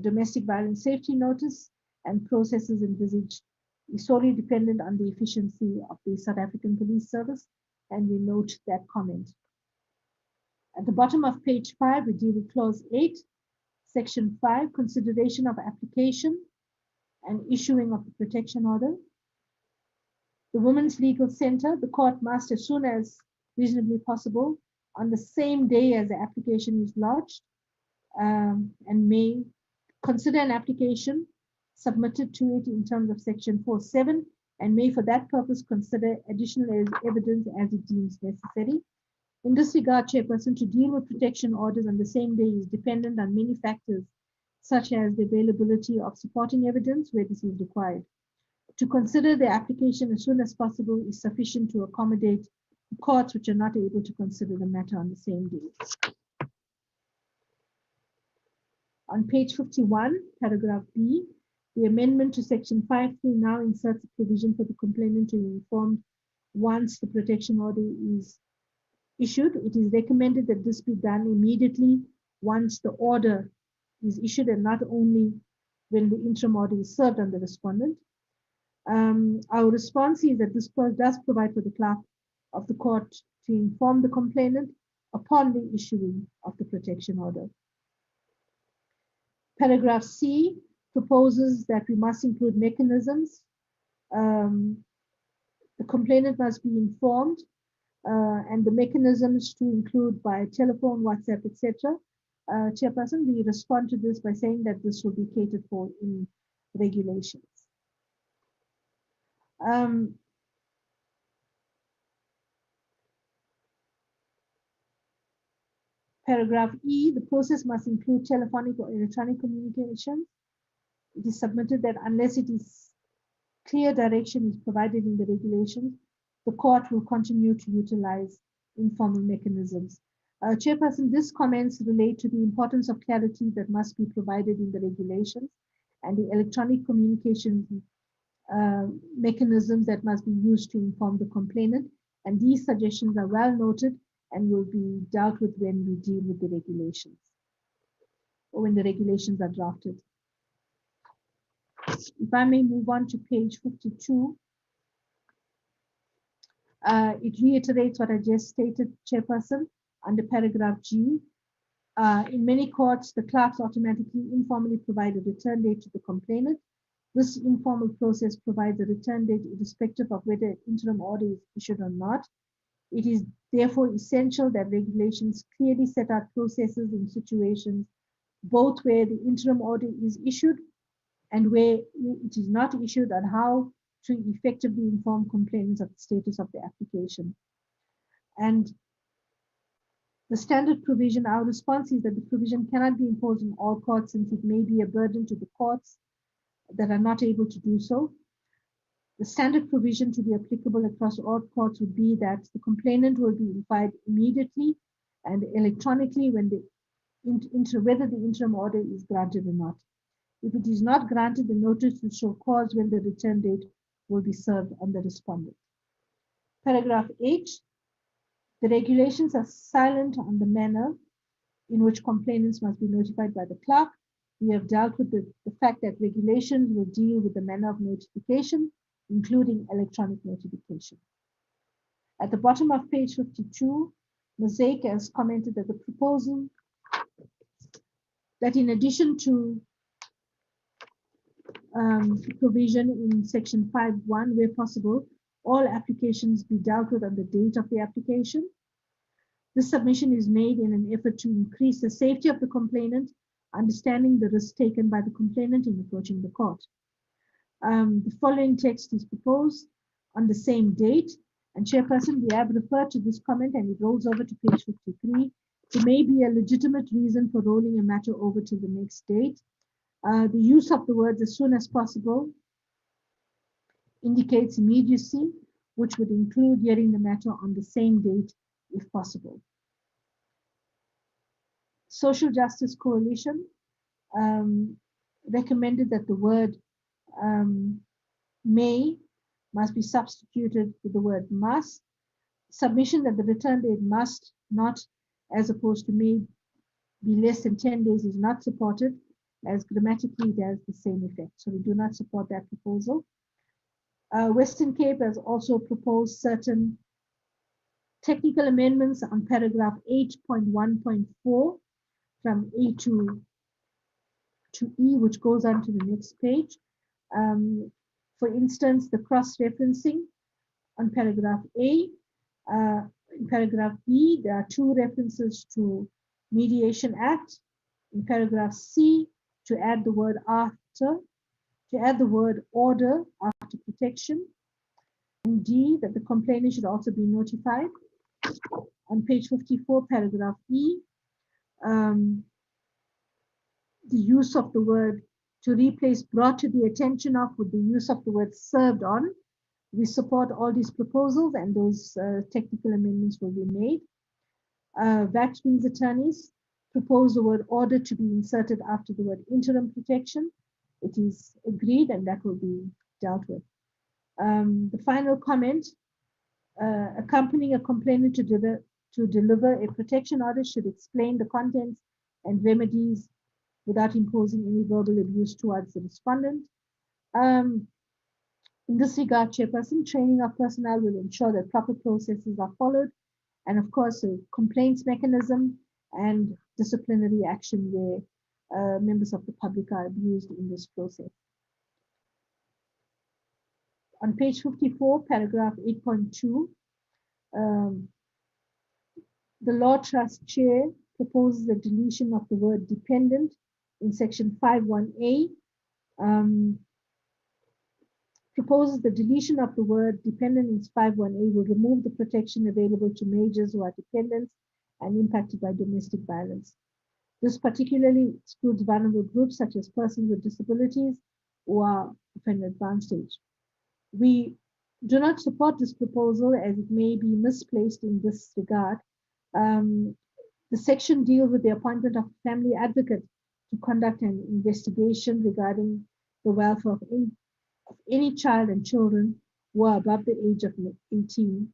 domestic violence safety notice, and processes envisaged is solely dependent on the efficiency of the South African Police Service, and we note that comment. At the bottom of page 5, we deal with clause 8, section 5, consideration of application and issuing of the protection order. The Women's Legal Center, the court must, as soon as reasonably possible, on the same day as the application is lodged, and may consider an application submitted to it in terms of section 4.7 and may for that purpose consider additional evidence as it deems necessary. In this regard, Chairperson, to deal with protection orders on the same day is dependent on many factors, such as the availability of supporting evidence where this is required. To consider the application as soon as possible is sufficient to accommodate courts which are not able to consider the matter on the same day. On page 51, paragraph B, the amendment to section 5.3 now inserts a provision for the complainant to be informed once the protection order is issued. It is recommended that this be done immediately once the order is issued and not only when the interim order is served on the respondent. Our response is that this clause does provide for the clerk of the court to inform the complainant upon the issuing of the protection order. Paragraph C proposes that we must include mechanisms. The complainant must be informed and the mechanisms to include by telephone, WhatsApp, etc. Chairperson, we respond to this by saying that this will be catered for in regulations. Paragraph E, the process must include telephonic or electronic communication. It is submitted that unless it is clear direction is provided in the regulations, the court will continue to utilize informal mechanisms. Chairperson, this comments relate to the importance of clarity that must be provided in the regulations and the electronic communication mechanisms that must be used to inform the complainant. And these suggestions are well noted and will be dealt with when we deal with the regulations or when the regulations are drafted. If I may move on to page 52, it reiterates what I just stated, Chairperson, under paragraph G. In many courts, the clerks automatically informally provide a return date to the complainant. This informal process provides a return date irrespective of whether an interim order is issued or not. It is therefore essential that regulations clearly set out processes in situations both where the interim order is issued and where it is not issued, and how to effectively inform complainants of the status of the application. And the standard provision, our response is that the provision cannot be imposed on all courts since it may be a burden to the courts that are not able to do so. The standard provision to be applicable across all courts would be that the complainant will be notified immediately and electronically when whether the interim order is granted or not. If it is not granted, the notice will show cause when the return date will be served on the respondent. Paragraph H, the regulations are silent on the manner in which complainants must be notified by the clerk. We have dealt with the fact that regulations will deal with the manner of notification, including electronic notification. At the bottom of page 52, Mosaic has commented that the proposal that in addition to provision in section 5.1, where possible, all applications be dealt with on the date of the application. This submission is made in an effort to increase the safety of the complainant, understanding the risk taken by the complainant in approaching the court. The following text is proposed on the same date, and Chairperson, we have referred to this comment and it rolls over to page 53. There may be a legitimate reason for rolling a matter over to the next date. The use of the words as soon as possible indicates immediacy, which would include hearing the matter on the same date if possible. Social Justice Coalition recommended that the word may must be substituted with the word must. Submission that the return date must not, as opposed to may, be less than 10 days is not supported, as grammatically it has the same effect. So we do not support that proposal. Western Cape has also proposed certain technical amendments on paragraph 8.1.4 from A to E, which goes on to the next page. For instance, the cross-referencing on paragraph A. In paragraph B, there are 2 references to Mediation Act. In paragraph C, to add the word after. to add the word order after protection. And D, that the complainant should also be notified. On page 54, paragraph E, the use of the word to replace brought to the attention of with the use of the word served on. We support all these proposals, and those technical amendments will be made. Vacuum's attorneys propose the word order to be inserted after the word interim protection. It is agreed, and that will be dealt with. The final comment, accompanying a complainant to deliver a protection order should explain the contents and remedies without imposing any verbal abuse towards the respondent. In this regard, Chairperson, training of personnel will ensure that proper processes are followed, and of course, a complaints mechanism and disciplinary action where members of the public are abused in this process. On page 54, paragraph 8.2, the Law Trust Chair proposes the deletion of the word dependent in section 5.1a. Proposes the deletion of the word dependent in 5.1a will remove the protection available to majors who are dependents and impacted by domestic violence. This particularly excludes vulnerable groups such as persons with disabilities who are of an advanced age. We do not support this proposal as it may be misplaced in this regard. The section deals with the appointment of a family advocate to conduct an investigation regarding the welfare of any child and children who are above the age of 18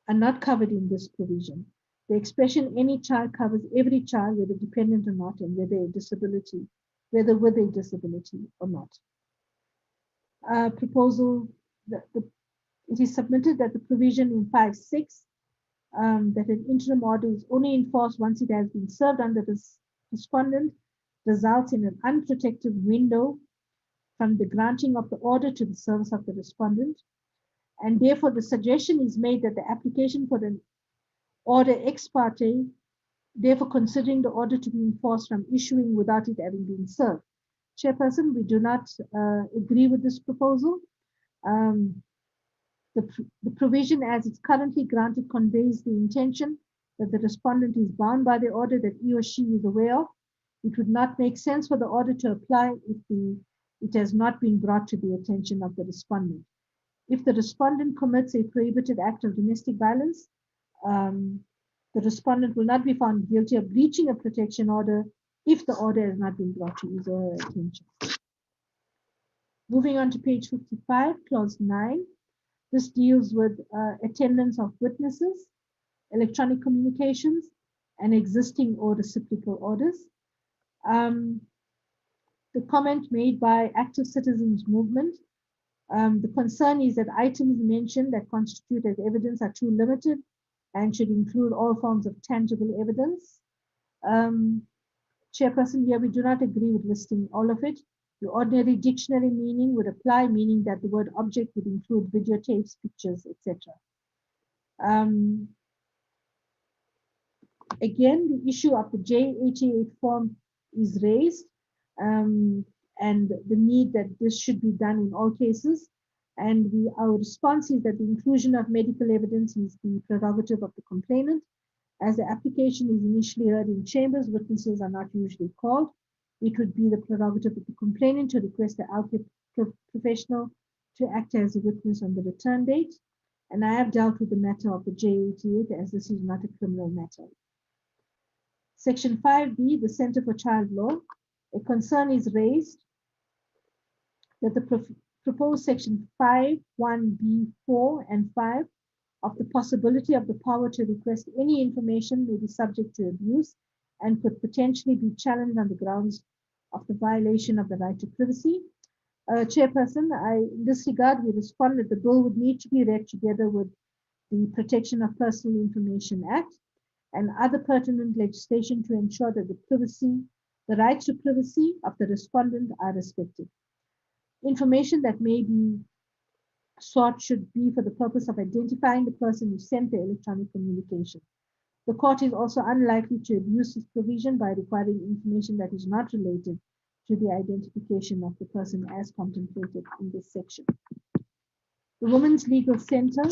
are not covered in this provision. The expression any child covers every child, whether dependent or not, and whether with a disability or not. Proposal, it is submitted that the provision in 5.6 that an interim order is only enforced once it has been served under the respondent results in an unprotected window from the granting of the order to the service of the respondent. And therefore, the suggestion is made that the application for the order ex parte, therefore considering the order to be enforced from issuing without it having been served. Chairperson, we do not agree with this proposal. The provision as it's currently granted conveys the intention that the respondent is bound by the order that he or she is aware of. It would not make sense for the order to apply if it has not been brought to the attention of the respondent. If the respondent commits a prohibited act of domestic violence, the respondent will not be found guilty of breaching a protection order if the order has not been brought to his or her attention. Moving on to page 55, clause 9. This deals with attendance of witnesses, electronic communications, and existing or reciprocal orders. The comment made by Active Citizens Movement, the concern is that items mentioned that constitute as evidence are too limited and should include all forms of tangible evidence. Chairperson, here we do not agree with listing all of it. The ordinary dictionary meaning would apply, meaning that the word object would include videotapes, pictures, etc. Again, the issue of the J88 form is raised, and the need that this should be done in all cases. And our response is that the inclusion of medical evidence is the prerogative of the complainant. As the application is initially heard in chambers, witnesses are not usually called. It would be the prerogative of the complainant to request the outlet professional to act as a witness on the return date. And I have dealt with the matter of the J88 as this is not a criminal matter. Section 5B, the Center for Child Law. A concern is raised that the proposed section 5.1b4 and 5 of the possibility of the power to request any information may be subject to abuse and could potentially be challenged on the grounds of the violation of the right to privacy. Chairperson, in this regard, we respond that the bill would need to be read together with the Protection of Personal Information Act and other pertinent legislation to ensure that the rights to privacy of the respondent are respected. Information that may be sought should be for the purpose of identifying the person who sent the electronic communication. The court is also unlikely to abuse this provision by requiring information that is not related to the identification of the person as contemplated in this section. The Women's Legal Center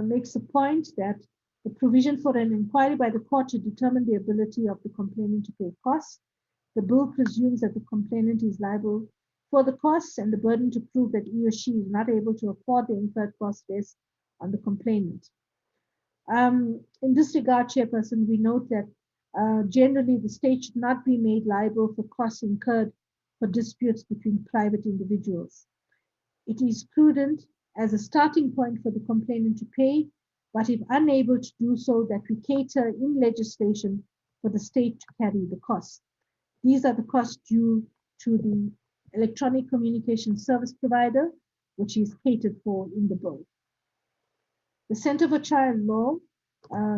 makes a point that the provision for an inquiry by the court to determine the ability of the complainant to pay costs. The bill presumes that the complainant is liable for the costs, and the burden to prove that he or she is not able to afford the incurred costs rests on the complainant. In this regard, Chairperson, we note that generally the state should not be made liable for costs incurred for disputes between private individuals. It is prudent as a starting point for the complainant to pay, but if unable to do so, that we cater in legislation for the state to carry the costs. These are the costs due to the electronic communication service provider, which is catered for in the bill. The Center for Child Law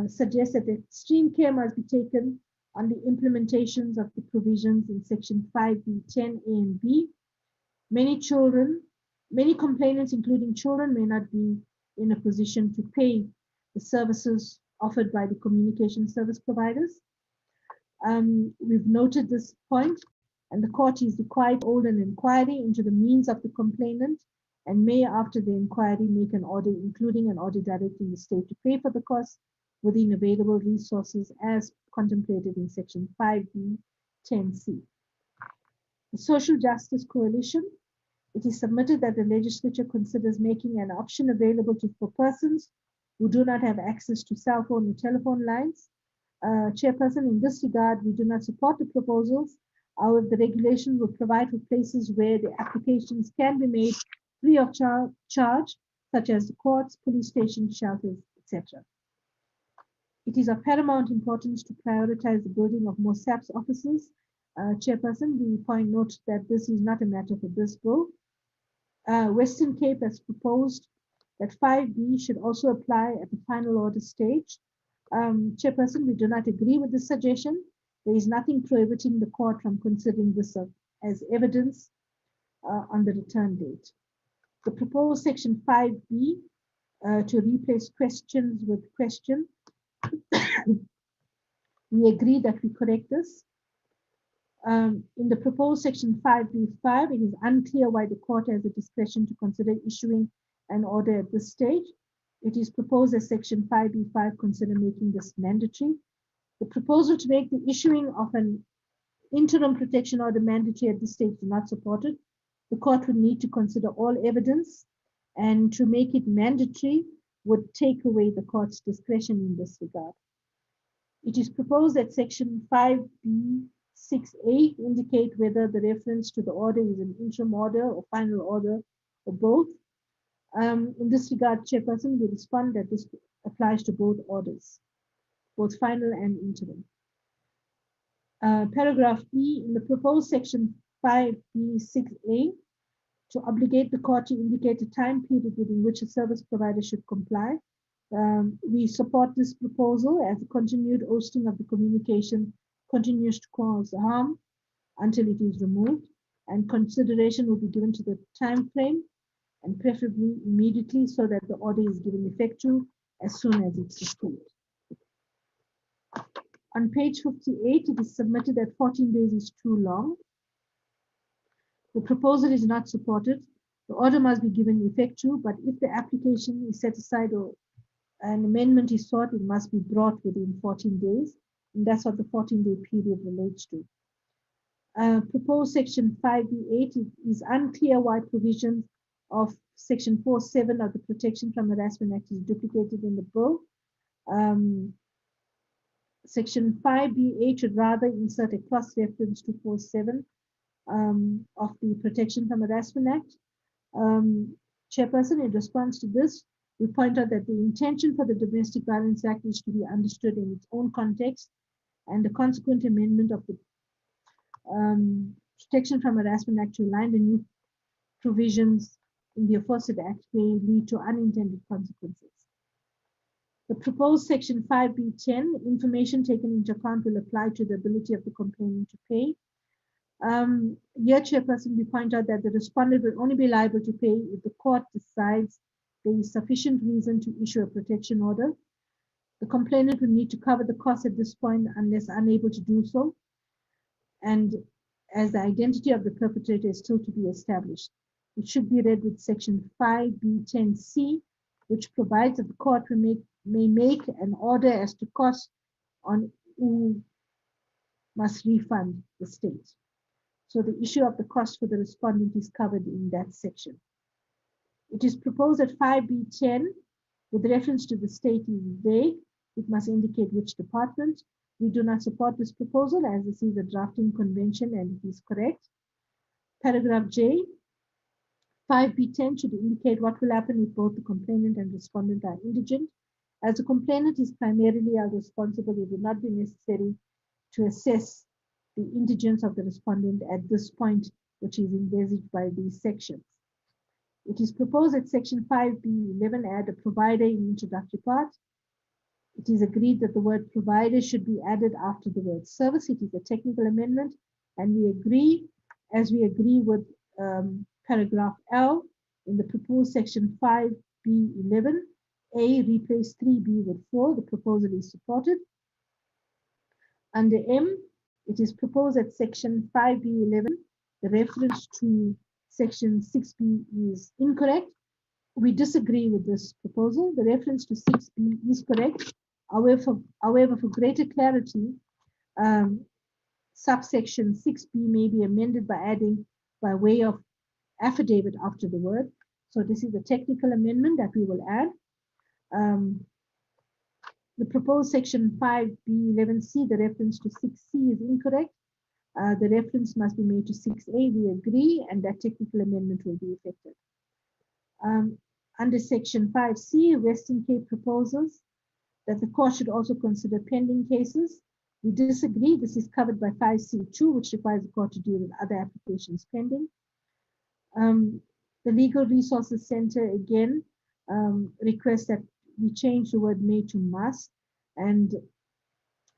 suggests that extreme care must be taken on the implementations of the provisions in Section 5B, 10A and B. Many complainants, including children, may not be in a position to pay the services offered by the communication service providers. We've noted this point, and the court is required to hold an inquiry into the means of the complainant and may, after the inquiry, make an order, including an order directing the state to pay for the costs within available resources as contemplated in Section 5B, 10C. The Social Justice Coalition, it is submitted that the legislature considers making an option available for persons who do not have access to cell phone or telephone lines. Chairperson, in this regard, we do not support the proposals. However, the regulation will provide for places where the applications can be made free of charge, such as the courts, police stations, shelters, etc. It is of paramount importance to prioritize the building of more SAPS offices. Chairperson, we note that this is not a matter for this bill. Western Cape has proposed that 5B should also apply at the final order stage. Chairperson, we do not agree with this suggestion. There is nothing prohibiting the court from considering this as evidence on the return date. The proposed Section 5B to replace questions with question, we agree that we correct this. In the proposed Section 5B5, it is unclear why the court has the discretion to consider issuing an order at this stage. It is proposed that Section 5B5 consider making this mandatory. The proposal to make the issuing of an interim protection order mandatory at this stage is not supported. The court would need to consider all evidence, and to make it mandatory would take away the court's discretion in this regard. It is proposed that Section 5B6A indicate whether the reference to the order is an interim order or final order or both. In this regard, Chairperson will respond that this applies to both orders, both final and interim. Paragraph E, in the proposed Section 5B6A, to obligate the court to indicate a time period within which a service provider should comply. We support this proposal as the continued hosting of the communication continues to cause harm until it is removed, and consideration will be given to the time frame, and preferably immediately, so that the order is given effect to as soon as it's received. On page 58, it is submitted that 14 days is too long. The proposal is not supported. The order must be given effect to, but if the application is set aside or an amendment is sought, it must be brought within 14 days, and that's what the 14-day period relates to. Proposed Section 5B8 is unclear why provisions of Section 4.7 of the Protection from Harassment Act is duplicated in the bill. Section 5B8 should rather insert a cross-reference to 4.7 of the Protection from Harassment Act. Chairperson, in response to this, we point out that the intention for the Domestic Violence Act is to be understood in its own context, and the consequent amendment of the Protection from Harassment Act to align the new provisions in the aforesaid act may lead to unintended consequences. The proposed Section 5B10, information taken into account, will apply to the ability of the complainant to pay. Here, Chairperson, we point out that the respondent will only be liable to pay if the court decides there is sufficient reason to issue a protection order. The complainant will need to cover the cost at this point unless unable to do so. And as the identity of the perpetrator is still to be established. It should be read with section 5B10C, which provides that the court may make an order as to costs on who must refund the state. So the issue of the cost for the respondent is covered in that section. It is proposed that 5B10, with reference to the state, is vague. It must indicate which department. We do not support this proposal as this is a drafting convention and it is correct. Paragraph J, 5B10 should indicate what will happen if both the complainant and respondent are indigent. As the complainant is primarily held responsible, it will not be necessary to assess the indigence of the respondent at this point, which is envisaged by these sections. It is proposed that section 5B11 add a provider in introductory part. It is agreed that the word provider should be added after the word service. It is a technical amendment, and we agree, as we agree with paragraph L in the proposed section 5B11, A replace 3B with 4. The proposal is supported. Under M, it is proposed that section 5B11, the reference to section 6B is incorrect. We disagree with this proposal. The reference to 6B is correct. However, for greater clarity, subsection 6B may be amended by adding by way of affidavit after the word. So this is a technical amendment that we will add. The proposed section 5B11C, the reference to 6C is incorrect. The reference must be made to 6A. We agree, and that technical amendment will be effected. Under section 5C, Western Cape proposes that the court should also consider pending cases. We disagree. This is covered by 5C2, which requires the court to deal with other applications pending. The Legal Resources Center again requests that we change the word may to must, and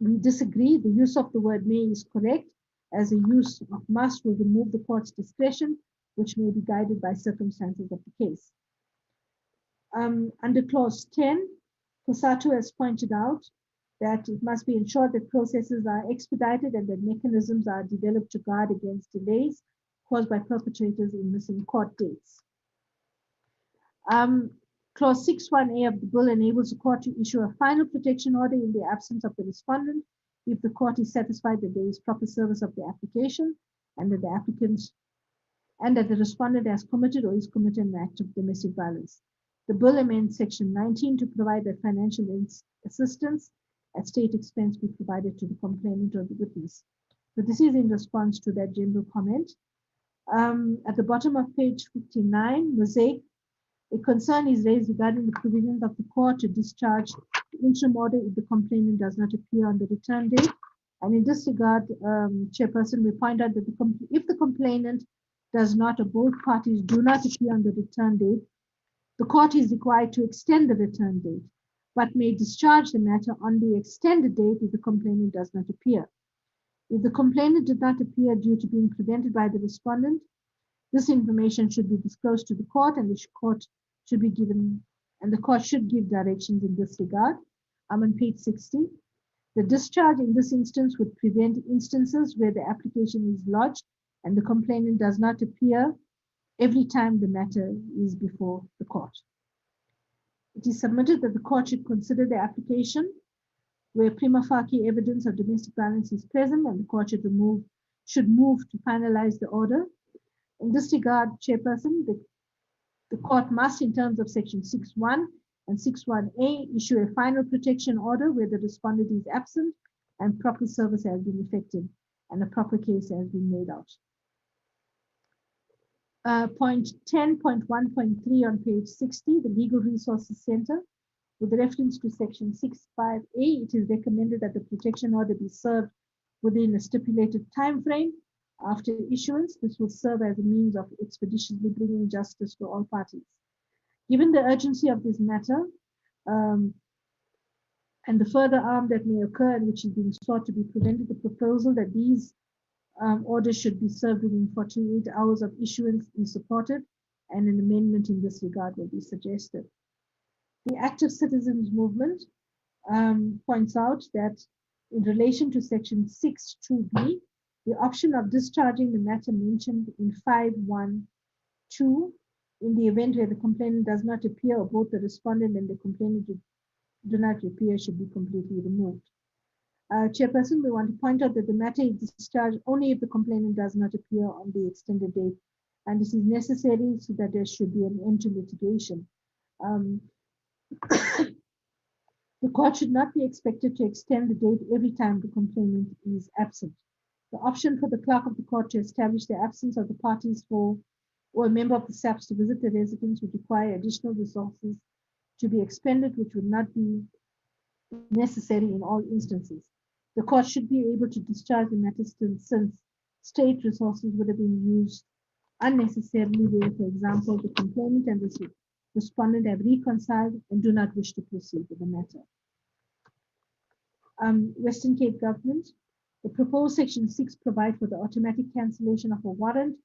we disagree. The use of the word may is correct, as the use of must will remove the court's discretion, which may be guided by circumstances of the case. Under clause 10, Kosato has pointed out that it must be ensured that processes are expedited and that mechanisms are developed to guard against delays caused by perpetrators in missing court dates. Clause 6.1a of the bill enables the court to issue a final protection order in the absence of the respondent if the court is satisfied that there is proper service of the application and that the respondent has committed or is committed an act of domestic violence. The bill amends section 19 to provide that financial assistance at state expense be provided to the complainant or the witness. So this is in response to that general comment. At the bottom of page 59, mosaic, a concern is raised regarding the provisions of the court to discharge the interim order if the complainant does not appear on the return date. And in this regard, Chairperson, we point out that if the complainant does not, or both parties do not appear on the return date, the court is required to extend the return date, but may discharge the matter on the extended date if the complainant does not appear. If the complainant did not appear due to being prevented by the respondent, this information should be disclosed to the court, and the court should be given, and the court should give directions in this regard. I'm on page 60. The discharge in this instance would prevent instances where the application is lodged and the complainant does not appear every time the matter is before the court. It is submitted that the court should consider the application where prima facie evidence of domestic violence is present, and the court should move to finalize the order. In this regard, Chairperson, the court must, in terms of section 6.1 and 6.1a, issue a final protection order where the respondent is absent and proper service has been effected and a proper case has been made out. Point 10.1.3 on page 60, the Legal Resources Center. With reference to section 6.5a, it is recommended that the protection order be served within a stipulated time frame after issuance. This will serve as a means of expeditiously bringing justice to all parties. Given the urgency of this matter and the further harm that may occur and which is being sought to be prevented, the proposal that these orders should be served within 48 hours of issuance is supported, and an amendment in this regard will be suggested. The Active Citizens Movement points out that in relation to section 6.2b, the option of discharging the matter mentioned in 5.1.2 in the event where the complainant does not appear or both the respondent and the complainant do not appear should be completely removed. Chairperson, we want to point out that the matter is discharged only if the complainant does not appear on the extended date, and this is necessary so that there should be an end to litigation. The court should not be expected to extend the date every time the complainant is absent. The option for the clerk of the court to establish the absence of the parties or a member of the SAPS to visit the residence would require additional resources to be expended, which would not be necessary in all instances. The court should be able to discharge the matter since state resources would have been used unnecessarily where, for example, the complainant and the respondent have reconciled and do not wish to proceed with the matter. Western Cape Government, the proposed Section 6 provides for the automatic cancellation of a warrant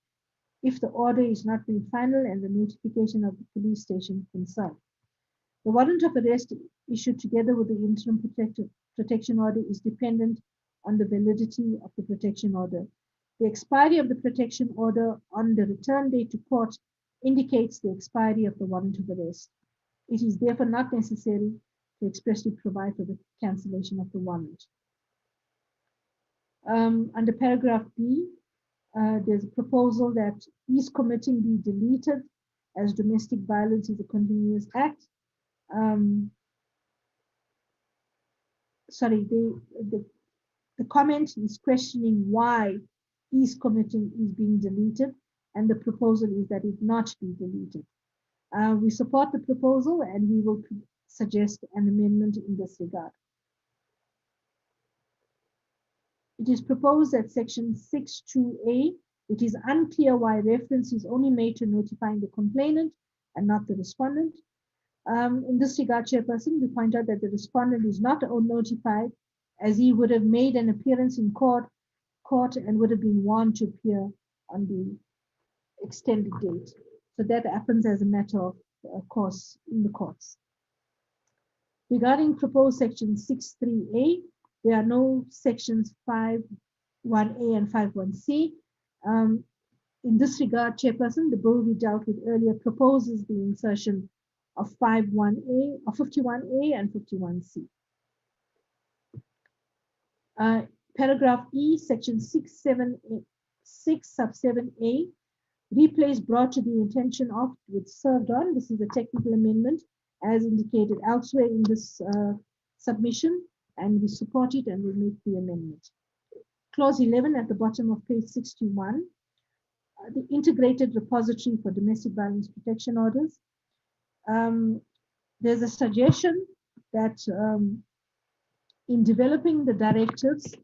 if the order is not made final and the notification of the police station concerned. The warrant of arrest issued together with the interim protection order is dependent on the validity of the protection order. The expiry of the protection order on the return date to court indicates the expiry of the warrant of arrest. It is therefore not necessary to expressly provide for the cancellation of the warrant. Under paragraph B, there's a proposal that ease committing be deleted as domestic violence is a continuous act. Sorry, the comment is questioning why ease committing is being deleted, and the proposal is that it not be deleted. We support the proposal and we will suggest an amendment in this regard. It is proposed that section 6.2a, it is unclear why reference is only made to notifying the complainant and not the respondent. In this regard, Chairperson, we point out that the respondent is not notified as he would have made an appearance in court and would have been warned to appear on the extended date. So that happens as a matter of course in the courts. Regarding proposed section 6.3a, there are no sections 5.1a and 5.1c. In this regard, Chairperson, the bill we dealt with earlier proposes the insertion of 5.1a, or 51a and 51c. Paragraph E, section 6 sub 7a, replace brought to the attention of with served on. This is a technical amendment as indicated elsewhere in this submission, and we support it and we make the amendment. Clause 11 at the bottom of page 61, the integrated repository for domestic violence protection orders. There's a suggestion that in developing the directives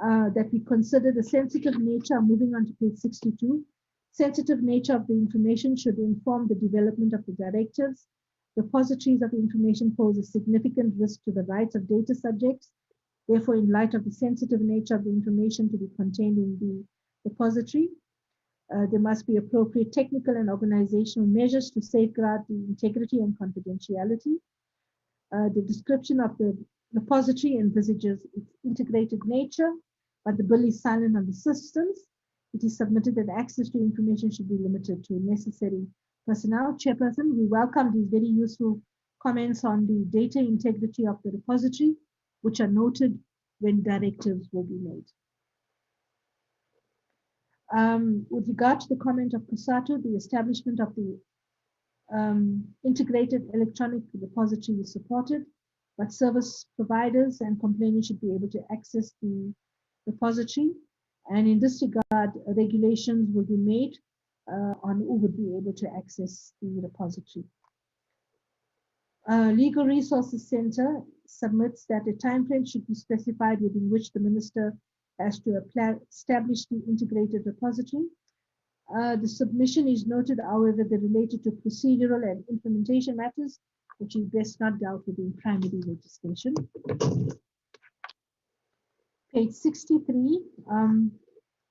that we consider the sensitive nature, moving on to page 62, sensitive nature of the information should inform the development of the directives. Repositories of information pose a significant risk to the rights of data subjects. Therefore, in light of the sensitive nature of the information to be contained in the repository, there must be appropriate technical and organizational measures to safeguard the integrity and confidentiality. The description of the repository envisages its integrated nature, but the bill is silent on the systems. It is submitted that access to information should be limited to necessary personnel. Chairperson, we welcome these very useful comments on the data integrity of the repository, which are noted when directives will be made. With regard to the comment of Kusato, the establishment of the integrated electronic repository is supported, but service providers and complainants should be able to access the repository. And in this regard, regulations will be made on who would be able to access the repository. Legal Resources Center submits that a timeframe should be specified within which the minister has to establish the integrated repository. The submission is noted, however, that related to procedural and implementation matters, which is best not dealt with in primary legislation. Page 63,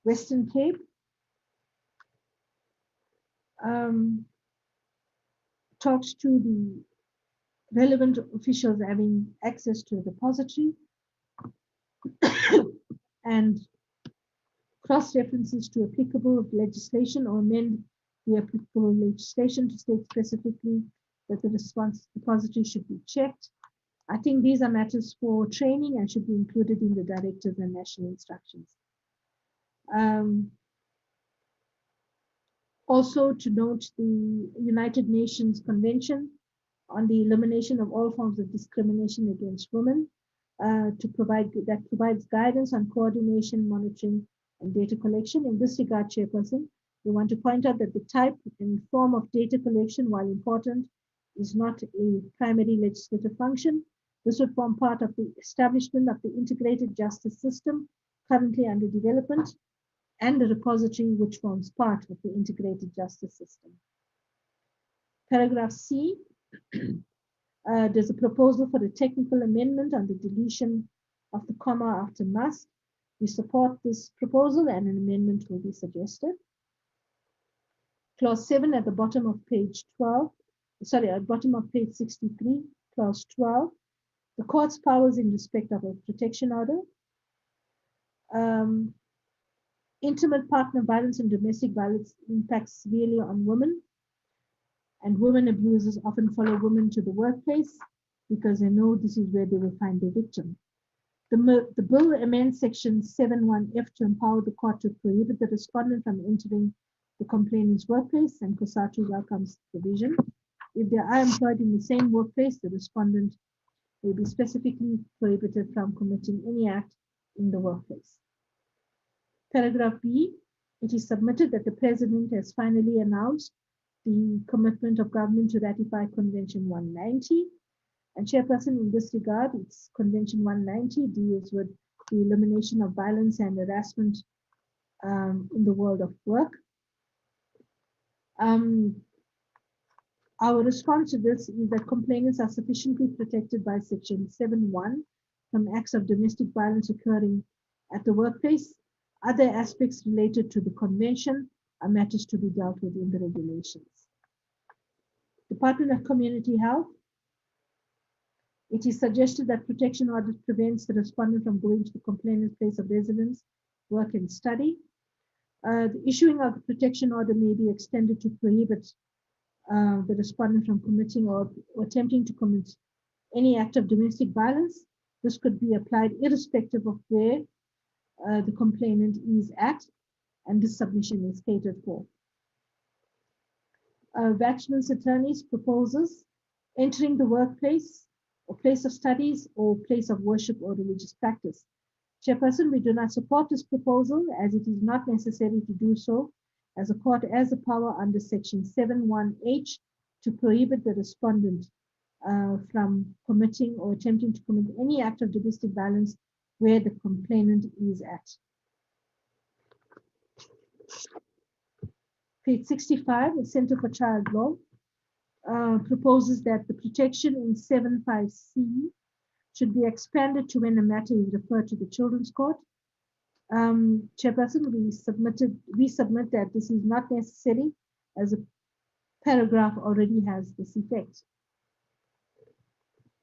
Western Cape. Talks to the relevant officials having access to the repository and cross-references to applicable legislation or amend the applicable legislation to state specifically that the response repository should be checked. I think these are matters for training and should be included in the directives and national instructions. Also to note the United Nations Convention on the elimination of all forms of discrimination against women, that provides guidance on coordination, monitoring, and data collection. In this regard, Chairperson, we want to point out that the type and form of data collection, while important, is not a primary legislative function. This would form part of the establishment of the integrated justice system currently under development, and the repository which forms part of the integrated justice system. Paragraph C, there's a proposal for a technical amendment on the deletion of the comma after must. We support this proposal and an amendment will be suggested. Clause 7 at the bottom of page 12, sorry, at the bottom of page 63, clause 12, the court's powers in respect of a protection order. Intimate partner violence and domestic violence impacts severely on women, and women abusers often follow women to the workplace because they know this is where they will find the victim. The bill amends section 7(1)(f) to empower the court to prohibit the respondent from entering the complainant's workplace, and COSATU welcomes the provision. If they are employed in the same workplace, the respondent will be specifically prohibited from committing any act in the workplace. Paragraph B, it is submitted that the President has finally announced the commitment of government to ratify Convention 190. And Chairperson, in this regard, it's Convention 190 deals with the elimination of violence and harassment in the world of work. Our response to this is that complainants are sufficiently protected by section 7(1) from acts of domestic violence occurring at the workplace. Other aspects related to the convention are matters to be dealt with in the regulations. Department of Community Health. It is suggested that protection order prevents the respondent from going to the complainant's place of residence, work, and study. The issuing of the protection order may be extended to prohibit the respondent from committing or attempting to commit any act of domestic violence. This could be applied irrespective of where the complainant is at, and this submission is catered for. Bachelor's attorneys proposes entering the workplace or place of studies or place of worship or religious practice. Chairperson, we do not support this proposal as it is not necessary to do so, as the court has the power under section 7(1)(h) to prohibit the respondent from committing or attempting to commit any act of domestic violence where the complainant is at. Page 65, the Center for Child Law proposes that the protection in 7(5)(c) should be expanded to when a matter is referred to the Children's Court. Chairperson, we submit that this is not necessary as a paragraph already has this effect.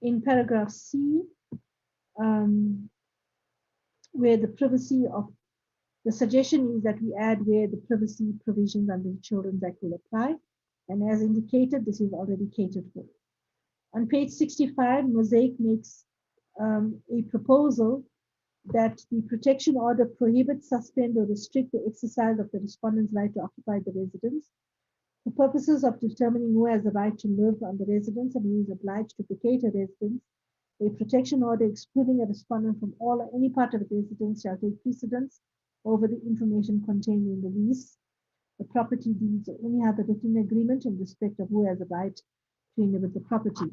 In paragraph C, where the privacy of the suggestion is that we add where the privacy provisions under the Children's Act will apply. And as indicated, this is already catered for. On page 65, Mosaic makes a proposal that the protection order prohibits, suspend, or restrict the exercise of the respondent's right to occupy the residence. For purposes of determining who has the right to live on the residence and who is obliged to vacate a residence, a protection order excluding a respondent from all or any part of the residence shall take precedence over the information contained in the lease, the property deeds, or any other written agreement in respect of who has the right to inhabit the property.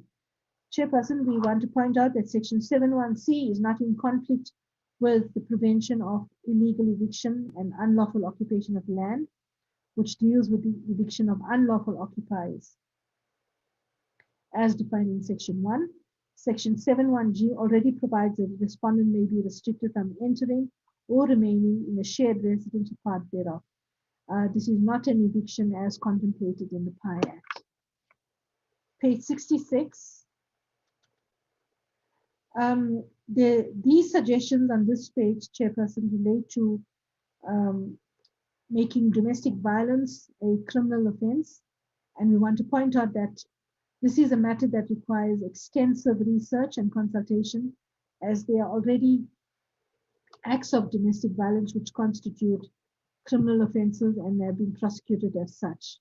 Chairperson, we want to point out that section 7(1)(c) is not in conflict with the prevention of illegal eviction and unlawful occupation of land, which deals with the eviction of unlawful occupiers, as defined in section 1. Section 7(1)(g) already provides that the respondent may be restricted from entering or remaining in a shared residence or part thereof. This is not an eviction as contemplated in the PI Act. Page 66. These suggestions on this page, Chairperson, relate to making domestic violence a criminal offense. And we want to point out that this is a matter that requires extensive research and consultation, as there are already acts of domestic violence which constitute criminal offenses and have been prosecuted as such.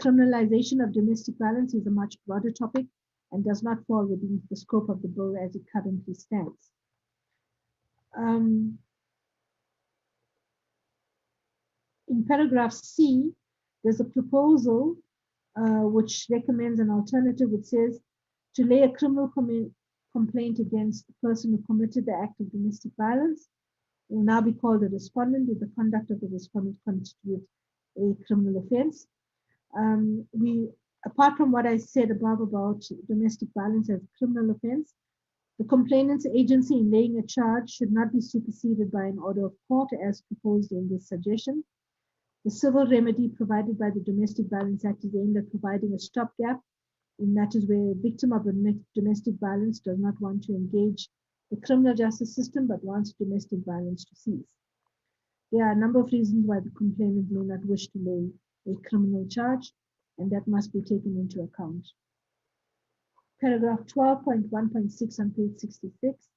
Criminalization of domestic violence is a much broader topic and does not fall within the scope of the bill as it currently stands. In paragraph C, there's a proposal which recommends an alternative which says to lay a criminal complaint against the person who committed the act of domestic violence will now be called a respondent if the conduct of the respondent constitutes a criminal offense. Apart from what I said above about domestic violence as a criminal offense, the complainant's agency in laying a charge should not be superseded by an order of court as proposed in this suggestion. The civil remedy provided by the Domestic Violence Act is aimed at providing a stopgap in matters where a victim of domestic violence does not want to engage the criminal justice system but wants domestic violence to cease. There are a number of reasons why the complainant may not wish to lay a criminal charge, and that must be taken into account. Paragraph 12.1.6 on page 66.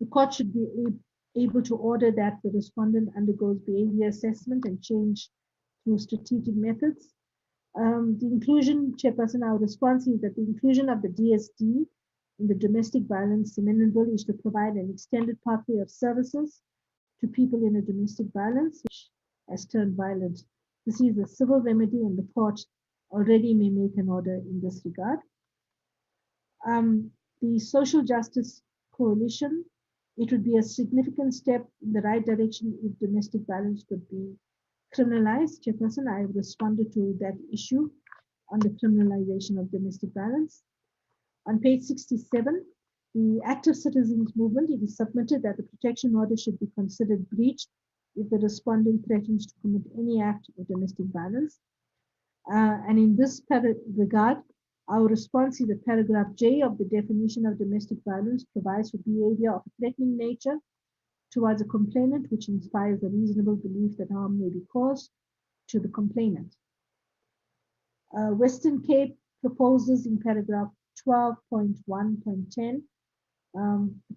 The court should be able to order that the respondent undergoes behavior assessment and change through strategic methods. The inclusion, Chairperson, our response is that the inclusion of the DSD in the Domestic Violence Amendment Bill is to provide an extended pathway of services to people in a domestic violence, which has turned violent. This is a civil remedy, and the court already may make an order in this regard. The Social Justice Coalition, it would be a significant step in the right direction if domestic violence could be criminalized. Chairperson, I have responded to that issue on the criminalization of domestic violence. On page 67, the Active Citizens Movement, it is submitted that the protection order should be considered breached if the respondent threatens to commit any act of domestic violence. And in this regard, our response is that paragraph J of the definition of domestic violence provides for behavior of a threatening nature towards a complainant, which inspires a reasonable belief that harm may be caused to the complainant. Western Cape proposes in paragraph 12.1.10,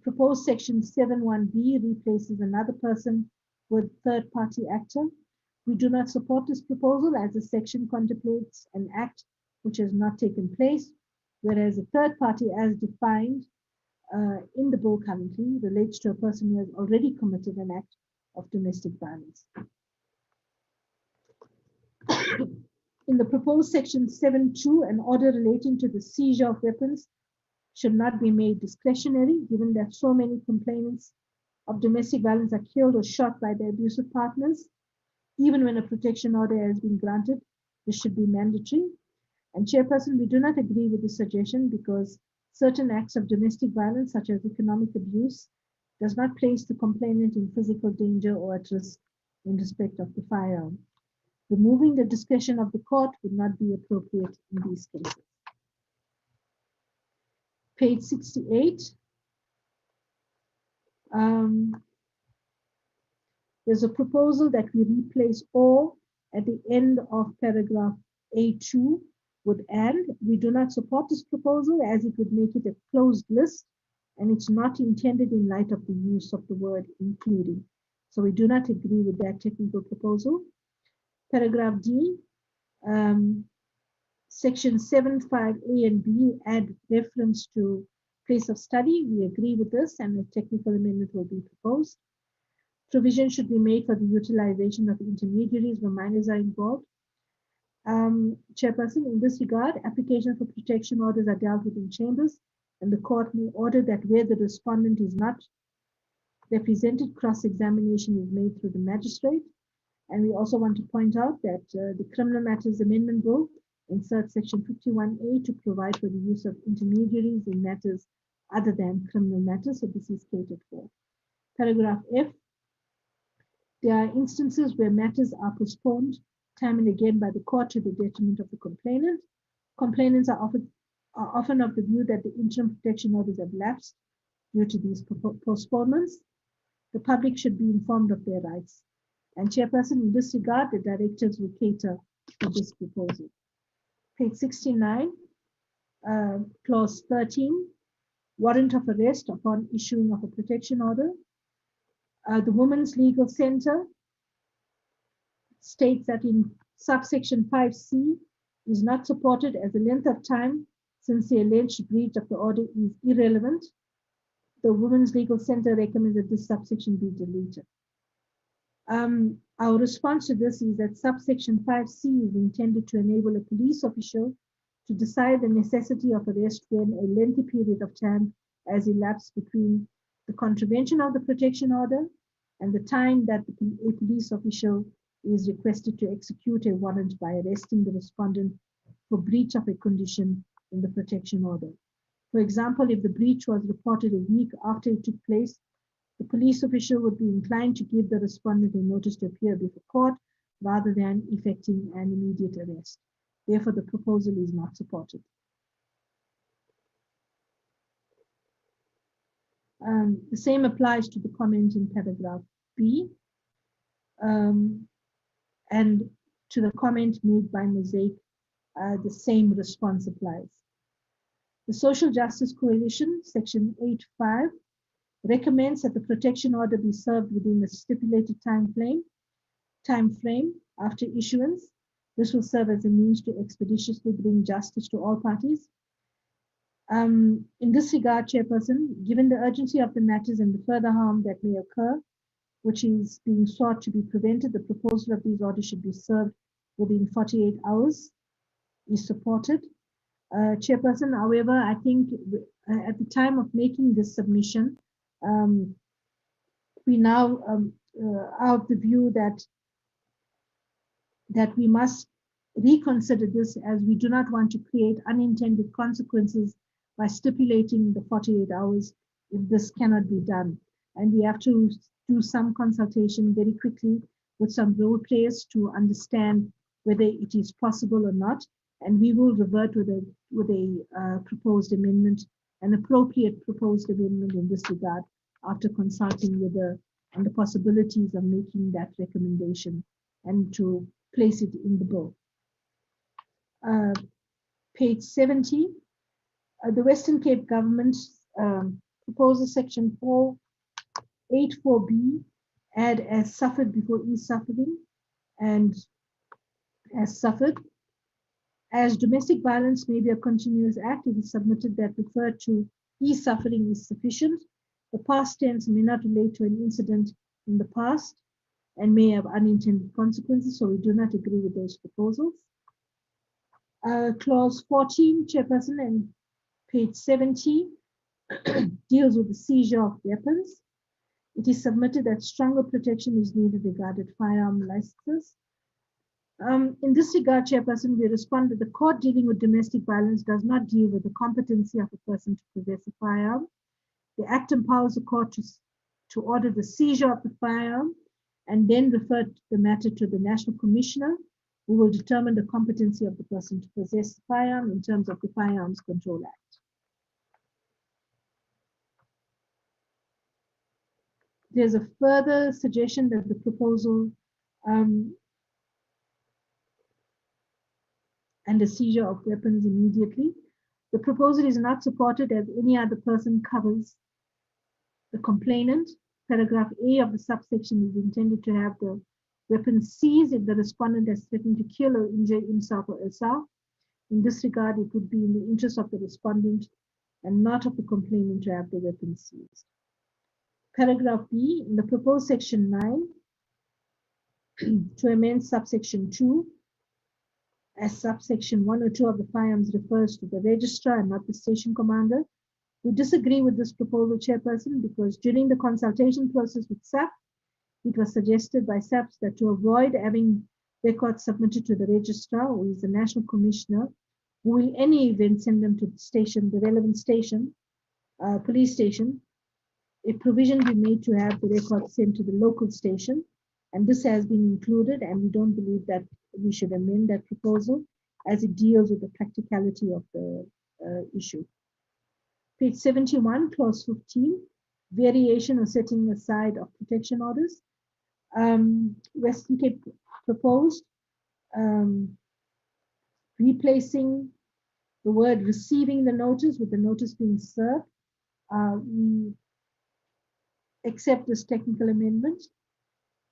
proposed section 7.1b replaces another person with third-party actor. We do not support this proposal as the section contemplates an act which has not taken place, whereas a third party as defined in the bill currently relates to a person who has already committed an act of domestic violence. In the proposed section 7.2, an order relating to the seizure of weapons should not be made discretionary, given that so many complainants of domestic violence are killed or shot by their abusive partners. Even when a protection order has been granted, this should be mandatory. And Chairperson, we do not agree with this suggestion because certain acts of domestic violence, such as economic abuse, does not place the complainant in physical danger or at risk in respect of the firearm. Removing the discretion of the court would not be appropriate in these cases. Page 68. There's a proposal that we replace "or" at the end of paragraph A2 with "and." We do not support this proposal as it would make it a closed list, and it's not intended in light of the use of the word "including." So we do not agree with that technical proposal. Paragraph D, section 7.5a and b add reference to place of study. We agree with this, and a technical amendment will be proposed. Provision should be made for the utilization of intermediaries when minors are involved. Chairperson, in this regard, applications for protection orders are dealt with in chambers, and the court may order that where the respondent is not represented, cross-examination is made through the magistrate. And we also want to point out that the Criminal Matters Amendment Bill inserts section 51A to provide for the use of intermediaries in matters other than criminal matters, so this is catered for. Paragraph F, there are instances where matters are postponed time and again by the court to the detriment of the complainant. Complainants are often of the view that the interim protection orders have lapsed due to these postponements. The public should be informed of their rights. And Chairperson, in this regard, the directives will cater to this proposal. Page 69, clause 13, warrant of arrest upon issuing of a protection order. The Women's Legal Center states that in subsection 5C is not supported as the length of time since the alleged breach of the order is irrelevant. The Women's Legal Center recommends that this subsection be deleted. Our response to this is that subsection 5C is intended to enable a police official to decide the necessity of arrest when a lengthy period of time has elapsed between the contravention of the protection order and the time that a police official is requested to execute a warrant by arresting the respondent for breach of a condition in the protection order. For example, if the breach was reported a week after it took place, the police official would be inclined to give the respondent a notice to appear before court rather than effecting an immediate arrest. Therefore, the proposal is not supported. The same applies to the comment in paragraph B, and to the comment made by Mosaic, the same response applies. The Social Justice Coalition, section 8.5, recommends that the protection order be served within a stipulated time frame after issuance. This will serve as a means to expeditiously bring justice to all parties. In this regard, Chairperson, given the urgency of the matters and the further harm that may occur, which is being sought to be prevented, the proposal of these orders should be served within 48 hours, is supported. Chairperson, however, I think at the time of making this submission, we now are of the view that we must reconsider this, as we do not want to create unintended consequences by stipulating the 48 hours if this cannot be done. And we have to do some consultation very quickly with some role players to understand whether it is possible or not. And we will revert with a proposed amendment, an appropriate proposed amendment in this regard, after consulting with on the possibilities of making that recommendation and to place it in the bill. Page 70, the Western Cape government proposes section 484B, add as suffered before e-suffering and as suffered. As domestic violence may be a continuous act, it is submitted that referred to e-suffering is sufficient. The past tense may not relate to an incident in the past and may have unintended consequences, so we do not agree with those proposals. Clause 14, Chairperson, and page 70 deals with the seizure of weapons. It is submitted that stronger protection is needed regarding firearm licenses. In this regard, Chairperson, we respond that the court dealing with domestic violence does not deal with the competency of a person to possess a firearm. The Act empowers the court to order the seizure of the firearm and then refer the matter to the National Commissioner, who will determine the competency of the person to possess the firearm in terms of the Firearms Control Act. There's a further suggestion that the proposal and the seizure of weapons immediately. The proposal is not supported as any other person covers the complainant. Paragraph A of the subsection is intended to have the weapon seized if the respondent has threatened to kill or injure himself or herself. In this regard, it would be in the interest of the respondent and not of the complainant to have the weapon seized. Paragraph B, in the proposed section 9, to amend subsection 2, as subsection 1 or 2 of the firearms refers to the registrar and not the station commander. We disagree with this proposal, Chairperson, because during the consultation process with SAP, it was suggested by SAPs that to avoid having records submitted to the registrar, who is the National Commissioner, who will in any event send them to the station, the relevant station, police station, a provision be made to have the records sent to the local station. And this has been included, and we don't believe that we should amend that proposal as it deals with the practicality of the issue. Page 71, clause 15, variation or setting aside of protection orders. Western Cape proposed replacing the word receiving the notice with the notice being served. We accept this technical amendment.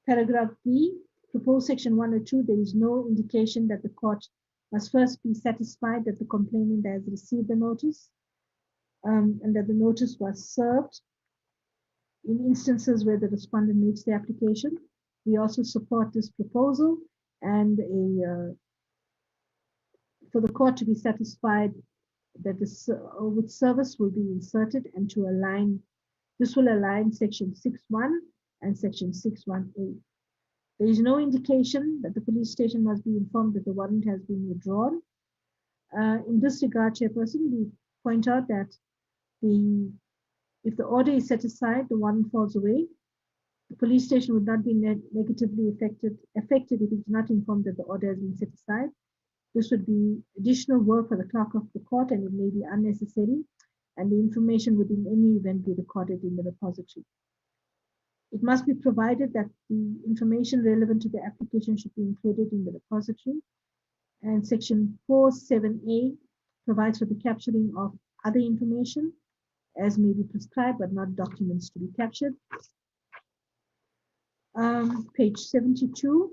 Paragraph B, proposed section 102, there is no indication that the court must first be satisfied that the complainant has received the notice and that the notice was served in instances where the respondent makes the application. We also support this proposal and for the court to be satisfied that the with service will be inserted and to align, this will align section 6.1 and section 6.1a. There is no indication that the police station must be informed that the warrant has been withdrawn. In this regard, Chairperson, we point out that if the order is set aside, the warrant falls away. The police station would not be negatively affected if it is not informed that the order has been set aside. This would be additional work for the clerk of the court and it may be unnecessary, and the information would in any event be recorded in the repository. It must be provided that the information relevant to the application should be included in the repository. And section 4.7a provides for the capturing of other information as may be prescribed, but not documents to be captured. Page 72,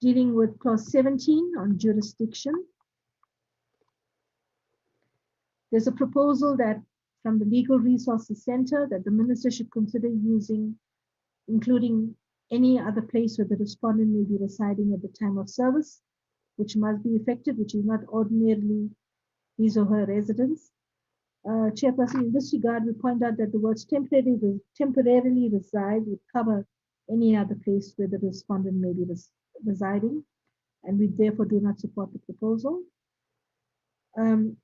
dealing with clause 17 on jurisdiction. There's a proposal that from the Legal Resources Center that the minister should consider including any other place where the respondent may be residing at the time of service, which must be effective, which is not ordinarily his or her residence. Chairperson, in this regard, we point out that the words temporarily reside would cover any other place where the respondent may be residing, and we therefore do not support the proposal.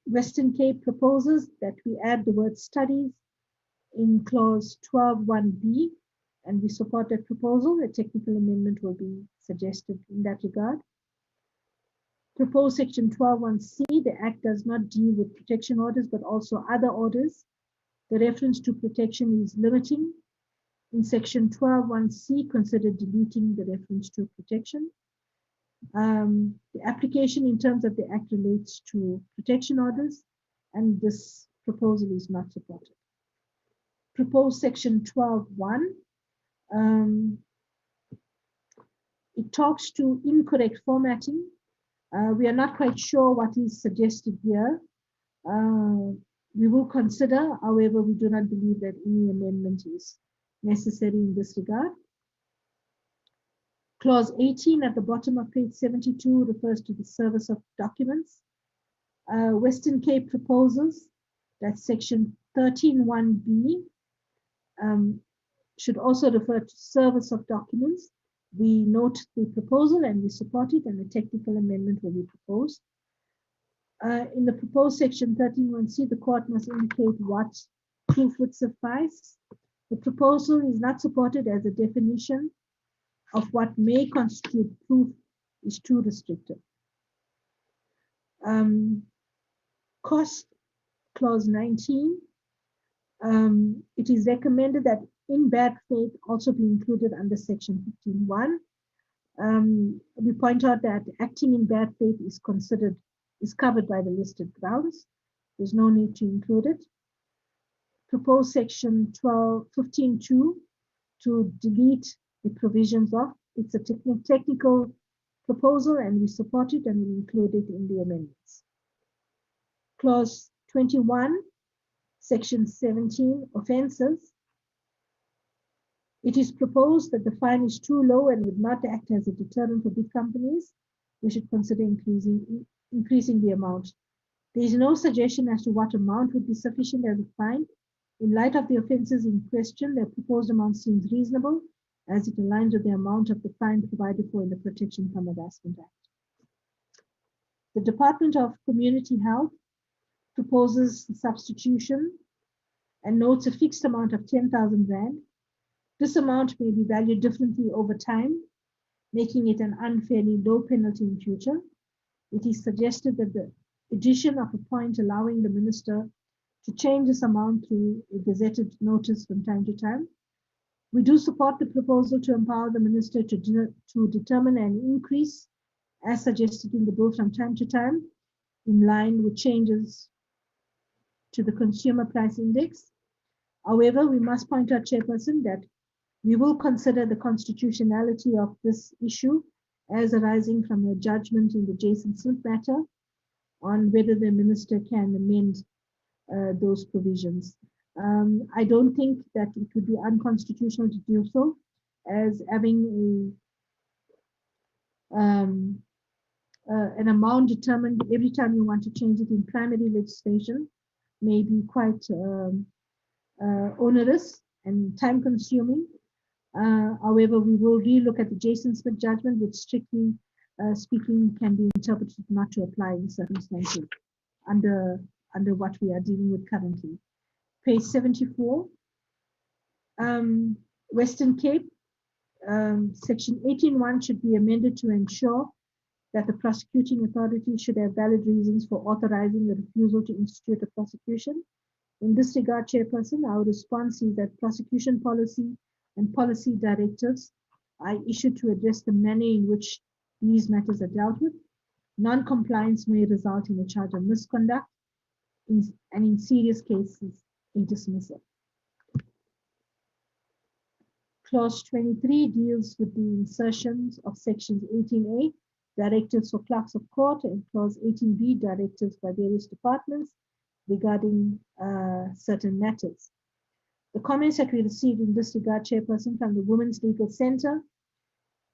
Western Cape proposes that we add the word studies in clause 12.1b, and we support that proposal. A technical amendment will be suggested in that regard. Proposed section 12.1c, the Act does not deal with protection orders, but also other orders. The reference to protection is limiting. In section 12.1c, consider deleting the reference to protection. The application in terms of the Act relates to protection orders, and this proposal is not supported. Proposed section 12.1, it talks to incorrect formatting. We are not quite sure what is suggested here. We will consider, however, we do not believe that any amendment is necessary in this regard. Clause 18 at the bottom of page 72 refers to the service of documents. Western Cape proposes that section 13.1b should also refer to service of documents. We note the proposal and we support it, and a technical amendment will be proposed. In the proposed section 13.1c, the court must indicate what proof would suffice. The proposal is not supported as a definition of what may constitute proof is too restrictive. Cost, clause 19, it is recommended that in bad faith also be included under section 15.1. We point out that acting in bad faith is covered by the listed grounds. There's no need to include it. Proposed section 15.2 to delete the provisions of. It's a technical proposal and we support it and we include it in the amendments. Clause 21, section 17, offenses. It is proposed that the fine is too low and would not act as a deterrent for big companies. We should consider increasing the amount. There is no suggestion as to what amount would be sufficient as a fine. In light of the offenses in question, the proposed amount seems reasonable as it aligns with the amount of the fine provided for in the Protection from Harassment Act. The Department of Community Health proposes the substitution and notes a fixed amount of 10,000 Rand. This amount may be valued differently over time, making it an unfairly low penalty in future. It is suggested that the addition of a point allowing the minister to change this amount through a gazetted notice from time to time. We do support the proposal to empower the Minister to determine an increase as suggested in the bill from time to time, in line with changes to the Consumer Price Index. However, we must point out, Chairperson, that we will consider the constitutionality of this issue as arising from a judgment in the Jason Smith matter on whether the Minister can amend those provisions. I don't think that it would be unconstitutional to do so, as having an amount determined every time you want to change it in primary legislation may be quite onerous and time consuming. However, we will relook at the Jason Smith judgment, which strictly speaking can be interpreted not to apply in circumstances under what we are dealing with currently. Page 74, Western Cape, section 18.1 should be amended to ensure that the prosecuting authority should have valid reasons for authorizing the refusal to institute a prosecution. In this regard, Chairperson, our response is that prosecution policy and policy directives are issued to address the manner in which these matters are dealt with. Non-compliance may result in a charge of misconduct, and in serious cases, a dismissal. Clause 23 deals with the insertions of sections 18A, directives for clerks of court, and clause 18B, directives by various departments regarding certain matters. The comments that we received in this regard, Chairperson, from the Women's Legal Center,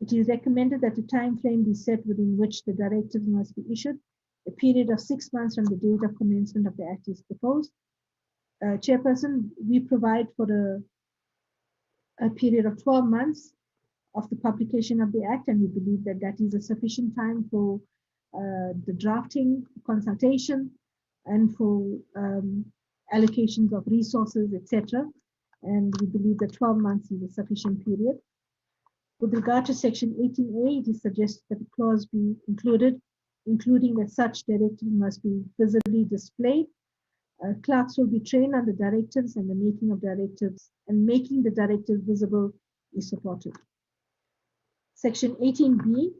it is recommended that a time frame be set within which the directives must be issued. A period of 6 months from the date of commencement of the Act is proposed. Chairperson, we provide for a period of 12 months of the publication of the Act, and we believe that that is a sufficient time for the drafting, consultation, and for allocations of resources, etc. And we believe that 12 months is a sufficient period. With regard to section 18A, it is suggested that the clause be included, including that such directives must be visibly displayed. Clerks will be trained on the directives, and the making of directives and making the directives visible is supported. Section 18B,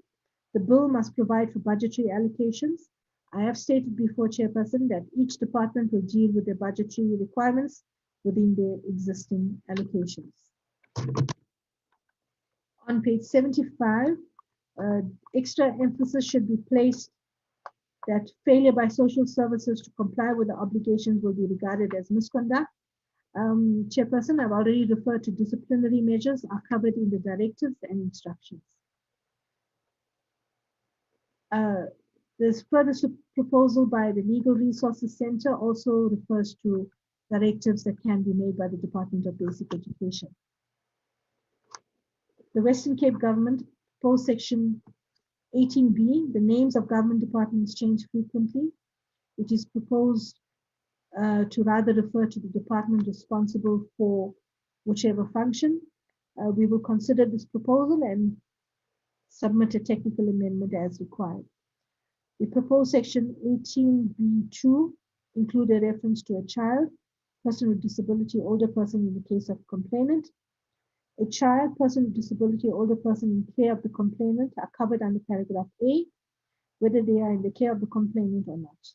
the bill must provide for budgetary allocations. I have stated before, Chairperson, that each department will deal with their budgetary requirements within their existing allocations. On page 75, extra emphasis should be placed that failure by social services to comply with the obligations will be regarded as misconduct. Chairperson, I've already referred to disciplinary measures are covered in the directives and instructions. There's further proposal by the Legal Resources Center also refers to directives that can be made by the Department of Basic Education. The Western Cape government proposed section 18B, the names of government departments change frequently. It is proposed to rather refer to the department responsible for whichever function. We will consider this proposal and submit a technical amendment as required. We propose section 18B2 include a reference to a child, person with disability, older person in the case of complainant. A child, person with disability, older person in care of the complainant are covered under paragraph A, whether they are in the care of the complainant or not.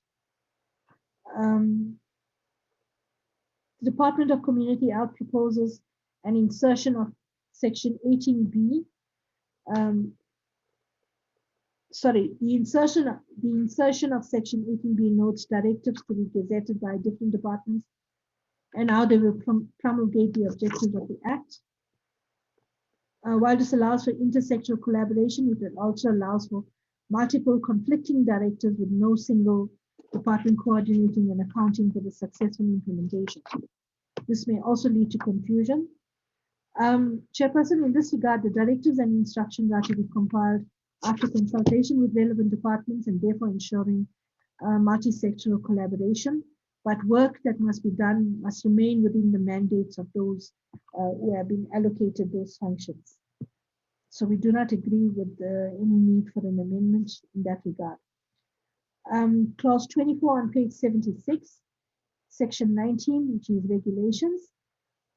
The Department of Community Health proposes an insertion of section 18B. The insertion of section 18B notes directives to be gazetted by different departments and how they will promulgate the objectives of the Act. While this allows for intersectoral collaboration, it also allows for multiple conflicting directives with no single department coordinating and accounting for the successful implementation. This may also lead to confusion. Chairperson, in this regard, the directives and instructions are to be compiled after consultation with relevant departments and therefore ensuring multi-sectoral collaboration. But work that must be done must remain within the mandates of those who have been allocated those functions. So we do not agree with any need for an amendment in that regard. Clause 24 on page 76 Section 19, which is regulations.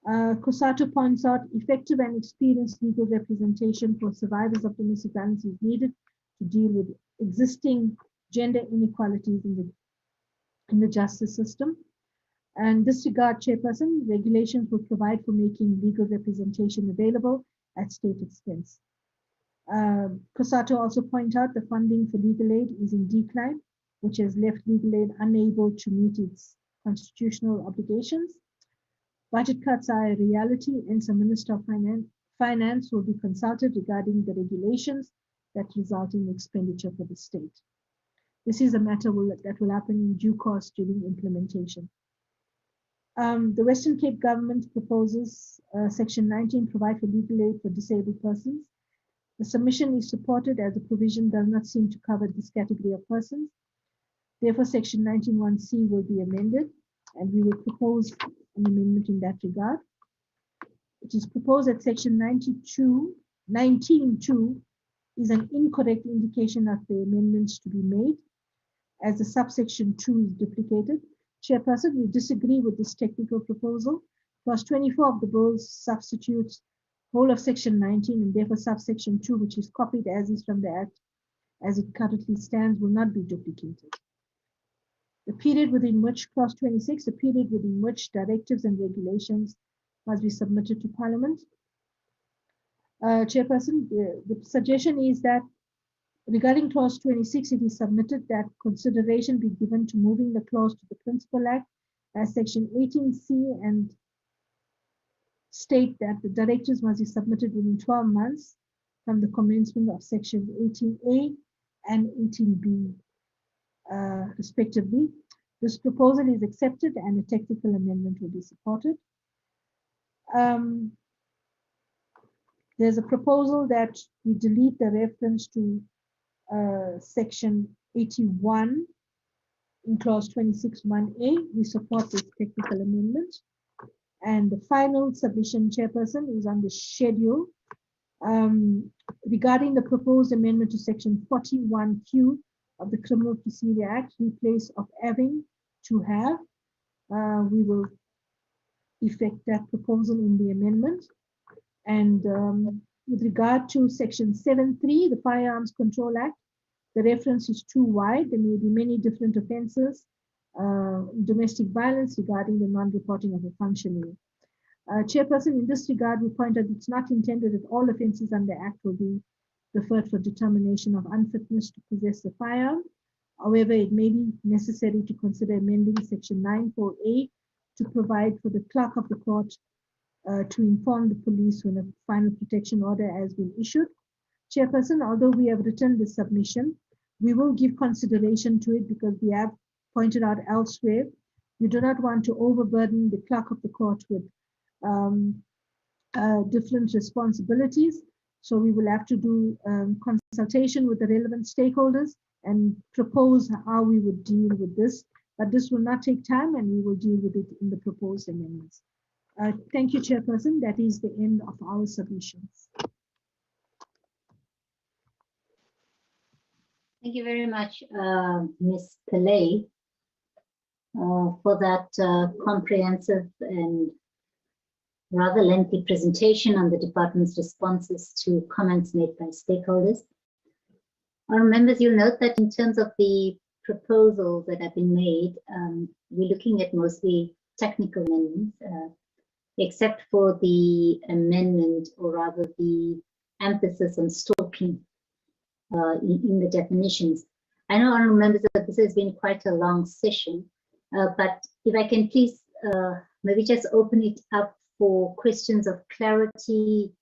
COSATU points out effective and experienced legal representation for survivors of domestic violence is needed to deal with existing gender inequalities in the justice system. And disregard, Chairperson, regulations will provide for making legal representation available at state expense. COSATU also point out the funding for legal aid is in decline, which has left legal aid unable to meet its constitutional obligations. Budget cuts are a reality, and the Minister of Finance will be consulted regarding the regulations that result in expenditure for the state. This is a matter that will happen in due course during implementation. The Western Cape government proposes Section 19 provide for legal aid for disabled persons. The submission is supported as the provision does not seem to cover this category of persons. Therefore, Section 19(1)(c) will be amended, and we will propose an amendment in that regard. It is proposed that Section 19(2) is an incorrect indication of the amendments to be made, as the subsection 2 is duplicated. Chairperson, we disagree with this technical proposal. Clause 24 of the bill substitutes whole of Section 19, and therefore subsection 2, which is copied as is from the Act as it currently stands, will not be duplicated. The period within which, clause 26, the period within which directives and regulations must be submitted to Parliament. Chairperson, the suggestion is that regarding clause 26, it is submitted that consideration be given to moving the clause to the Principal Act as Section 18(c) and state that the directives must be submitted within 12 months from the commencement of Section 18A and 18B, respectively. This proposal is accepted and a technical amendment will be supported. There's a proposal that we delete the reference to Section 81 in clause 26(1)(a). We support this technical amendment. And the final submission, Chairperson, is on the schedule regarding the proposed amendment to Section 41(q) of the Criminal Procedure Act, replace of having to have. We will effect that proposal in the amendment. And with regard to Section 7(3), the Firearms Control Act, the reference is too wide. There may be many different offenses, domestic violence regarding the non-reporting of a functionary. Chairperson, in this regard, we point out it's not intended that all offenses under the Act will be referred for determination of unfitness to possess a firearm. However, it may be necessary to consider amending Section 9(4)(a) to provide for the clerk of the court to inform the police when a final protection order has been issued. Chairperson, although we have written the submission, we will give consideration to it because we have pointed out elsewhere. We do not want to overburden the clerk of the court with different responsibilities. So we will have to do consultation with the relevant stakeholders and propose how we would deal with this. But this will not take time and we will deal with it in the proposed amendments. Thank you, Chairperson. That is the end of our submissions. Thank you very much, Ms. Pillay, for that comprehensive and rather lengthy presentation on the department's responses to comments made by stakeholders. Our members, you'll note that in terms of the proposals that have been made, we're looking at mostly technical amendments, except for the amendment, or rather the emphasis on stalking in the definitions. I know, honourable members, that this has been quite a long session, but if I can please maybe just open it up for questions of clarity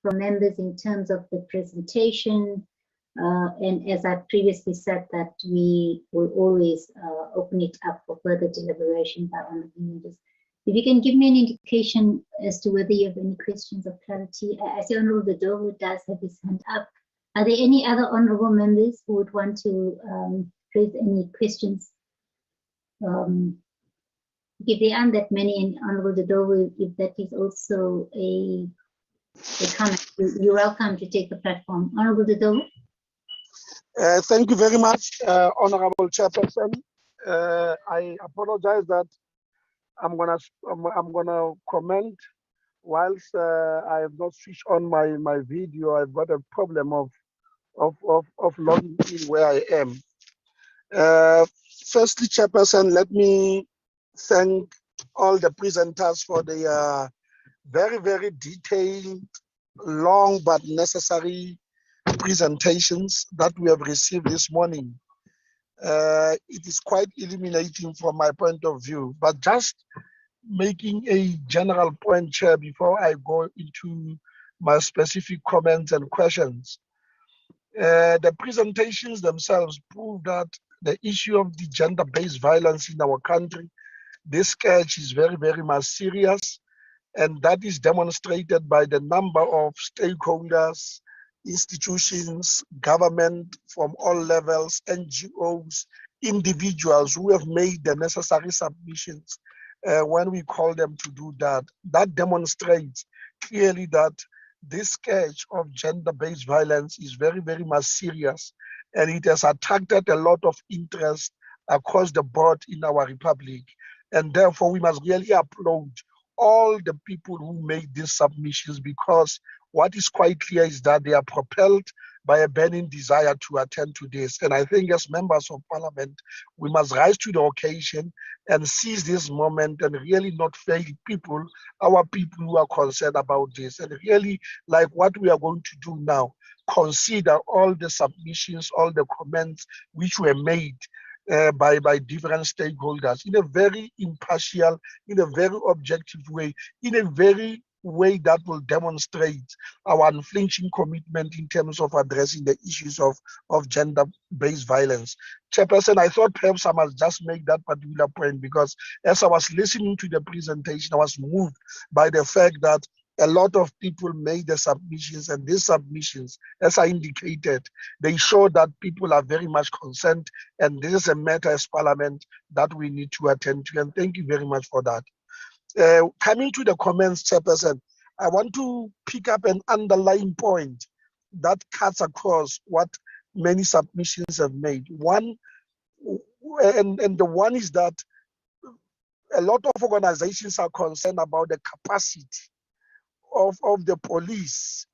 from members in terms of the presentation. And as I previously said, that we will always open it up for further deliberation by honourable members. If you can give me an indication as to whether you have any questions of clarity. I see Honourable Dodo does have his hand up. Are there any other honourable members who would want to raise any questions? If there aren't that many, and Honourable Dodo, if that is also a comment, you're welcome to take the platform. Honourable Dodo. Thank you very much, Honourable Chairperson. I apologize that I'm gonna comment. Whilst I have not switched on my video, I've got a problem of logging in where I am. Firstly, Chairperson, let me thank all the presenters for the very, very detailed, long but necessary presentations that we have received this morning. It is quite illuminating from my point of view, but just making a general point, Chair, before I go into my specific comments and questions. The presentations themselves prove that the issue of the gender-based violence in our country, this scourge is very, very much serious, and that is demonstrated by the number of stakeholders, institutions, government from all levels, NGOs, individuals who have made the necessary submissions when we call them to do that. That demonstrates clearly that this scourge of gender-based violence is very, very much serious, and it has attracted a lot of interest across the board in our republic. And therefore, we must really applaud all the people who made these submissions, because what is quite clear is that they are propelled by a burning desire to attend to this. And I think as members of parliament, we must rise to the occasion and seize this moment and really not fail people, our people who are concerned about this. And really, like what we are going to do now, consider all the submissions, all the comments which were made by different stakeholders in a very impartial, in a very objective way, in a very way that will demonstrate our unflinching commitment in terms of addressing the issues of gender-based violence. Chairperson, I thought perhaps I must just make that particular point, because as I was listening to the presentation, I was moved by the fact that a lot of people made the submissions, and these submissions, as I indicated, they show that people are very much concerned, and this is a matter as Parliament that we need to attend to, and thank you very much for that. Coming to the comments, Chairperson, I want to pick up an underlying point that cuts across what many submissions have made. One, and the one is that a lot of organizations are concerned about the capacity of the police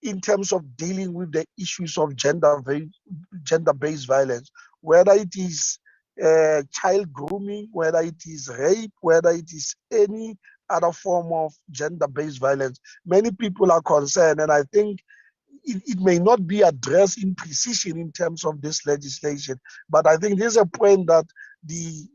in terms of dealing with the issues of gender-based violence, whether it is child grooming, whether it is rape, whether it is any other form of gender-based violence. Many people are concerned, and I think it may not be addressed in precision in terms of this legislation, but I think there's a point that the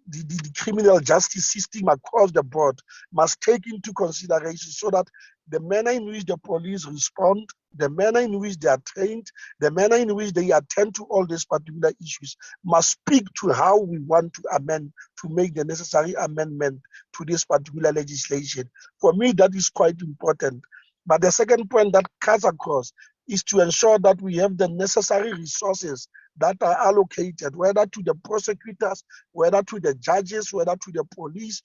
criminal justice system across the board must take into consideration, so that the manner in which the police respond, the manner in which they are trained, the manner in which they attend to all these particular issues must speak to how we want to amend, to make the necessary amendment to this particular legislation. For me, that is quite important. But the second point that cuts across is to ensure that we have the necessary resources that are allocated, whether to the prosecutors, whether to the judges, whether to the police,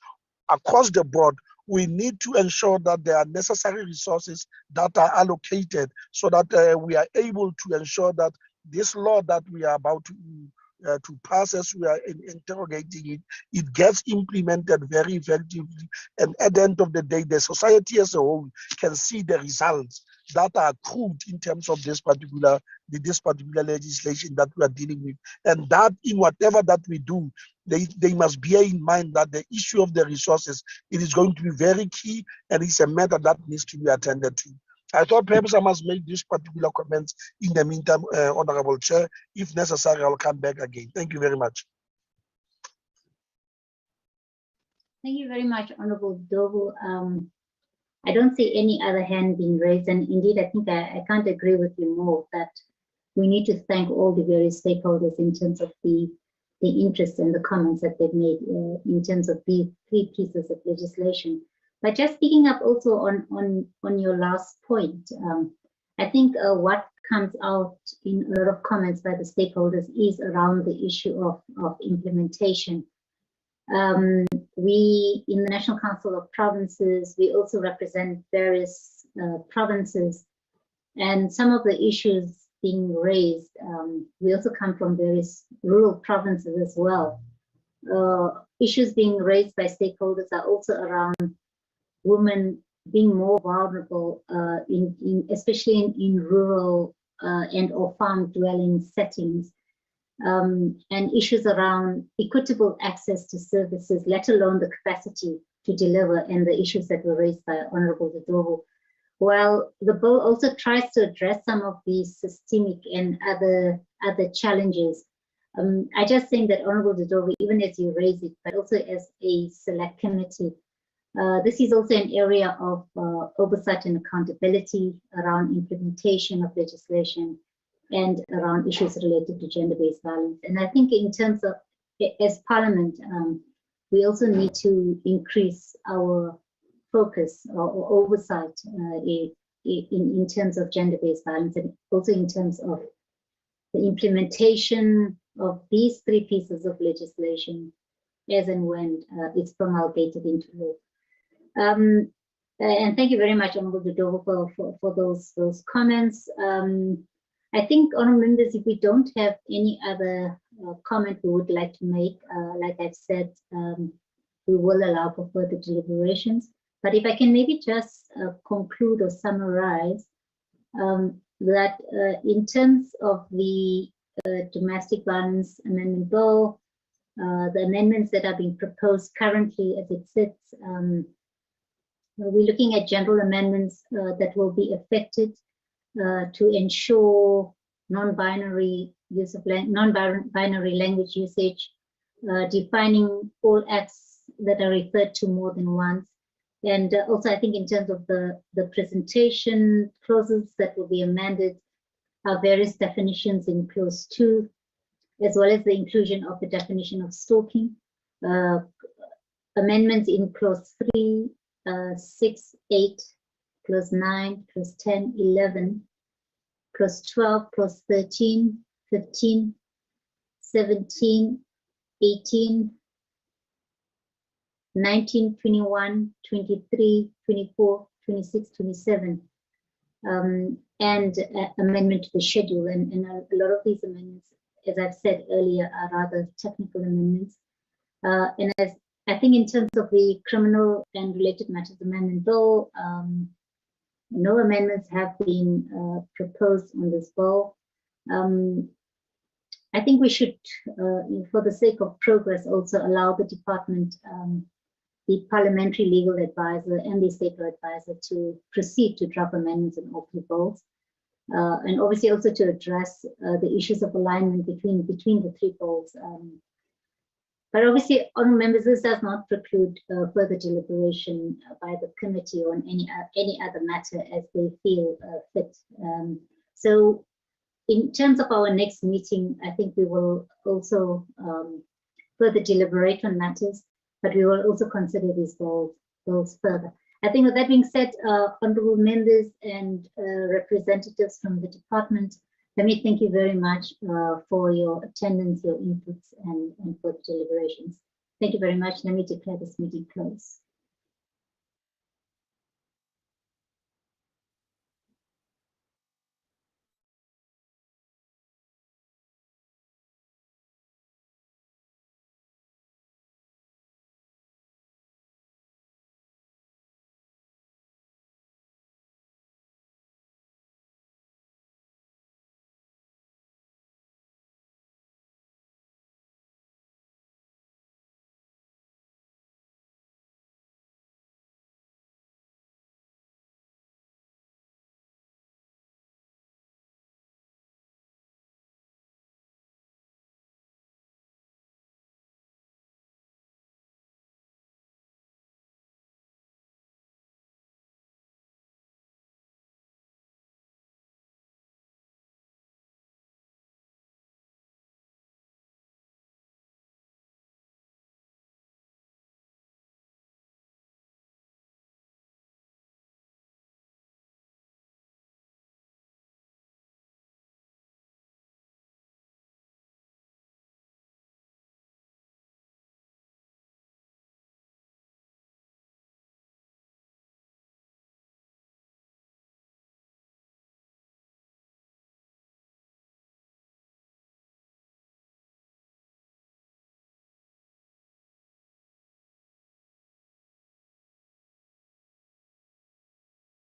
across the board. We need to ensure that there are necessary resources that are allocated, so that we are able to ensure that this law that we are about to pass, as we are interrogating it gets implemented very effectively. And at the end of the day, the society as a whole can see the results that are accrued in terms of this particular legislation that we are dealing with. And that in whatever that we do, they must bear in mind that the issue of the resources, it is going to be very key, and it's a matter that needs to be attended to. I thought perhaps I must make these particular comments in the meantime, Honorable Chair. If necessary, I'll come back again. Thank you very much. Thank you very much, Honorable Dobu. I don't see any other hand being raised, and indeed, I think I can't agree with you more that we need to thank all the various stakeholders in terms of the interest and the comments that they've made in terms of these three pieces of legislation. But just picking up also on your last point, I think what comes out in a lot of comments by the stakeholders is around the issue of implementation. We, in the National Council of Provinces, we also represent various provinces, and some of the issues being raised, we also come from various rural provinces as well. issues being raised by stakeholders are also around women being more vulnerable, especially in rural and or farm dwelling settings, and issues around equitable access to services, let alone the capacity to deliver, and the issues that were raised by Honourable Dodovo. While the bill also tries to address some of these systemic and other challenges, I just think that Honourable Dodovo, even as you raise it, but also as a select committee, this is also an area of oversight and accountability around implementation of legislation and around issues related to gender-based violence. And I think in terms of, as Parliament, we also need to increase our focus or oversight in terms of gender-based violence, and also in terms of the implementation of these three pieces of legislation as and when it's promulgated into law. And thank you very much, Honourable Dodovo, for those comments. I think, honourable members, if we don't have any other comment we would like to make, like I've said, we will allow for further deliberations. But if I can maybe just conclude or summarize that in terms of the Domestic Violence Amendment Bill, the amendments that are being proposed currently as it sits, we're looking at general amendments that will be affected to ensure non-binary use of non-binary language usage, defining all acts that are referred to more than once. And also, I think in terms of the presentation clauses that will be amended, are various definitions in clause 2, as well as the inclusion of the definition of stalking, amendments in clause 3, 6, 8, clause 9, clause 10, 11, clause 12, clause 13, 15, 17, 18, 19, 21, 23, 24, 26, 27, and amendment to the schedule. And a lot of these amendments, as I've said earlier, are rather technical amendments. And as I think in terms of the Criminal and Related Matters Amendment Bill, no amendments have been proposed on this bill. I think we should, for the sake of progress, also allow the department, the parliamentary legal advisor and the state law advisor to proceed to draft amendments in all three bills. And obviously also to address the issues of alignment between the three bills. But obviously, honourable members, this does not preclude further deliberation by the committee on any other matter as they feel fit. So in terms of our next meeting, I think we will also further deliberate on matters, but we will also consider these bills further. I think with that being said, honourable members and representatives from the department, let me thank you very much for your attendance, your inputs, and for the deliberations. Thank you very much. Let me declare this meeting closed.